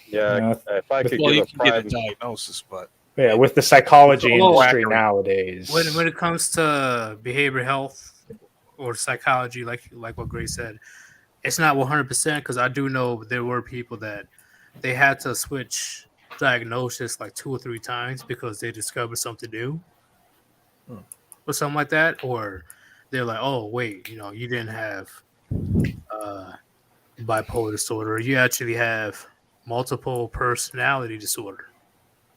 Yeah, You know, if I could Well, give you a can get prime, a diagnosis, but yeah, with the psychology Oh, industry quackery. nowadays. When it comes to behavioral health or psychology, like what Grace said, it's not 100% because I do know there were people that they had to switch diagnosis like 2 or 3 times because they discovered something new or something like that, or they're like, oh wait, you didn't have bipolar disorder, you actually have multiple personality disorder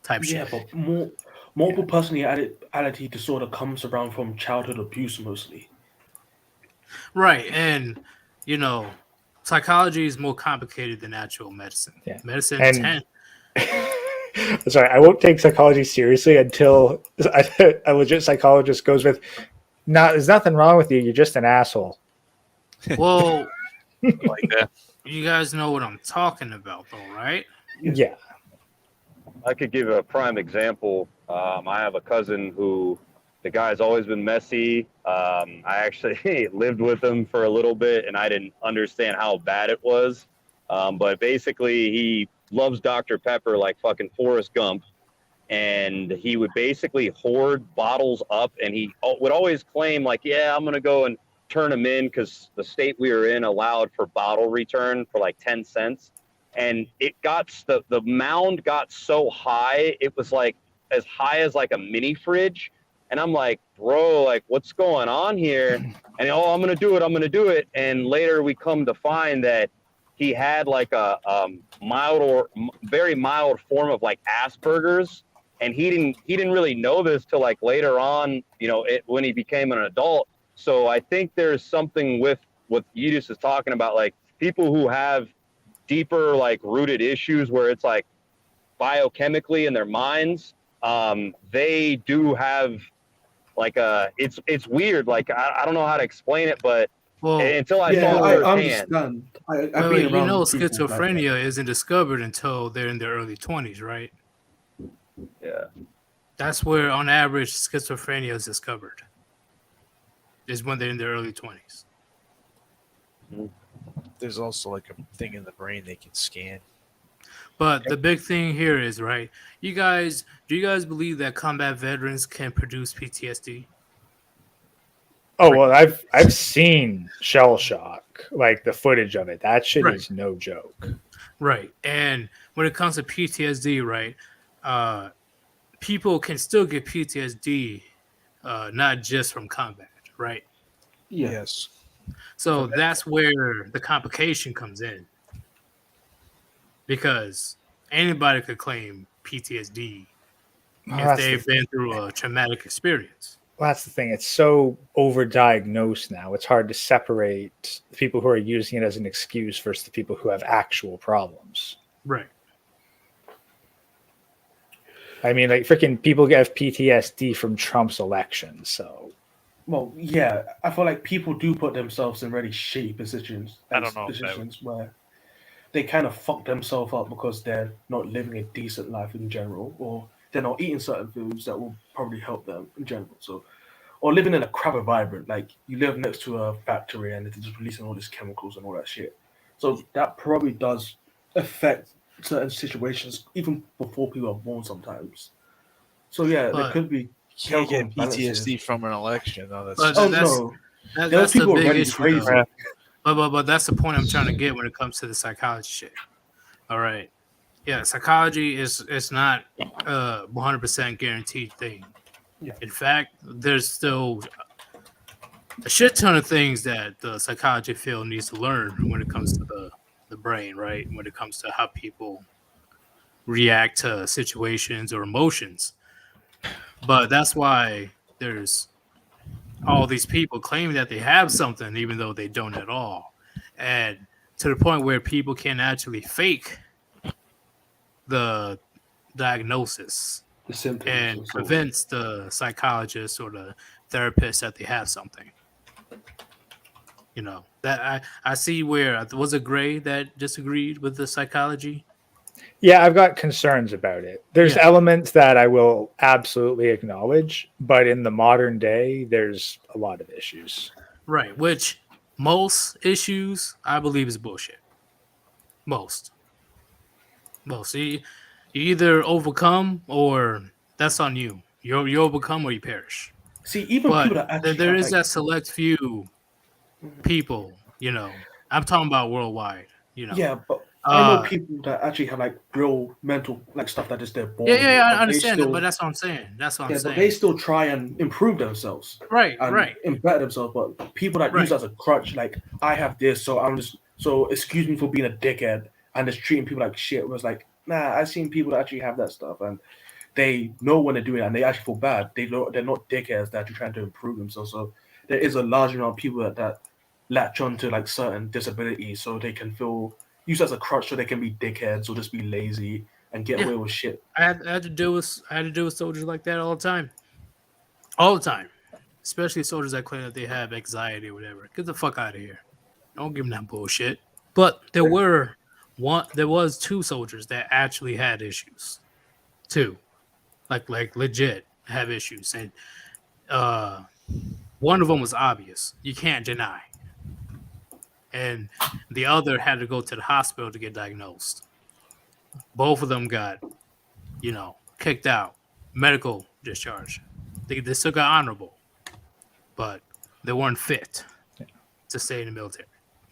type yeah, shit. but multiple personality disorder comes around from childhood abuse mostly. Right, and psychology is more complicated than actual medicine. Yeah. Medicine And- Sorry, I won't take psychology seriously until a legit psychologist goes with, "No, there's nothing wrong with you. You're just an asshole." well, like that. you guys know what I'm talking about, though, right? Yeah. I could give a prime example. I have a cousin who the guy's always been messy. I actually lived with him for a little bit, and I didn't understand how bad it was. But basically, he loves Dr. Pepper like fucking Forrest Gump, and he would basically hoard bottles up, and he would always claim like, "Yeah, I'm gonna go and turn them in," because the state we were in allowed for bottle return for like 10 cents. And it got the mound got so high, it was like as high as like a mini fridge. And I'm like, bro, like what's going on here? And I'm gonna do it. And later we come to find that he had like a mild or very mild form of like Asperger's, and he didn't really know this till like later on, when he became an adult. So I think there's something with what Yeetus is talking about, like people who have deeper like rooted issues where it's like biochemically in their minds, they do have like it's weird, like I don't know how to explain it, but Well, until I Yeah, saw I it firsthand. understand. I've wait, been you around know, people like that. schizophrenia isn't discovered until they're in their early 20s, right? Yeah. That's where, on average, schizophrenia is discovered. Is when they're in their early 20s. There's also like a thing in the brain they can scan. But the big thing here is, right, do you guys believe that combat veterans can produce PTSD? Oh well, I've seen Shell Shock, like the footage of it. That shit Right. is no joke. Right. And when it comes to PTSD, right, people can still get PTSD, not just from combat, right? Yeah. Yes. So that's where the complication comes in. Because anybody could claim PTSD if they've been through a traumatic experience. Well, that's the thing. It's so overdiagnosed now. It's hard to separate the people who are using it as an excuse versus the people who have actual problems. Right. I mean, like freaking people get PTSD from Trump's election. So, Well, yeah, I feel like people do put themselves in really shitty positions. I don't know, Positions where they kind of fuck themselves up because they're not living a decent life in general, or they're not eating certain foods that will probably help them in general. So, or living in a crap environment, like you live next to a factory and it's just releasing all these chemicals and all that shit. So that probably does affect certain situations even before people are born sometimes. So yeah, there But- could be You can't get chemical imbalances. PTSD from an election. No, that's But Oh that's- no, That, those that's the people are big already issue, crazy. though. But that's the point I'm trying to get when it comes to the psychology shit. All right. Yeah, psychology is not 100% guaranteed thing. Yeah. In fact, there's still a shit ton of things that the psychology field needs to learn when it comes to the the brain, right? When it comes to how people react to situations or emotions. But that's why there's all these people claiming that they have something, even though they don't at all. And to the point where people can actually fake the diagnosis The symptoms. and And so convince the psychologist or the therapist that they have something. You know, that I see where was it Gray that disagreed with the psychology? Yeah, I've got concerns about it. There's Yeah. elements that I will absolutely acknowledge, but in the modern day, there's a lot of issues. Right, which most issues I believe is bullshit. Most. You either overcome or that's on you. You overcome or you perish. see, even But people that actually there have is like that select few people, you know. I'm talking about worldwide, you know. yeah, but I know Uh people that actually have like real mental like stuff that just they're born yeah, with, I but they understand that, but still that's what I'm saying. That's what I'm yeah, but they saying. still try and improve themselves Right, and better themselves. But people that use right. it as a crutch, like I have this, so I'm just so excuse me for being a dickhead and just treating people like shit. Was like, nah, I've seen people that actually have that stuff and they know when they're doing it and they actually feel bad. They know they're not dickheads. They're actually trying to improve themselves. So there is a large amount of people that latch on to like certain disabilities so they can feel use as a crutch so they can be dickheads or just be lazy and get Yeah. away with shit. I had to deal with soldiers like that all the time. All the time. Especially soldiers that claim that they have anxiety or whatever. Get the fuck out of here. Don't give them that bullshit. But there was two soldiers that actually had issues. Two. Like legit have issues. And one of them was obvious. You can't deny. And the other had to go to the hospital to get diagnosed. Both of them got, kicked out, medical discharge. They still got honorable, but they weren't fit to stay in the military.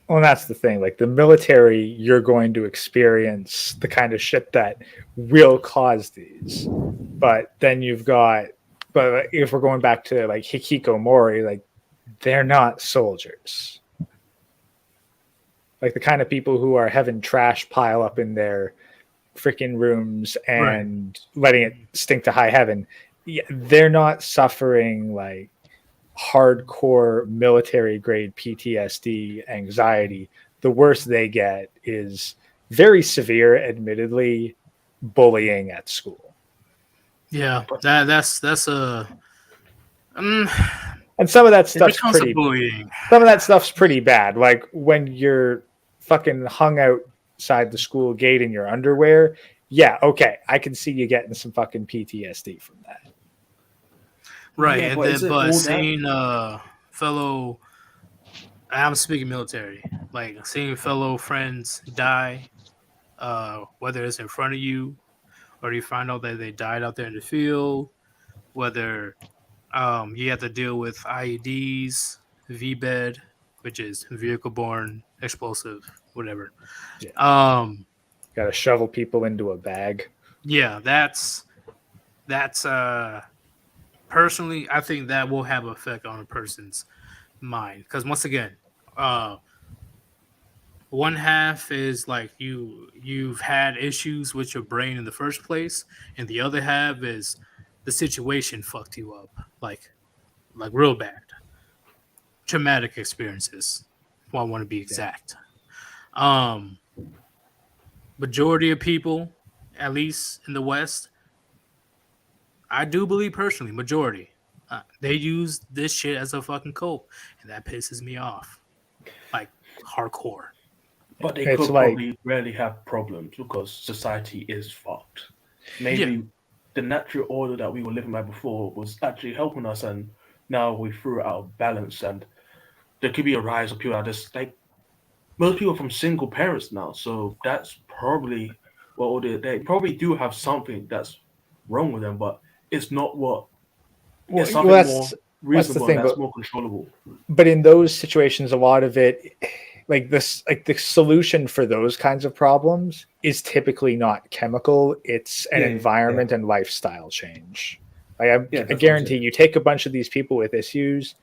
Well, that's the thing. Like the military, you're going to experience the kind of shit that will cause these. But then but if we're going back to like hikikomori, like they're not soldiers. Like the kind of people who are having trash pile up in their freaking rooms and letting it stink to high heaven. Yeah, they're not suffering like hardcore military grade PTSD anxiety. The worst they get is very severe, admittedly, bullying at school. Yeah, that's a. And some of that stuff's becomes pretty bullying. Some of that stuff's pretty bad. Like when you're fucking hung outside the school gate in your underwear. Yeah, okay, I can see you getting some fucking PTSD from that. Right, Yeah, and but is then it all that? seeing fellow, I'm speaking military, like seeing fellow friends die, whether it's in front of you, or you find out that they died out there in the field, whether you have to deal with IEDs, VBED, which is vehicle-borne explosive, whatever. Yeah. Got to shovel people into a bag. Yeah, that's personally, I think that will have an effect on a person's mind because once again, one half is like you've had issues with your brain in the first place, and the other half is the situation fucked you up, like real bad, traumatic experiences. If I want to be exact. Majority of people, at least in the West, I do believe personally, majority, they use this shit as a fucking cope, and that pisses me off, like hardcore. But they It's could like- probably rarely have problems because society is fucked. Maybe the natural order that we were living by before was actually helping us, and now we threw it out of balance. And there could be a rise of people that are just like most people from single parents now. So that's probably what they probably do have something that's wrong with them, but it's not what it's something more that's the reasonable thing, and that's but- more controllable. But in those situations, a lot of it, like this, like the solution for those kinds of problems is typically not chemical. It's an Yeah, environment and lifestyle change. Like Yeah, I that's what I'm guarantee saying. you take a bunch of these people with issues,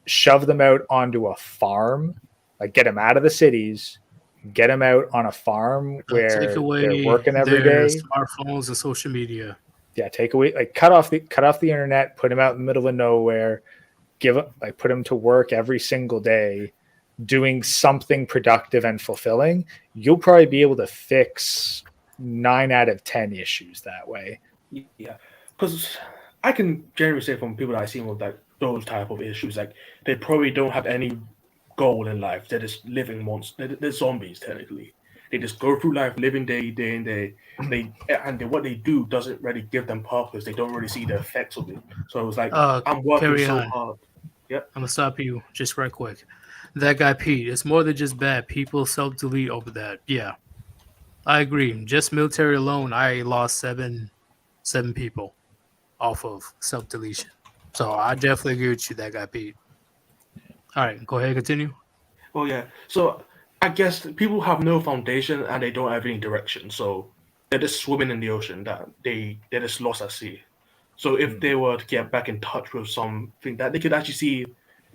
shove them out onto a farm, like get them out of the cities, get them out on a farm where Take away they're working every their day. smartphones and social media. Yeah, take away, like cut off the internet, put them out in the middle of nowhere, put them to work every single day, doing something productive and fulfilling. You'll probably be able to fix 9 out of 10 issues that way. Yeah, because I can generally say from people that I've seen with like those type of issues, like they probably don't have any goal in life. They're just living monsters. They're zombies technically. They just go through life living day in day. What they do doesn't really give them purpose. They don't really see the effects of it. So it was like I'm working carry so on. hard. Yep. I'm gonna stop you just right quick. That guy Pete, it's more than just bad. People self-delete over that. Yeah, I agree. Just military alone, I lost seven people off of self-deletion. So I definitely agree with you, that guy Pete. All right, go ahead, continue. Well, yeah. So I guess people have no foundation and they don't have any direction. So they're just swimming in the ocean. That they're just lost at sea. So if they were to get back in touch with something that they could actually see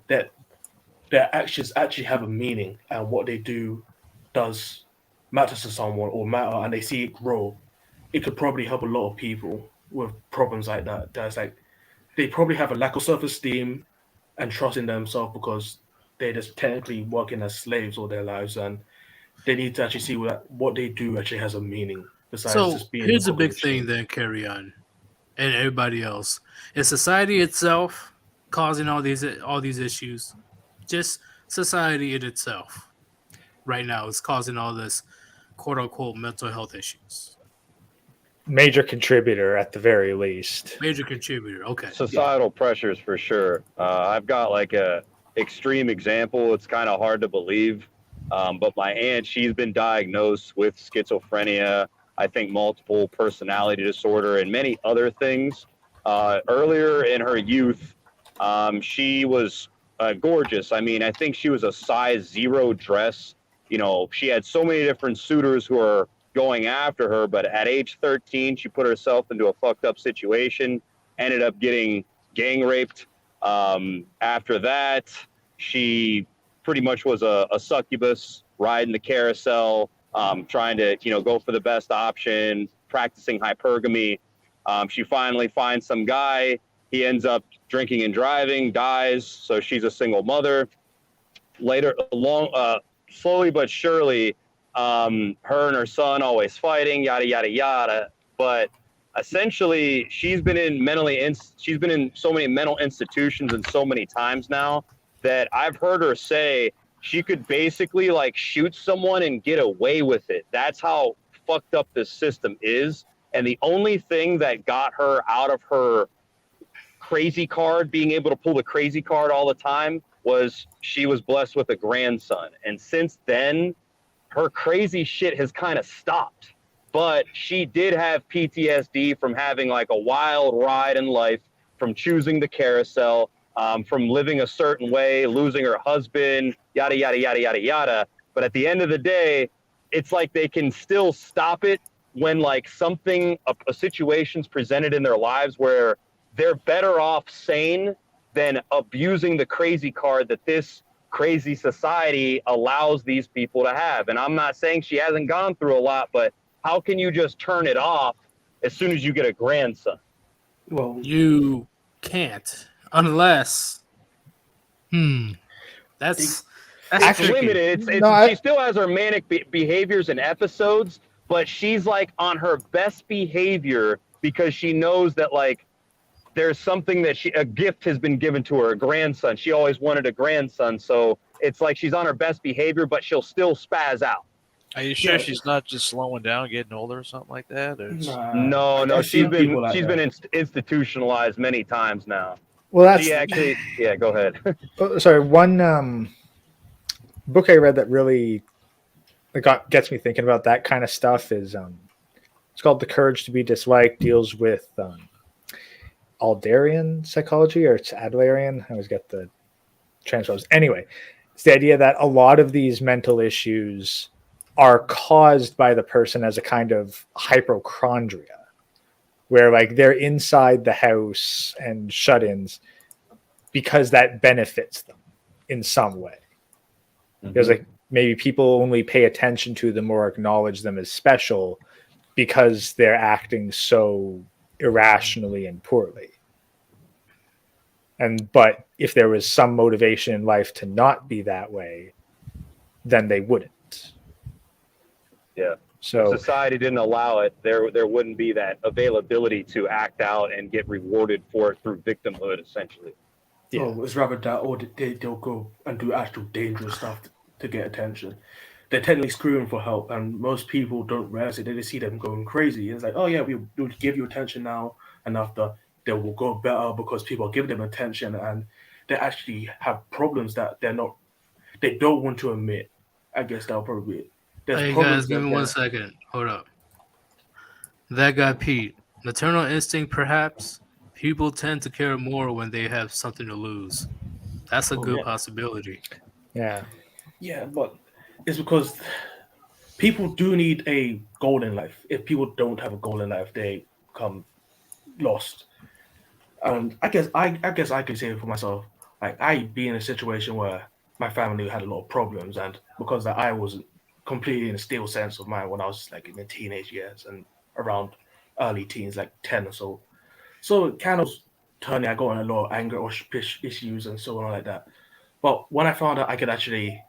that their actions actually have a meaning and what they do does matter to someone or matter, and they see it grow, it could probably help a lot of people with problems like that. That's like they probably have a lack of self-esteem and trust in themselves because they're just technically working as slaves all their lives, and they need to actually see what they do actually has a meaning besides So just being here's a a big machine. thing then, carry on, and everybody else. Is society itself causing all these issues? Just society in itself right now is causing all this quote unquote mental health issues. Major contributor at the very least. Major contributor. Okay. Societal pressures for sure. I've got like a extreme example. It's kind of hard to believe, but my aunt, she's been diagnosed with schizophrenia, I think multiple personality disorder, and many other things. Earlier in her youth, she was gorgeous. I mean, I think she was a size 0 dress. You know, she had so many different suitors who are going after her, but at age 13, she put herself into a fucked up situation, ended up getting gang raped. After that, she pretty much was a succubus, riding the carousel, trying to, go for the best option, practicing hypergamy. She finally finds some guy. He ends up drinking and driving, dies. So she's a single mother. Later, slowly but surely, her and her son always fighting, yada yada yada. But essentially, she's been in so many mental institutions and so many times now that I've heard her say she could basically like shoot someone and get away with it. That's how fucked up this system is. And the only thing that got her out of her crazy card, being able to pull the crazy card all the time, was she was blessed with a grandson. And since then, her crazy shit has kind of stopped. But she did have PTSD from having like a wild ride in life, from choosing the carousel, from living a certain way, losing her husband, yada, yada, yada, yada, yada. But at the end of the day, it's like they can still stop it when like a situation's presented in their lives where they're better off sane than abusing the crazy card that this crazy society allows these people to have. And I'm not saying she hasn't gone through a lot, but how can you just turn it off as soon as you get a grandson? Well, You can't unless that's It's tricky. limited. She still has her manic behaviors and episodes, but she's like on her best behavior because she knows that like there's something that a gift has been given to her, a grandson. She always wanted a grandson, so it's like she's on her best behavior, but she'll still spaz out. Are you sure she's not just slowing down, getting older, or something like that? Or No, she's been like institutionalized many times now. Well, that's She actually, yeah. Go ahead. sorry. One book I read that really gets me thinking about that kind of stuff is it's called "The Courage to Be Disliked." Deals with Adlerian psychology, or it's Adlerian. I always get the transposed. Anyway, it's the idea that a lot of these mental issues are caused by the person as a kind of hypochondria, where like they're inside the house and shut-ins because that benefits them in some way. There's like maybe people only pay attention to them or acknowledge them as special because they're acting so irrationally and poorly. But if there was some motivation in life to not be that way, then they wouldn't. Yeah. So if society didn't allow it, there wouldn't be that availability to act out and get rewarded for it through victimhood, essentially. yeah. Oh, it's rather that, or they'll go and do actual dangerous stuff to get attention. They're technically screaming for help, and most people don't realize it. They just see them going crazy. It's like, oh yeah, we'll give you attention now, and after they will go better because people are giving them attention, and they actually have problems that they don't want to admit. I guess that'll probably be it. There's Hey problems guys, give that me 1 second. Hold up. That guy Pete. Maternal instinct, perhaps. People tend to care more when they have something to lose. That's a good yeah. possibility. Yeah. Yeah, but it's because people do need a goal in life. If people don't have a goal in life, they become lost. And I guess I can say it for myself. Like I be in a situation where my family had a lot of problems, and because I was completely in a stable sense of mind when I was like in the teenage years and around early teens, like 10 or so. So it kind of turning, I got in a lot of anger or issues and so on like that. But when I found out I could actually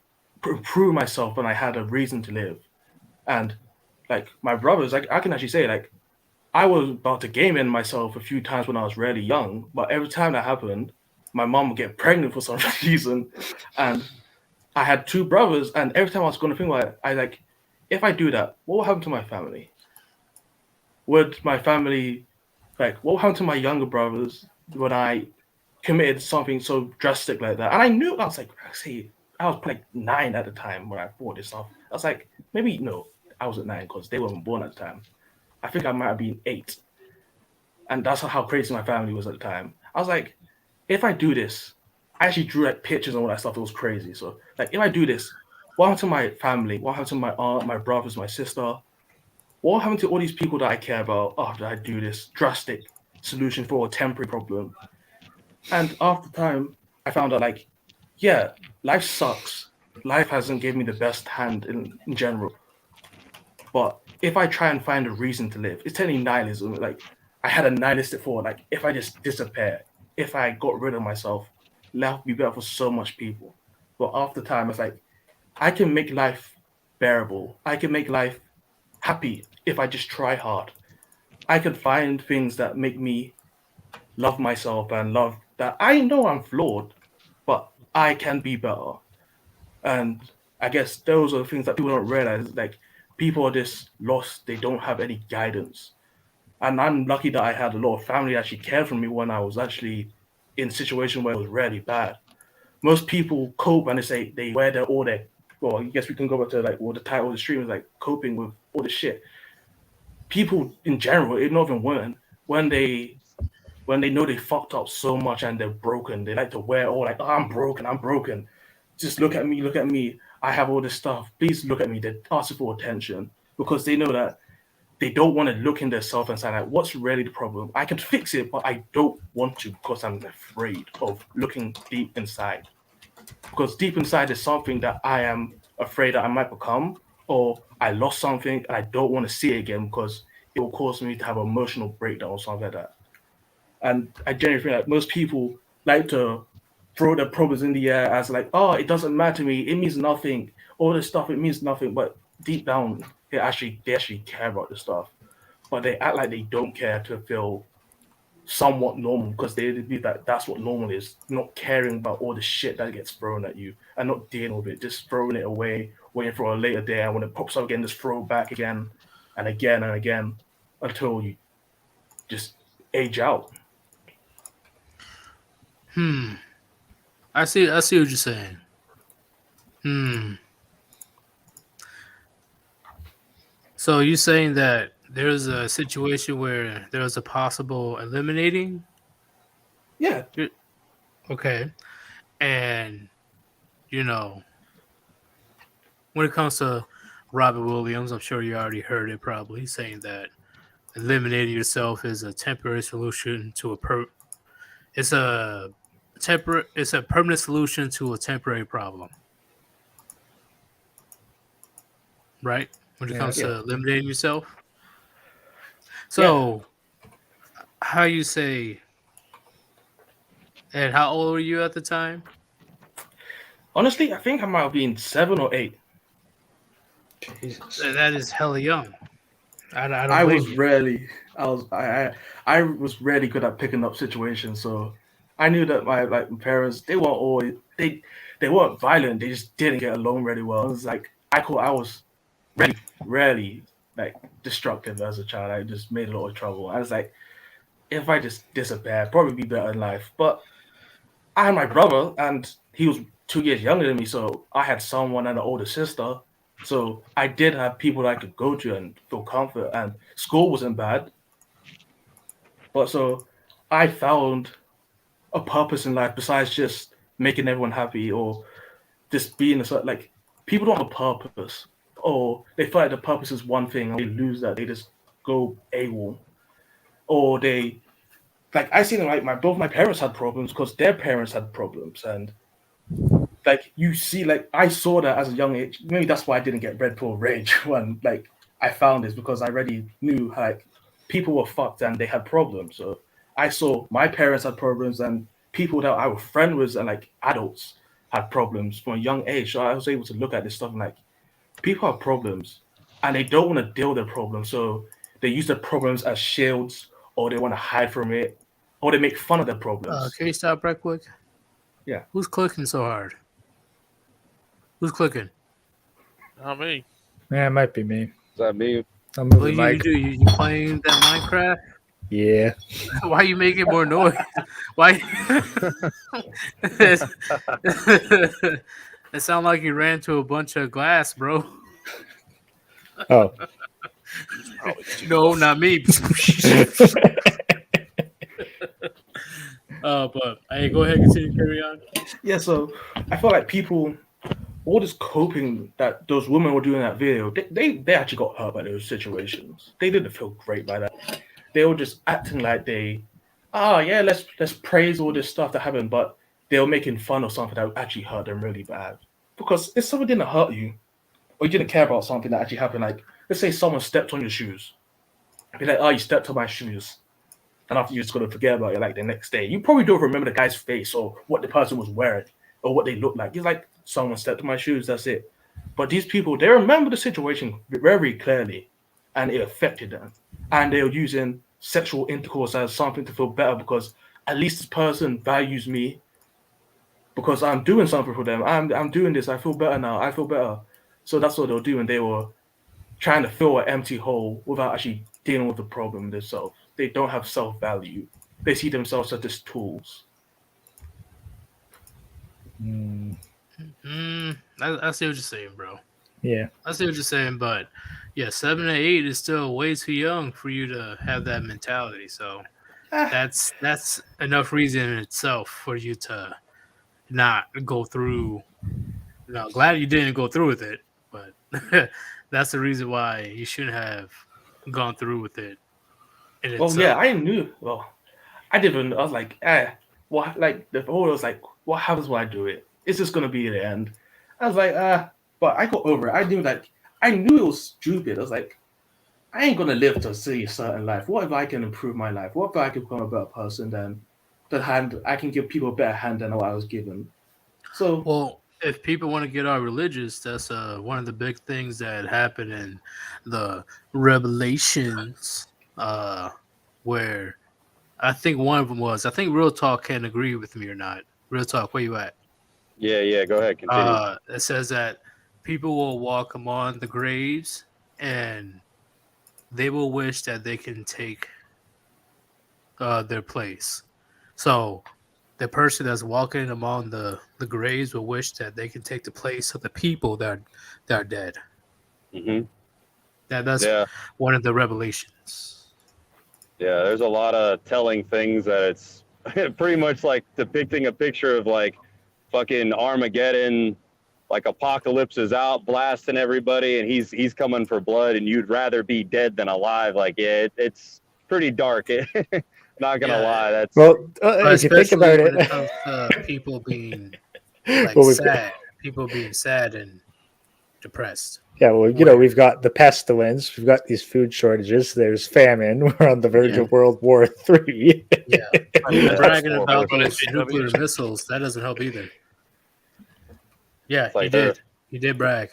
improve myself and I had a reason to live, and like my brothers, I can actually say like I was about to game in myself a few times when I was really young, but every time that happened, my mom would get pregnant for some reason, and I had two brothers, and every time I was going to think about it, I like, if I do that, what will happen to my family? Would my family, like, what will happen to my younger brothers when I committed something so drastic like that? And I knew, I was like, see, I was like 9 at the time when I bought this stuff. I was like, maybe, no, I wasn't 9 because they weren't born at the time. I think I might have been 8. And that's how crazy my family was at the time. I was like, if I do this, I actually drew like pictures and all that stuff. It was crazy. So like, if I do this, what happened to my family? What happened to my aunt, my brothers, my sister? What happened to all these people that I care about after I do this drastic solution for a temporary problem? And after time, I found out like, yeah, life sucks. Life hasn't given me the best hand in general. But if I try and find a reason to live, it's technically nihilism. Like I had a nihilistic thought, like if I just disappear, if I got rid of myself, life would be better for so much people. But after time, it's like I can make life bearable. I can make life happy if I just try hard. I can find things that make me love myself and love that I know I'm flawed, but I can be better. And I guess those are the things that people don't realize. Like people are just lost. They don't have any guidance. And I'm lucky that I had a lot of family that actually cared for me when I was actually in a situation where it was really bad. Most people cope and they say they wear their all their well, I guess we can go back to like what the title of the stream is like coping with all the shit. People in general, not even women, when they know they fucked up so much and they're broken, they like to wear all like, oh, I'm broken. Just look at me. I have all this stuff. Please look at me. They're asking for attention because they know that they don't want to look in themselves and say, like, what's really the problem? I can fix it, but I don't want to because I'm afraid of looking deep inside. Because deep inside is something that I am afraid that I might become, or I lost something and I don't want to see it again because it will cause me to have an emotional breakdown or something like that. And I genuinely think like most people like to throw their problems in the air as like, oh, it doesn't matter to me, it means nothing. All this stuff, it means nothing. But deep down, they actually care about this stuff. But they act like they don't care to feel somewhat normal because they believe that that's what normal is, not caring about all the shit that gets thrown at you and not dealing with it, just throwing it away, waiting for a later day, and when it pops up again, just throw it back again and again and again until you just age out. I see what you're saying. So you're saying that there's a situation where there's a possible eliminating? Yeah. Okay. And, you know, when it comes to Robert Williams, I'm sure you already heard it probably, saying that eliminating yourself is a temporary solution to it's a permanent solution to a temporary problem. right? When it Yeah. comes Yeah. to eliminating yourself. So, how you say? And how old were you at the time? Honestly, I think I might have been 7 or 8. Jesus. That is hella young. I don't I blame was you. rarely, I was really good at picking up situations. So I knew that my parents, they weren't always they weren't violent. They just didn't get along really well. It was like I was rarely like destructive as a child. I just made a lot of trouble. I was like, if I just disappear, I'd probably be better in life. But I had my brother, and he was 2 years younger than me, so I had someone and an older sister. So I did have people that I could go to and feel comfort. And school wasn't bad, but so I found a purpose in life besides just making everyone happy or just being a certain like people don't have a purpose, or they feel like the purpose is one thing and they lose that, they just go AWOL, or they like I seen like both my parents had problems because their parents had problems, and like you see, like I saw that as a young age. Maybe that's why I didn't get red pill rage when like I found this, because I already knew like people were fucked and they had problems. So I saw my parents had problems and people that I was friends with and like adults had problems from a young age. So I was able to look at this stuff and like people have problems and they don't want to deal with their problems. So they use their problems as shields, or they want to hide from it, or they make fun of their problems. Can you stop right quick? Yeah. Who's clicking so hard? Who's clicking? Not me. Yeah, it might be me. Is that me? I'll move What the you mic. do? You playing that Minecraft? Yeah. Why you making more noise? Why? It sounds like you ran to a bunch of glass, bro. Oh. No, not me. But hey, go ahead, continue, carry on. Yeah, so I feel like people, all this coping that those women were doing in that video, they actually got hurt by those situations. They didn't feel great by that. They were just acting like let's praise all this stuff that happened, but they were making fun of something that actually hurt them really bad. Because if someone didn't hurt you, or you didn't care about something that actually happened, like let's say someone stepped on your shoes, be like, oh, you stepped on my shoes. And after you're just gonna forget about it like the next day. You probably don't remember the guy's face or what the person was wearing or what they looked like. It's like someone stepped on my shoes, that's it. But these people, they remember the situation very clearly and it affected them. And they're using sexual intercourse as something to feel better because at least this person values me because I'm doing something for them. I'm doing this, I feel better now, I feel better. So that's what they'll do, and they were trying to fill an empty hole without actually dealing with the problem themselves. They don't have self-value. They see themselves as just tools. I see what you're saying, bro. Yeah. I see what you're saying, but yeah, 7 to 8 is still way too young for you to have that mentality. So that's enough reason in itself for you to not go through. No, glad you didn't go through with it, but that's the reason why you shouldn't have gone through with it. In Well, itself. yeah, I knew. Well, I didn't. I was like, what? Like the whole was like, what happens when I do it? It's just gonna be the end. I was like, but I got over it. I knew it was stupid. I was like, I ain't gonna live to see a certain life. What if I can improve my life? What if I can become a better person than the hand? I can give people a better hand than what I was given. So, well, if people want to get all religious, that's one of the big things that happened in the Revelations, where I think one of them was. I think Real Talk can agree with me or not. Real Talk, where you at? Yeah. Go ahead. Continue. It says that people will walk among the graves and they will wish that they can take their place. So the person that's walking among the graves will wish that they can take the place of the people that are dead. Mm-hmm. That's Yeah. one of the revelations. Yeah, there's a lot of telling things that it's pretty much like depicting a picture of like fucking Armageddon, like apocalypse is out blasting everybody and he's coming for blood and you'd rather be dead than alive. Like, yeah, it's pretty dark. Not gonna lie. That's Well, if you think especially about when it, it comes to people being like well, we've sad, people being sad and depressed. Yeah, well, we've got the pestilence, we've got these food shortages, there's famine, we're on the verge of World War III. Yeah, I mean, who's that's bragging horrible. about But those it's- nuclear missiles? That doesn't help either. Yeah, It's like he did. He did brag.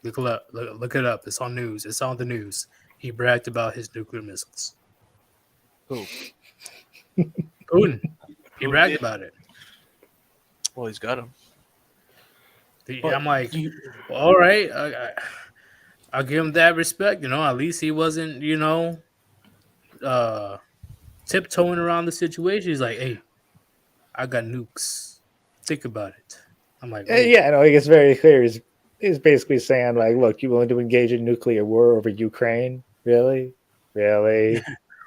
Look it up. Look it up. It's on news. It's on the news. He bragged about his nuclear missiles. Who? Putin. He Putin bragged did? about it. Well, he's got him. I'm like, well, all right. I'll give him that respect. At least he wasn't, tiptoeing around the situation. He's like, hey, I got nukes. Think about it. I'm like, oh. Yeah, no, it's very clear. He's basically saying, like, look, you willing to engage in nuclear war over Ukraine? Really?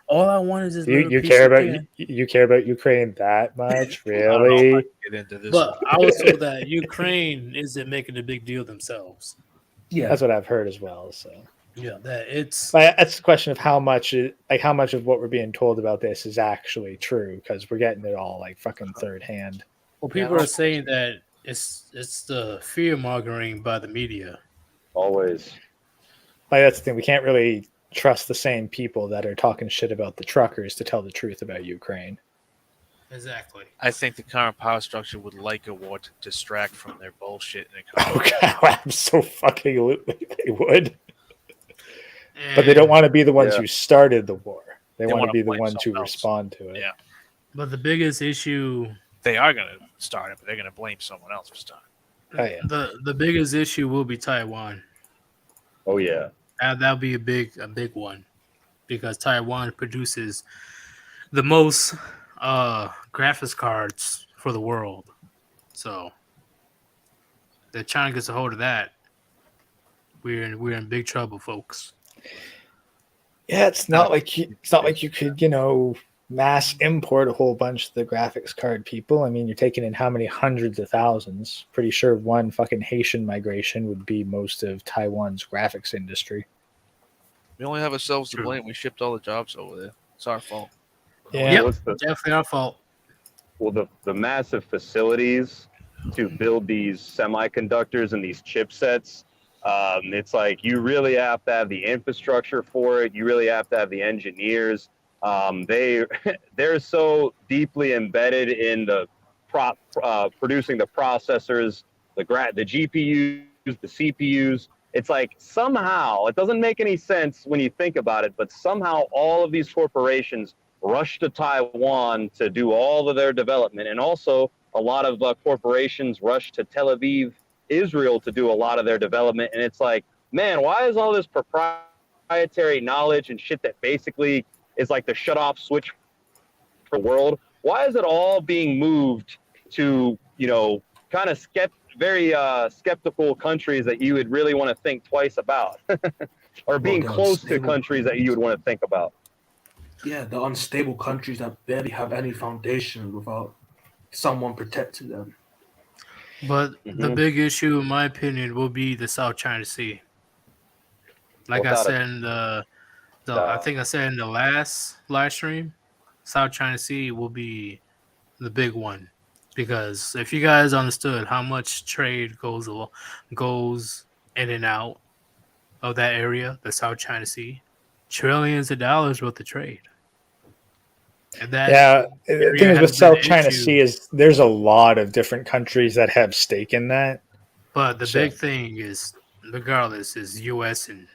All I want is this You little piece care of about land. you care about Ukraine that much? I don't know if I Really? can get into this. But I was told that Ukraine isn't making a big deal themselves. Yeah. That's what I've heard as well. So Yeah, that it's that's the question of how much of what we're being told about this is actually true, because we're getting it all like fucking third hand. well, people are saying that it's the fear mongering by the media. Always. Like, that's the thing. We can't really trust the same people that are talking shit about the truckers to tell the truth about Ukraine. Exactly. I think the current power structure would like a war to distract from their bullshit. Oh god, absolutely they would. But they don't want to be the ones Yeah. who started the war. They want to wanna be the blame ones who someone else. respond to it. Yeah. But the biggest issue, They are going to start it, but they're going to blame someone else for starting. Oh, yeah. the biggest issue will be Taiwan. Oh yeah. That'll be a big one, because Taiwan produces the most graphics cards for the world. So if China gets a hold of that, we're in big trouble, folks. Yeah, it's not like you could, mass import a whole bunch of the graphics card people. I mean, you're taking in how many hundreds of thousands. Pretty sure one fucking Haitian migration would be most of Taiwan's graphics industry. We only have ourselves to True. blame. We shipped all the jobs over there. It's our fault. Yeah. Yep. What's the Definitely our fault. well the massive facilities to build these semiconductors and these chipsets? It's like you really have to have the infrastructure for it. You really have to have the engineers. They're so deeply embedded in the producing the processors, the GPUs, the CPUs. It's like somehow it doesn't make any sense when you think about it, but somehow all of these corporations rush to Taiwan to do all of their development, and also a lot of corporations rush to Tel Aviv, Israel, to do a lot of their development. And it's like, man, why is all this proprietary knowledge and shit that basically is like the shut off switch for the world? Why is it all being moved to, kind of very skeptical countries that you would really want to think twice about, or being they're close to unstable. countries that you would want to think about? Yeah, the unstable countries that barely have any foundation without someone protecting them. But the Mhm. big issue, in my opinion, will be the South China Sea. Like I Without a said in I think I said in the last live stream, South China Sea will be the big one, because if you guys understood how much trade goes in and out of that area, the South China Sea, trillions of dollars worth of trade. And that Yeah, the area thing is has with been South an China issue. Sea is there's a lot of different countries that have stake in that. But the So- big thing is, regardless, is U.S. and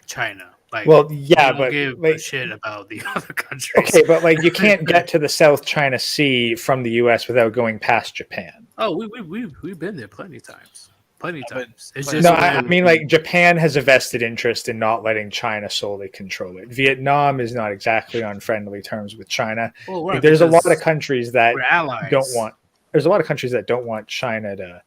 China. Like, Well, they yeah, don't but give a like, shit about the other countries. okay, but like you can't get to the South China Sea from the U.S. without going past Japan. Oh, we've been there plenty of times. Plenty of but- times. It's but- just No, when- I mean, like, Japan has a vested interest in not letting China solely control it. Vietnam is not exactly on friendly terms with China. well, Like, right, there's a lot because of countries that we're allies. there's a lot of countries that don't want China to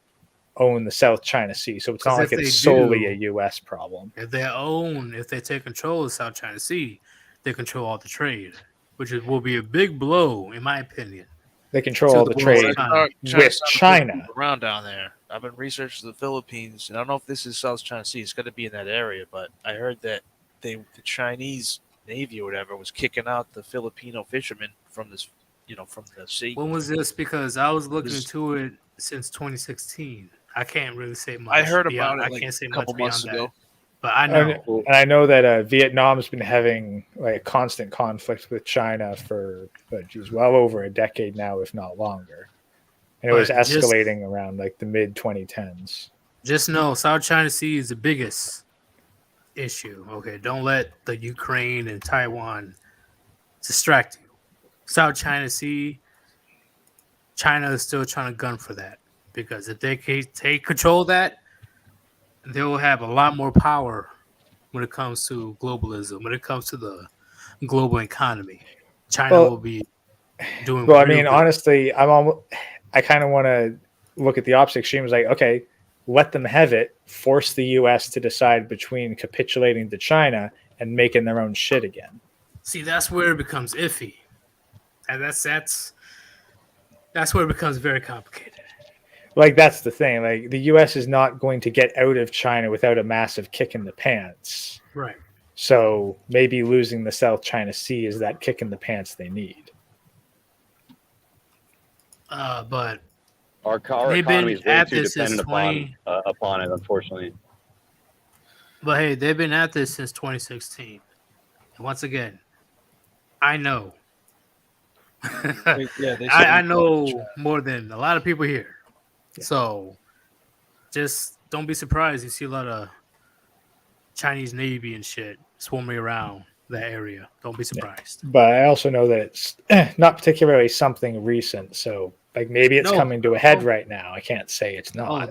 own the South China Sea. So it's not 'Cause like if it's they solely do- a U.S. problem. If they take control of the South China Sea, they control all the trade, which will be a big blow, in my opinion. They control So all the the world's trade China. with China. around down there. I've been researching the Philippines, and I don't know if this is South China Sea. It's got to be in that area, but I heard that the Chinese Navy or whatever was kicking out the Filipino fishermen from this, from the sea. When was this? Because I was looking This- into it since 2016. I can't really say much. I heard beyond, about it I like can't say a much couple months beyond that. ago. But I know. And I know that Vietnam's been having like constant conflict with China for well over a decade now, if not longer. And it was But just- escalating around like the mid 2010s. Just know South China Sea is the biggest issue. Okay, don't let the Ukraine and Taiwan distract you. South China Sea, China is still trying to gun for that because if they take control of that, they will have a lot more power when it comes to globalism. When it comes to the global economy, China will be doing. Well, I real mean, good. honestly, I kind of want to look at the opposite extreme. It's like, okay, let them have it. Force the U.S. to decide between capitulating to China and making their own shit again. See, that's where it becomes iffy, and that's where it becomes very complicated. Like, that's the thing. Like, the U.S. is not going to get out of China without a massive kick in the pants. Right. So maybe losing the South China Sea is that kick in the pants they need. But Our they've economy been is way at too this since dependent upon it, unfortunately. But hey, they've been at this since 2016. And once again, I know. I know more than a lot of people here. Yeah. So just don't be surprised you see a lot of Chinese Navy and shit swarming around that area. Don't be surprised. Yeah. But I also know that it's not particularly something recent. So like maybe it's coming to a head right now. I can't say it's not.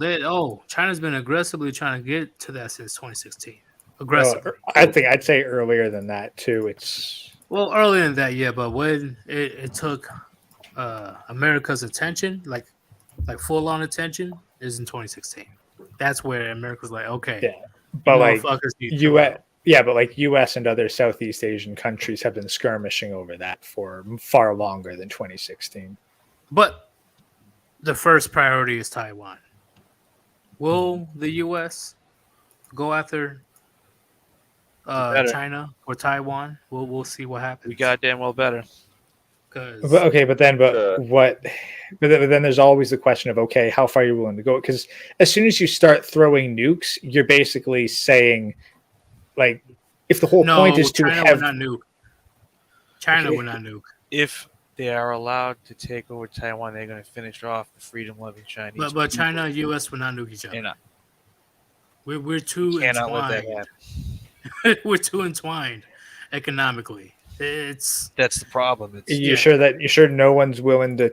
China's been aggressively trying to get to that since 2016. Aggressively. I'd say earlier than that too. It's earlier than that, yeah. But when it took America's attention, like full on attention, is in 2016. That's where America's like, okay, yeah. But like US, but like U.S. and other Southeast Asian countries have been skirmishing over that for far longer than 2016. But the first priority is Taiwan. Will the U.S. go after China or Taiwan? We'll see what happens. We goddamn well better. But then there's always the question of, okay, how far are you willing to go? Because as soon as you start throwing nukes, you're basically saying, like, if the whole point is to China have would not nuke. China would not nuke. If they are allowed to take over Taiwan, they're going to finish off the freedom-loving Chinese. But China and U.S. would not nuke each other. We're too cannot entwined. Let that happen. We're too entwined economically. That's the problem. You're sure no one's willing to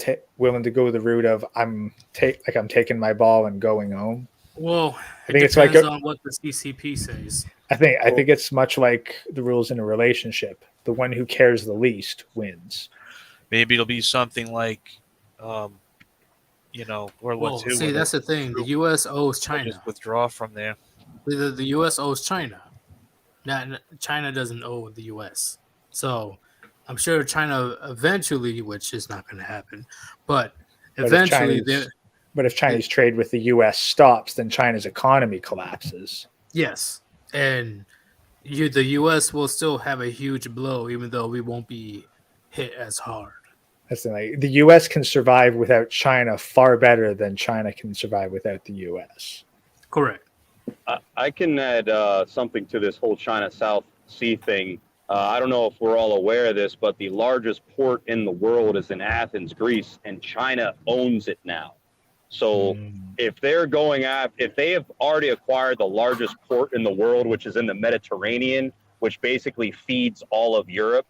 go the route of I'm taking my ball and going home? Well, I think it depends on what the CCP says. I think it's much like the rules in a relationship. The one who cares the least wins. Maybe it'll be something like, World War II. See, that's the thing. The U.S. owes China. Just withdraw from there. The U.S. owes China. China doesn't owe the U.S. So I'm sure China eventually, which is not going to happen, but eventually. But if Chinese trade with the U.S. stops, then China's economy collapses. Yes, and the U.S. will still have a huge blow, even though we won't be hit as hard. That's the U.S. can survive without China far better than China can survive without the U.S. Correct. I can add something to this whole China South Sea thing. I don't know if we're all aware of this, but the largest port in the world is in Athens, Greece, and China owns it now. So if they have already acquired the largest port in the world, which is in the Mediterranean, which basically feeds all of Europe,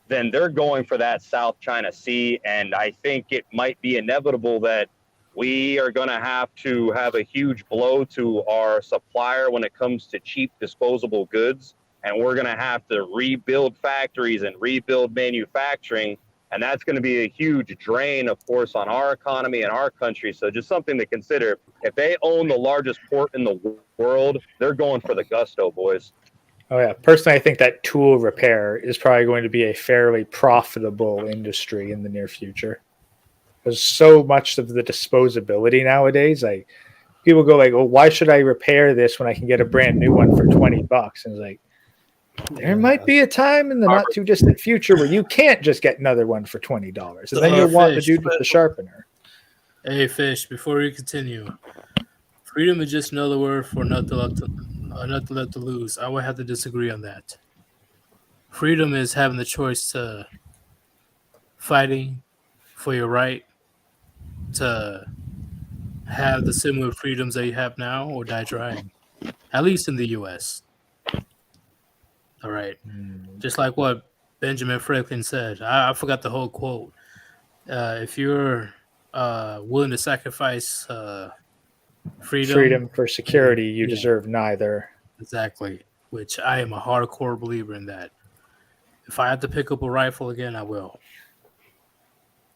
then they're going for that South China Sea. And I think it might be inevitable that we are going to have a huge blow to our supplier when it comes to cheap disposable goods. And we're going to have to rebuild factories and rebuild manufacturing. And that's going to be a huge drain, of course, on our economy and our country. So just something to consider. If they own the largest port in the world, they're going for the gusto, boys. Oh, yeah. Personally, I think that tool repair is probably going to be a fairly profitable industry in the near future. There's so much of the disposability nowadays. Like, people go like, "Oh, why should I repair this when I can get a brand new one for $20?" And it's like, there might be a time in the not too distant future where you can't just get another one for $20, and then you'll want the dude with the sharpener. Hey, Fish, before you continue, Freedom is just another word for not to let to lose. I would have to disagree on that. Freedom is having the choice to fighting for your right to have the similar freedoms that you have now or die trying. At least in the US. All right. Just like what Benjamin Franklin said. I forgot the whole quote. If you're willing to sacrifice freedom for security, you yeah. deserve neither. Exactly. Which I am a hardcore believer in that. If I have to pick up a rifle again, I will.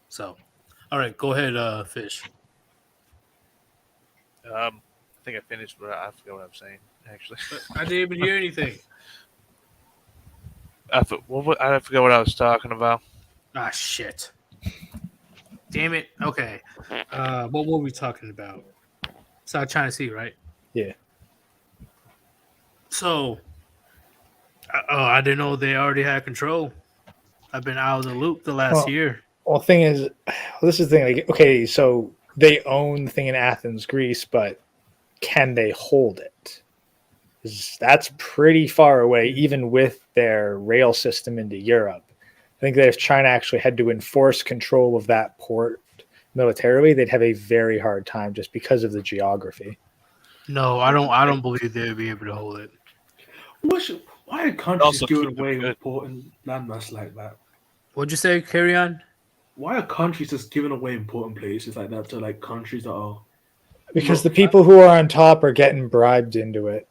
So, all right, go ahead, Fish. I think I finished, but I forgot what I'm saying. Actually, I didn't even hear anything. I forgot what I was talking about. Ah, shit. Damn it. Okay. What were we talking about? South China Sea, right? Yeah. So, I didn't know they already had control. I've been out of the loop the last year. Well, the thing is, this is the thing. Like, okay, so they own the thing in Athens, Greece, but can they hold it? 'Cause that's pretty far away, even with their rail system into Europe. I think that if China actually had to enforce control of that port militarily, they'd have a very hard time just because of the geography. No, I don't believe they'd be able to hold it. Why are countries Also giving keep them away good. important landmass like that? What'd you say? Carry on. Why are countries just giving away important places like that to like countries that are? Because the people who are on top are getting bribed into it.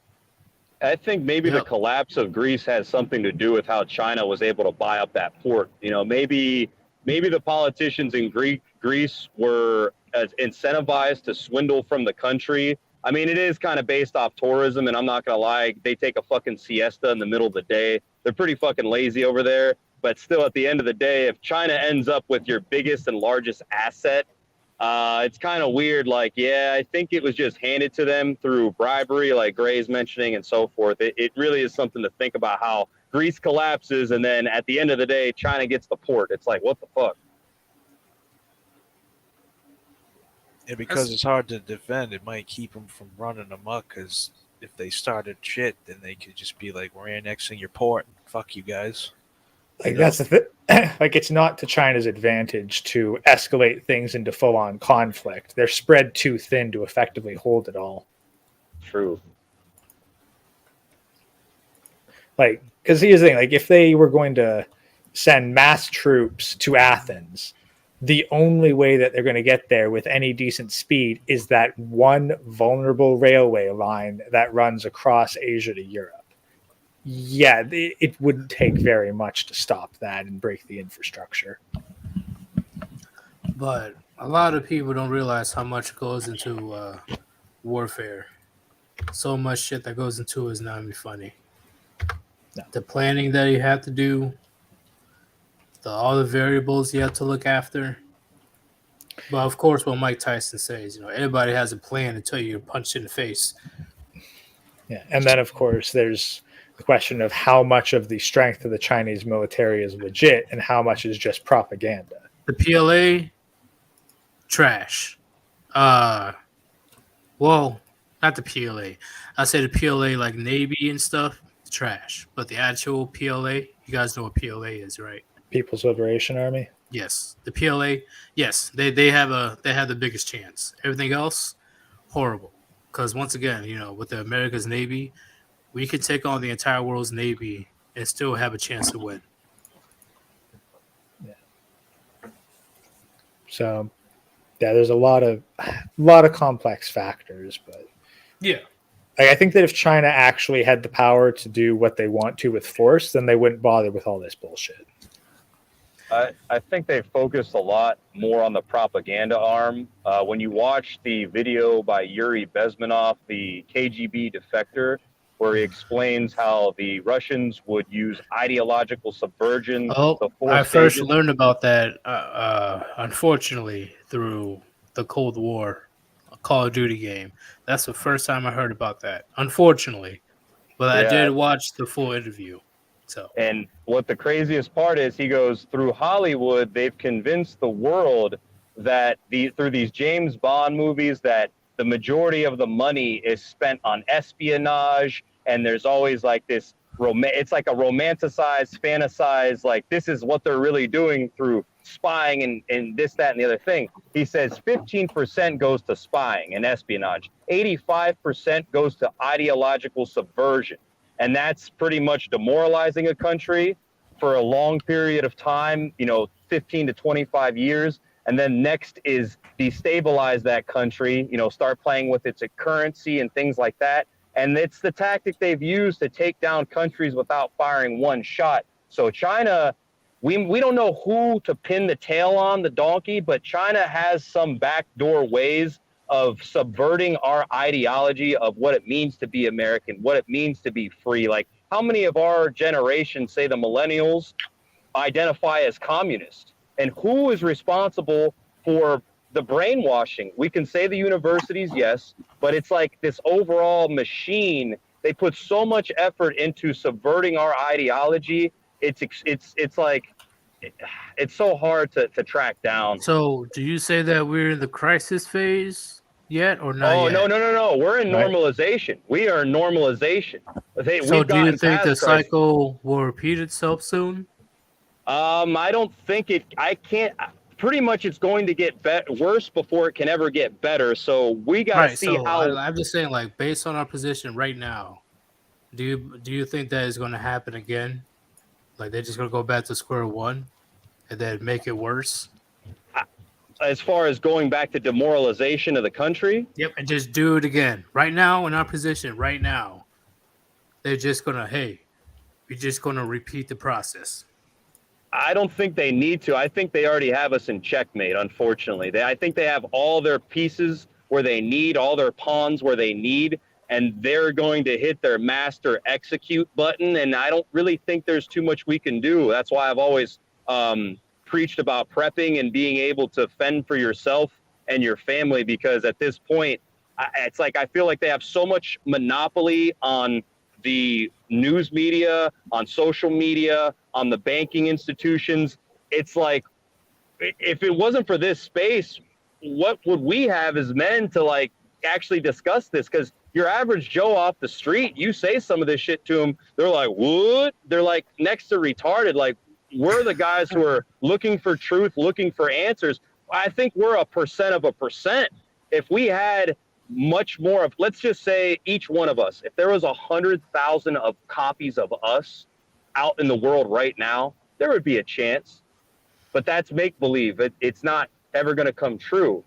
I think maybe the collapse of Greece has something to do with how China was able to buy up that port. You know, maybe the politicians in Greece were incentivized to swindle from the country. I mean, it is kind of based off tourism, and I'm not going to lie, they take a fucking siesta in the middle of the day. They're pretty fucking lazy over there. But still, at the end of the day, if China ends up with your biggest and largest asset, it's kind of weird. Like, yeah, I think it was just handed to them through bribery, like Gray's mentioning, and so forth. It really is something to think about how Greece collapses, and then at the end of the day, China gets the port. It's like, what the fuck? Yeah, because it's hard to defend, it might keep them from running amok. Because if they started shit, then they could just be like, "We're annexing your port. Fuck you guys." Like, that's the thing. Like, it's not to China's advantage to escalate things into full-on conflict. They're spread too thin to effectively hold it all. True. Like, because here's the thing. Like, if they were going to send mass troops to Athens, the only way that they're going to get there with any decent speed is that one vulnerable railway line that runs across Asia to Europe. Yeah, it wouldn't take very much to stop that and break the infrastructure. But a lot of people don't realize how much goes into warfare. So much shit that goes into it is not even funny. No. The planning that you have to do, all the variables you have to look after. But of course, what Mike Tyson says, everybody has a plan until you're punched in the face. Yeah, and then of course there's the question of how much of the strength of the Chinese military is legit and how much is just propaganda. The PLA, trash. Well, not the PLA. I say the PLA like Navy and stuff, trash. But the actual PLA, you guys know what PLA is, right? People's Liberation Army. Yes, the PLA. Yes, they have the biggest chance. Everything else, horrible. Because once again, with the America's Navy, we could take on the entire world's Navy and still have a chance to win. Yeah. So, yeah, there's a lot of complex factors, but yeah, I think that if China actually had the power to do what they want to with force, then they wouldn't bother with all this bullshit. I think they focused a lot more on the propaganda arm. When you watch the video by Yuri Bezmenov, the KGB defector, where he explains how the Russians would use ideological subversion. I first learned about that, unfortunately, through the Cold War, a Call of Duty game. That's the first time I heard about that, unfortunately. But yeah. I did watch the full interview. So. And what the craziest part is, he goes, through Hollywood, they've convinced the world that through these James Bond movies that the majority of the money is spent on espionage, and there's always like this it's like a romanticized, fantasized, like this is what they're really doing through spying and this, that, and the other thing. He says 15% goes to spying and espionage. 85% goes to ideological subversion. And that's pretty much demoralizing a country for a long period of time, 15 to 25 years. And then next is destabilize that country, start playing with its currency and things like that. And it's the tactic they've used to take down countries without firing one shot. So China, we don't know who to pin the tail on, the donkey, but China has some backdoor ways of subverting our ideology of what it means to be American, what it means to be free. Like, how many of our generation, say the millennials, identify as communist? And who is responsible for the brainwashing? We can say the universities, yes, but it's like this overall machine. They put so much effort into subverting our ideology. It's like, it's so hard to track down. So, do you say that we're in the crisis phase yet, or not? Oh, yet? no. We're in normalization. We are in normalization. So, do you think the cycle will repeat itself soon? I don't think it. I can't. Pretty much, it's going to get worse before it can ever get better. So we got to see how. I'm just saying, like, based on our position right now, do you think that is going to happen again? Like, they're just going to go back to square one and then make it worse? As far as going back to demoralization of the country? Yep, and just do it again. Right now, in our position, right now, they're just going to, we're just going to repeat the process. I don't think they need to. I think they already have us in checkmate, unfortunately. I think they have all their pieces where they need, all their pawns where they need, and they're going to hit their master execute button, and I don't really think there's too much we can do. That's why I've always preached about prepping and being able to fend for yourself and your family, because at this point, it's like I feel like they have so much monopoly on the news media, on social media, on the banking institutions. It's like, if it wasn't for this space, what would we have as men to like actually discuss this? Because your average Joe off the street, you say some of this shit to them, they're like, what? They're like next to retarded. Like, we're the guys who are looking for truth, looking for answers. I think we're 1% of 1%. If we had much more of, let's just say each one of us, if there was 100,000 of copies of us out in the world right now, there would be a chance. But that's make-believe. It's not ever going to come true.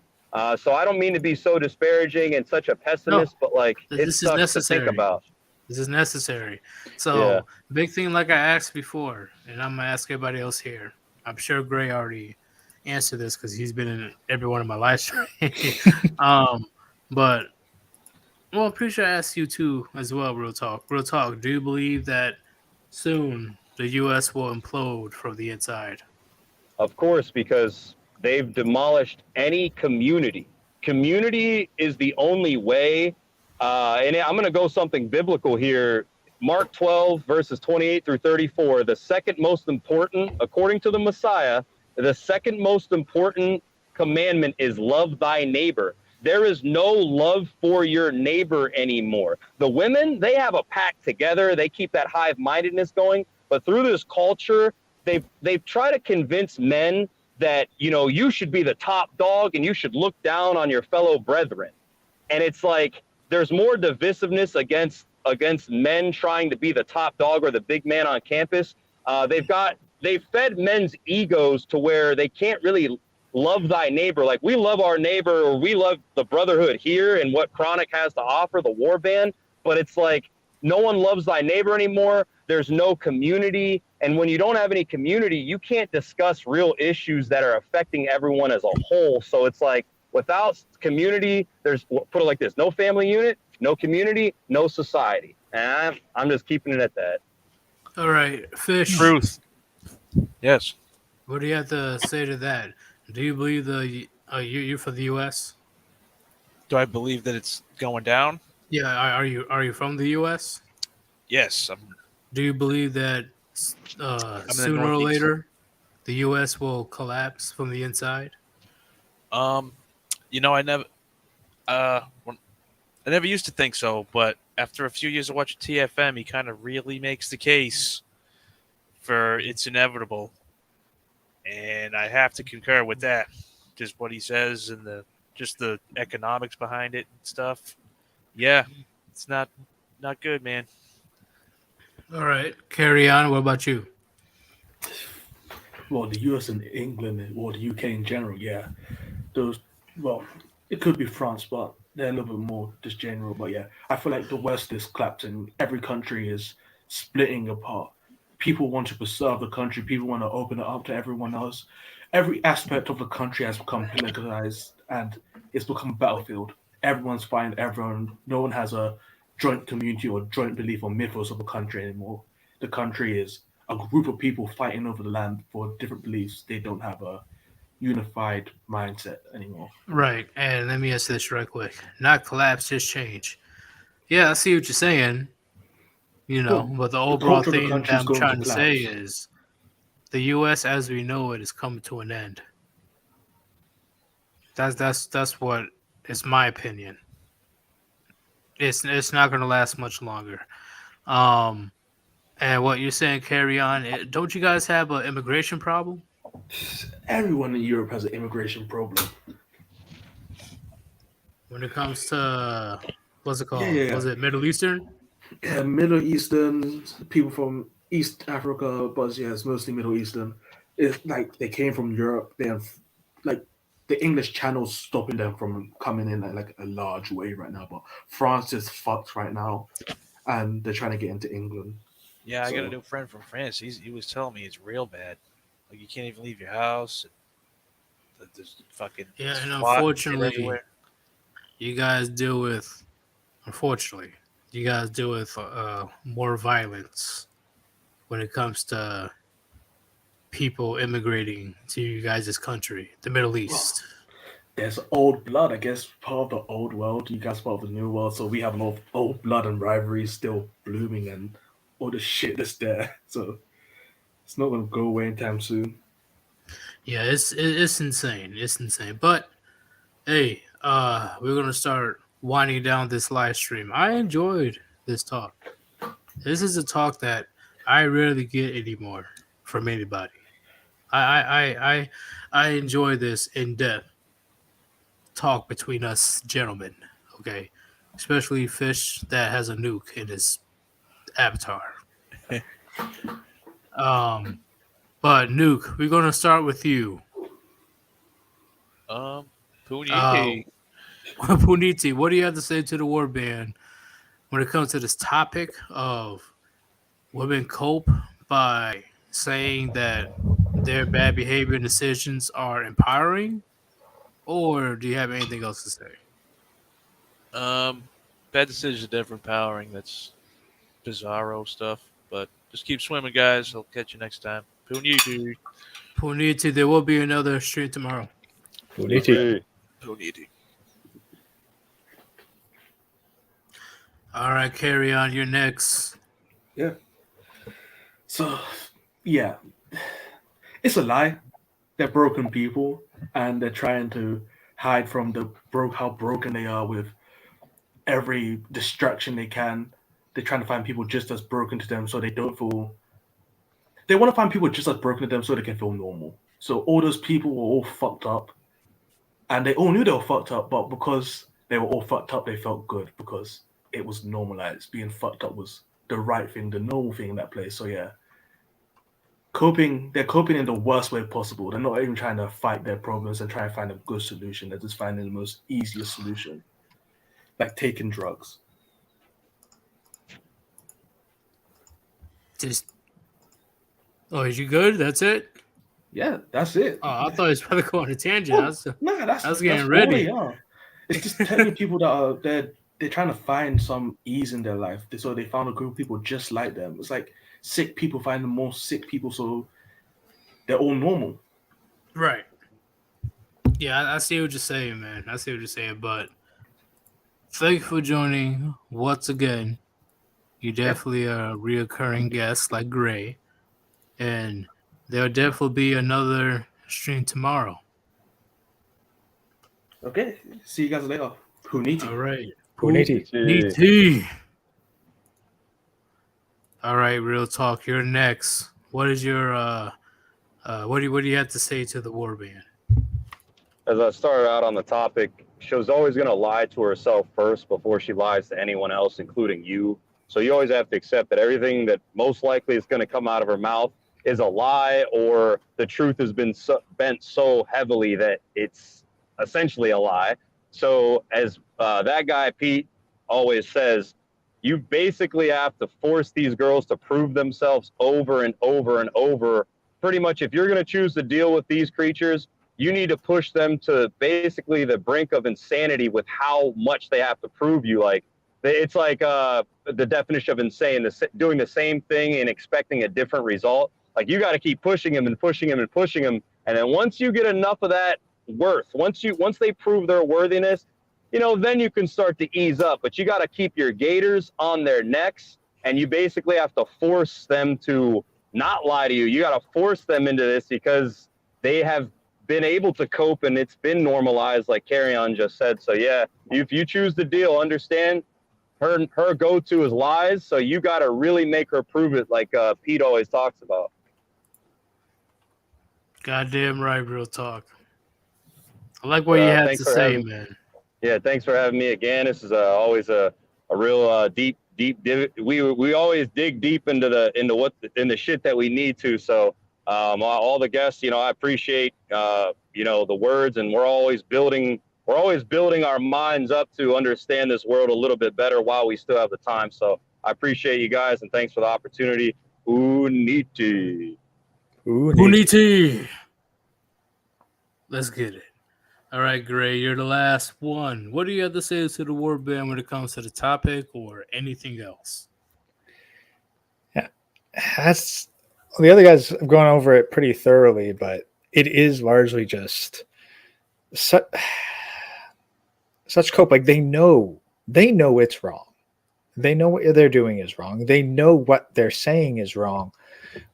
So I don't mean to be so disparaging and such a pessimist, but like, it sucks to think about. This is necessary. So, big thing, like I asked before, and I'm going to ask everybody else here. I'm sure Gray already answered this because he's been in every one of my live streams. But, well, I'm pretty sure I asked you too as well, Real Talk. Real Talk, do you believe that soon the U.S. will implode from the inside? Of course, because they've demolished any community. Community is the only way. And I'm going to go something biblical here. Mark 12, verses 28 through 34, the second most important, according to the Messiah, the second most important commandment is love thy neighbor. There is no love for your neighbor anymore. The women, they have a pact together. They keep that hive-mindedness going. But through this culture, they've tried to convince men that, you should be the top dog and you should look down on your fellow brethren. And it's like, there's more divisiveness against men trying to be the top dog or the big man on campus. They've fed men's egos to where they can't really love thy neighbor. Like, we love our neighbor, or we love the brotherhood here and what Chronic has to offer, the Warband. But it's like, no one loves thy neighbor anymore. There's no community. And when you don't have any community, you can't discuss real issues that are affecting everyone as a whole. So it's like, without community, put it like this: no family unit, no community, no society. And I'm just keeping it at that. All right, Fish. Truth. Yes. What do you have to say to that? Do you believe you're for the U.S.? Do I believe that it's going down? Yeah. Are you from the U.S.? Yes. Do you believe that sooner or later the U.S. will collapse from the inside? I When, I never used to think so, but after a few years of watching TFM, he kind of really makes the case for it's inevitable, and I have to concur with that. Just what he says and the economics behind it and stuff. Yeah, it's not good, man. All right, carry on. What about you? Well, the US and England, or the UK in general, yeah. Those, well, it could be France, but they're a little bit more just general. But yeah, I feel like the West is collapsing. Every country is splitting apart. People want to preserve the country. People want to open it up to everyone else. Every aspect of the country has become politicized and it's become a battlefield. Everyone's fighting everyone. No one has a joint community or joint belief or mythos of a country anymore. The country is a group of people fighting over the land for different beliefs. They don't have a unified mindset anymore. Right, and let me answer this right quick. Not collapse, just change. Yeah, I see what you're saying. Well, But the the overall culture of the thing country that is I'm going to trying to say collapse. is the U.S. as we know it is coming to an end. That's what is my opinion. It's not going to last much longer. Um, and what you're saying, carry on. Don't you guys have an immigration problem Everyone in Europe has an immigration problem. when it comes to what's it Yeah, called? yeah, Was yeah. it Middle Eastern? Yeah, Middle Eastern people from East Africa, but yeah, it's mostly Middle Eastern. It's like they came from Europe. They have like the English Channel's stopping them from coming in at like a large way right now. But France is fucked right now, and they're trying to get into England. Yeah, I got a So new friend from France. He was telling me it's real bad. Like you can't even leave your house. There's fucking Yeah, and SWAT and shit unfortunately, everywhere. you guys deal with. Unfortunately, you guys deal with more violence when it comes to people immigrating to you guys' country, the Middle well, East. there's old blood, I guess, part of the old world. You guys part of the new world, so we have a lot of old blood and rivalry still blooming, and all the shit that's there. So it's not gonna go away anytime soon. Yeah, it's insane. It's insane. But hey, we're gonna start winding down this live stream. I enjoyed this talk. This is a talk that I rarely get anymore from anybody. I enjoy this in depth talk between us gentlemen. Okay, especially Fish that has a nuke in his avatar. Um, but Nuke, we're gonna start with you. Um, Uh, Puniti. Puniti, what do you have to say to the Warband when it comes to this topic of women cope by saying that their bad behavior and decisions are empowering, or do you have anything else to say? Um, bad decisions are different empowering. That's bizarro stuff. But just keep swimming, guys. I'll catch you next time. Puniti. Puniti, there will be another stream tomorrow. Uniti. Puniti. All right, carry on. You're next. Yeah. So, yeah, it's a lie. They're broken people, and they're trying to hide from the how broken they are with every distraction they can. They're trying to find people just as broken to them, so they don't feel. They want to find people just as broken to them, so they can feel normal. So all those people were all fucked up, and they all knew they were fucked up, but because they were all fucked up, they felt good because it was normalized. Being fucked up was the right thing, the normal thing in that place. So yeah, they're coping in the worst way possible. They're not even trying to fight their problems and try to find a good solution. They're just finding the most easiest solution, like taking drugs. Just oh, is you good? That's it. Yeah, that's it. Oh, I thought he was about to go on a tangent. Oh, nah, I was that's getting all they ready. are. It's just telling people that are they're trying to find some ease in their life. So they found a group of people just like them. It's like sick people finding more sick people, so they're all normal. Right. Yeah, I see what you're saying, man. I see what you're saying, but thank you for joining once again. You Yeah. definitely are a reoccurring guest like Gray. And there'll definitely be another stream tomorrow. Okay. See you guys later. Puniti. All right. Puniti. Puniti. All right, real talk. You're next. What is your what do you have to say to the Warband? As I started out on the topic, she was always going to lie to herself first before she lies to anyone else, including you. So you always have to accept that everything that most likely is going to come out of her mouth is a lie, or the truth has been bent so heavily that it's essentially a lie. So as that guy, Pete, always says, you basically have to force these girls to prove themselves over and over and over. Pretty much, if you're going to choose to deal with these creatures, you need to push them to basically the brink of insanity with how much they have to prove you. Like, it's like the definition of insane, doing the same thing and expecting a different result. Like, you got to keep pushing them and pushing them and pushing them. And then once you get enough of that worth, once they prove their worthiness, then you can start to ease up. But you got to keep your gaiters on their necks, and you basically have to force them to not lie to you. You got to force them into this because they have been able to cope, and it's been normalized, like Carrion just said. So yeah, if you choose the deal, understand her go-to is lies. So you got to really make her prove it, like Pete always talks about. Goddamn right, real talk. I like what you had to say, man. Yeah, thanks for having me again. This is always a real deep. We always dig deep into the shit that we need to. So all the guests, I appreciate the words, and we're always building our minds up to understand this world a little bit better while we still have the time. So I appreciate you guys, and thanks for the opportunity. Uniti. Let's get it. All right, Gray, you're the last one. What do you have to say to the Warband when it comes to the topic or anything else? Yeah, the other guys have gone over it pretty thoroughly, but it is largely just such cope. Like, they know it's wrong. They know what they're doing is wrong. They know what they're saying is wrong.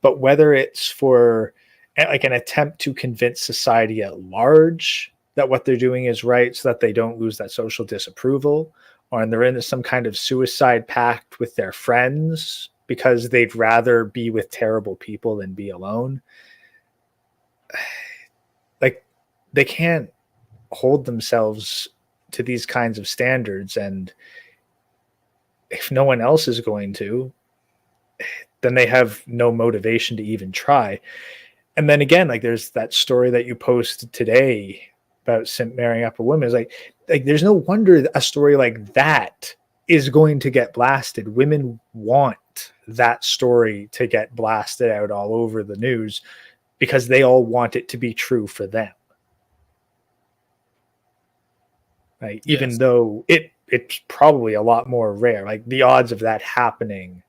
But whether it's for like an attempt to convince society at large that what they're doing is right so that they don't lose that social disapproval, or they're in some kind of suicide pact with their friends because they'd rather be with terrible people than be alone. Like, they can't hold themselves to these kinds of standards, and if no one else is going to, then they have no motivation to even try. And then again, like, there's that story that you posted today about simp marrying up a woman. Is like there's no wonder a story like that is going to get blasted. Women want that story to get blasted out all over the news because they all want it to be true for them. Right? Yes. Even though it's probably a lot more rare. Like, the odds of that happening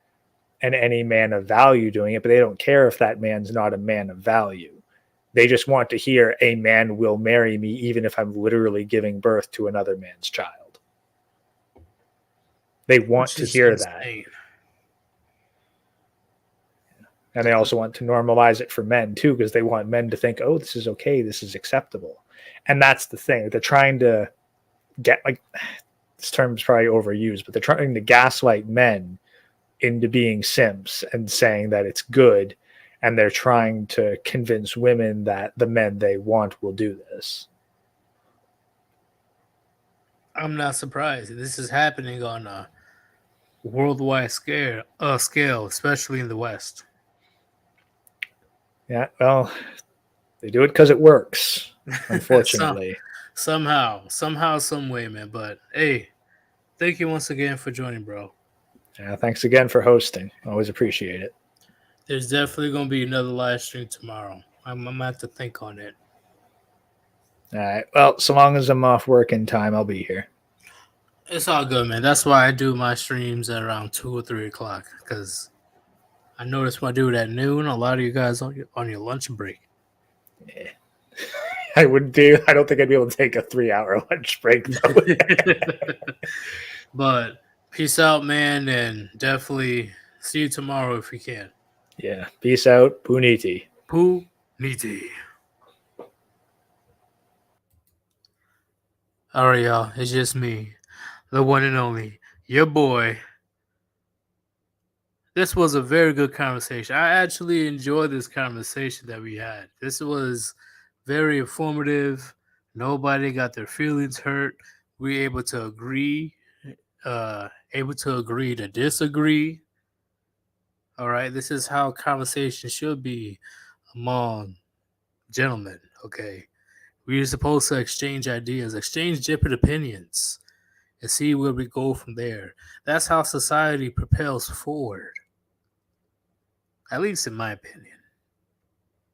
and any man of value doing it, but they don't care if that man's not a man of value. They just want to hear a man will marry me even if I'm literally giving birth to another man's child. They want to hear insane. That. And they also want to normalize it for men too, because they want men to think, oh, this is okay, this is acceptable. And that's the thing. They're trying to get, like, this term is probably overused, but they're trying to gaslight men into being simps and saying that it's good. And they're trying to convince women that the men they want will do this. I'm not surprised. This is happening on a worldwide scale, especially in the West. Yeah, well, they do it because it works, unfortunately. Somehow, some way, man. But hey, thank you once again for joining, bro. Yeah, thanks again for hosting. Always appreciate it. There's definitely going to be another live stream tomorrow. I'm going to have to think on it. All right. Well, so long as I'm off work in time, I'll be here. It's all good, man. That's why I do my streams at around 2 or 3 o'clock, because I notice when I do it at noon, a lot of you guys on your lunch break. Yeah. I don't think I'd be able to take a 3-hour lunch break, though. But peace out, man, and definitely see you tomorrow if we can. Yeah. Peace out. Puniti. Puniti. All right, y'all. It's just me, the one and only, your boy. This was a very good conversation. I actually enjoyed this conversation that we had. This was very informative. Nobody got their feelings hurt. We able to agree, to disagree. All right, this is how conversation should be among gentlemen. Okay, we're supposed to exchange ideas, exchange different opinions, and see where we go from there. That's how society propels forward, at least in my opinion.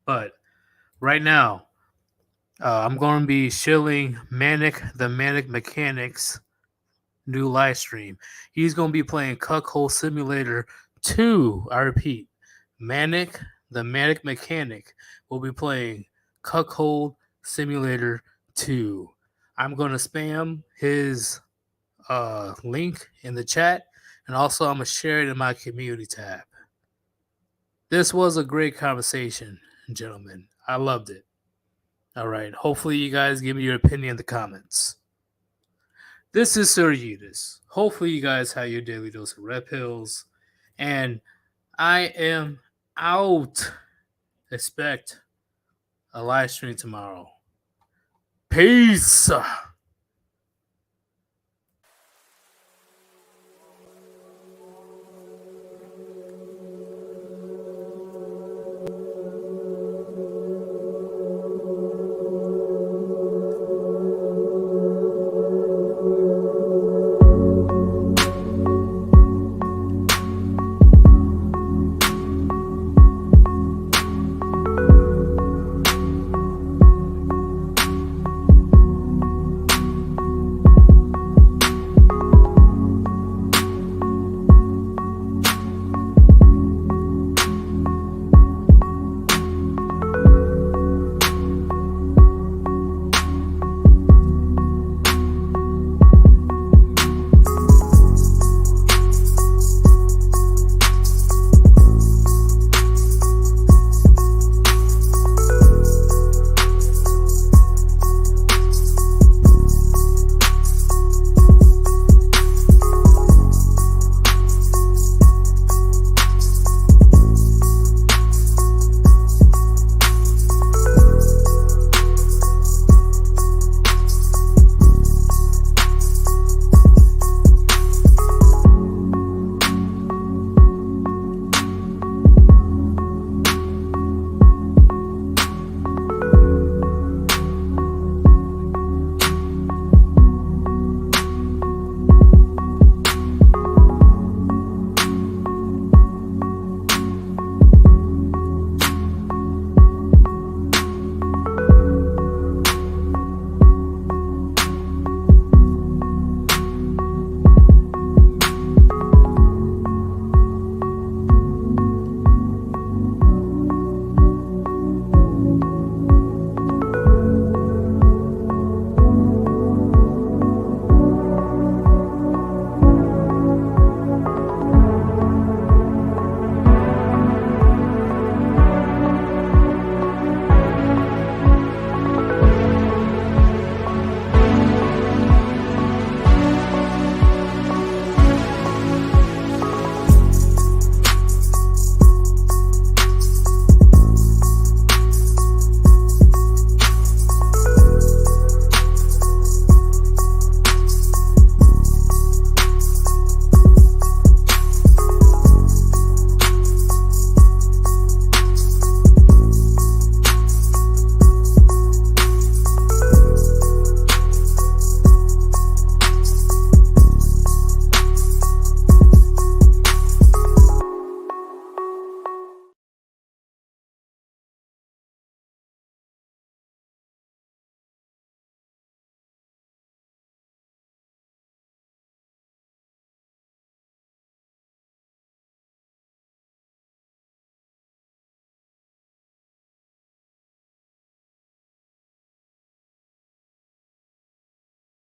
But right now, I'm going to be shilling the Manic Mechanics new live stream. He's going to be playing Cuckold Simulator 2. I repeat, the Manic Mechanic will be playing Cuckold Simulator 2. I'm going to spam his link in the chat, and also I'm going to share it in my community tab. This was a great conversation, gentlemen. I loved it. All right. Hopefully, you guys give me your opinion in the comments. This is Sir Yeetus. Hopefully, you guys have your daily dose of red pills. And I am out. Expect a live stream tomorrow. Peace.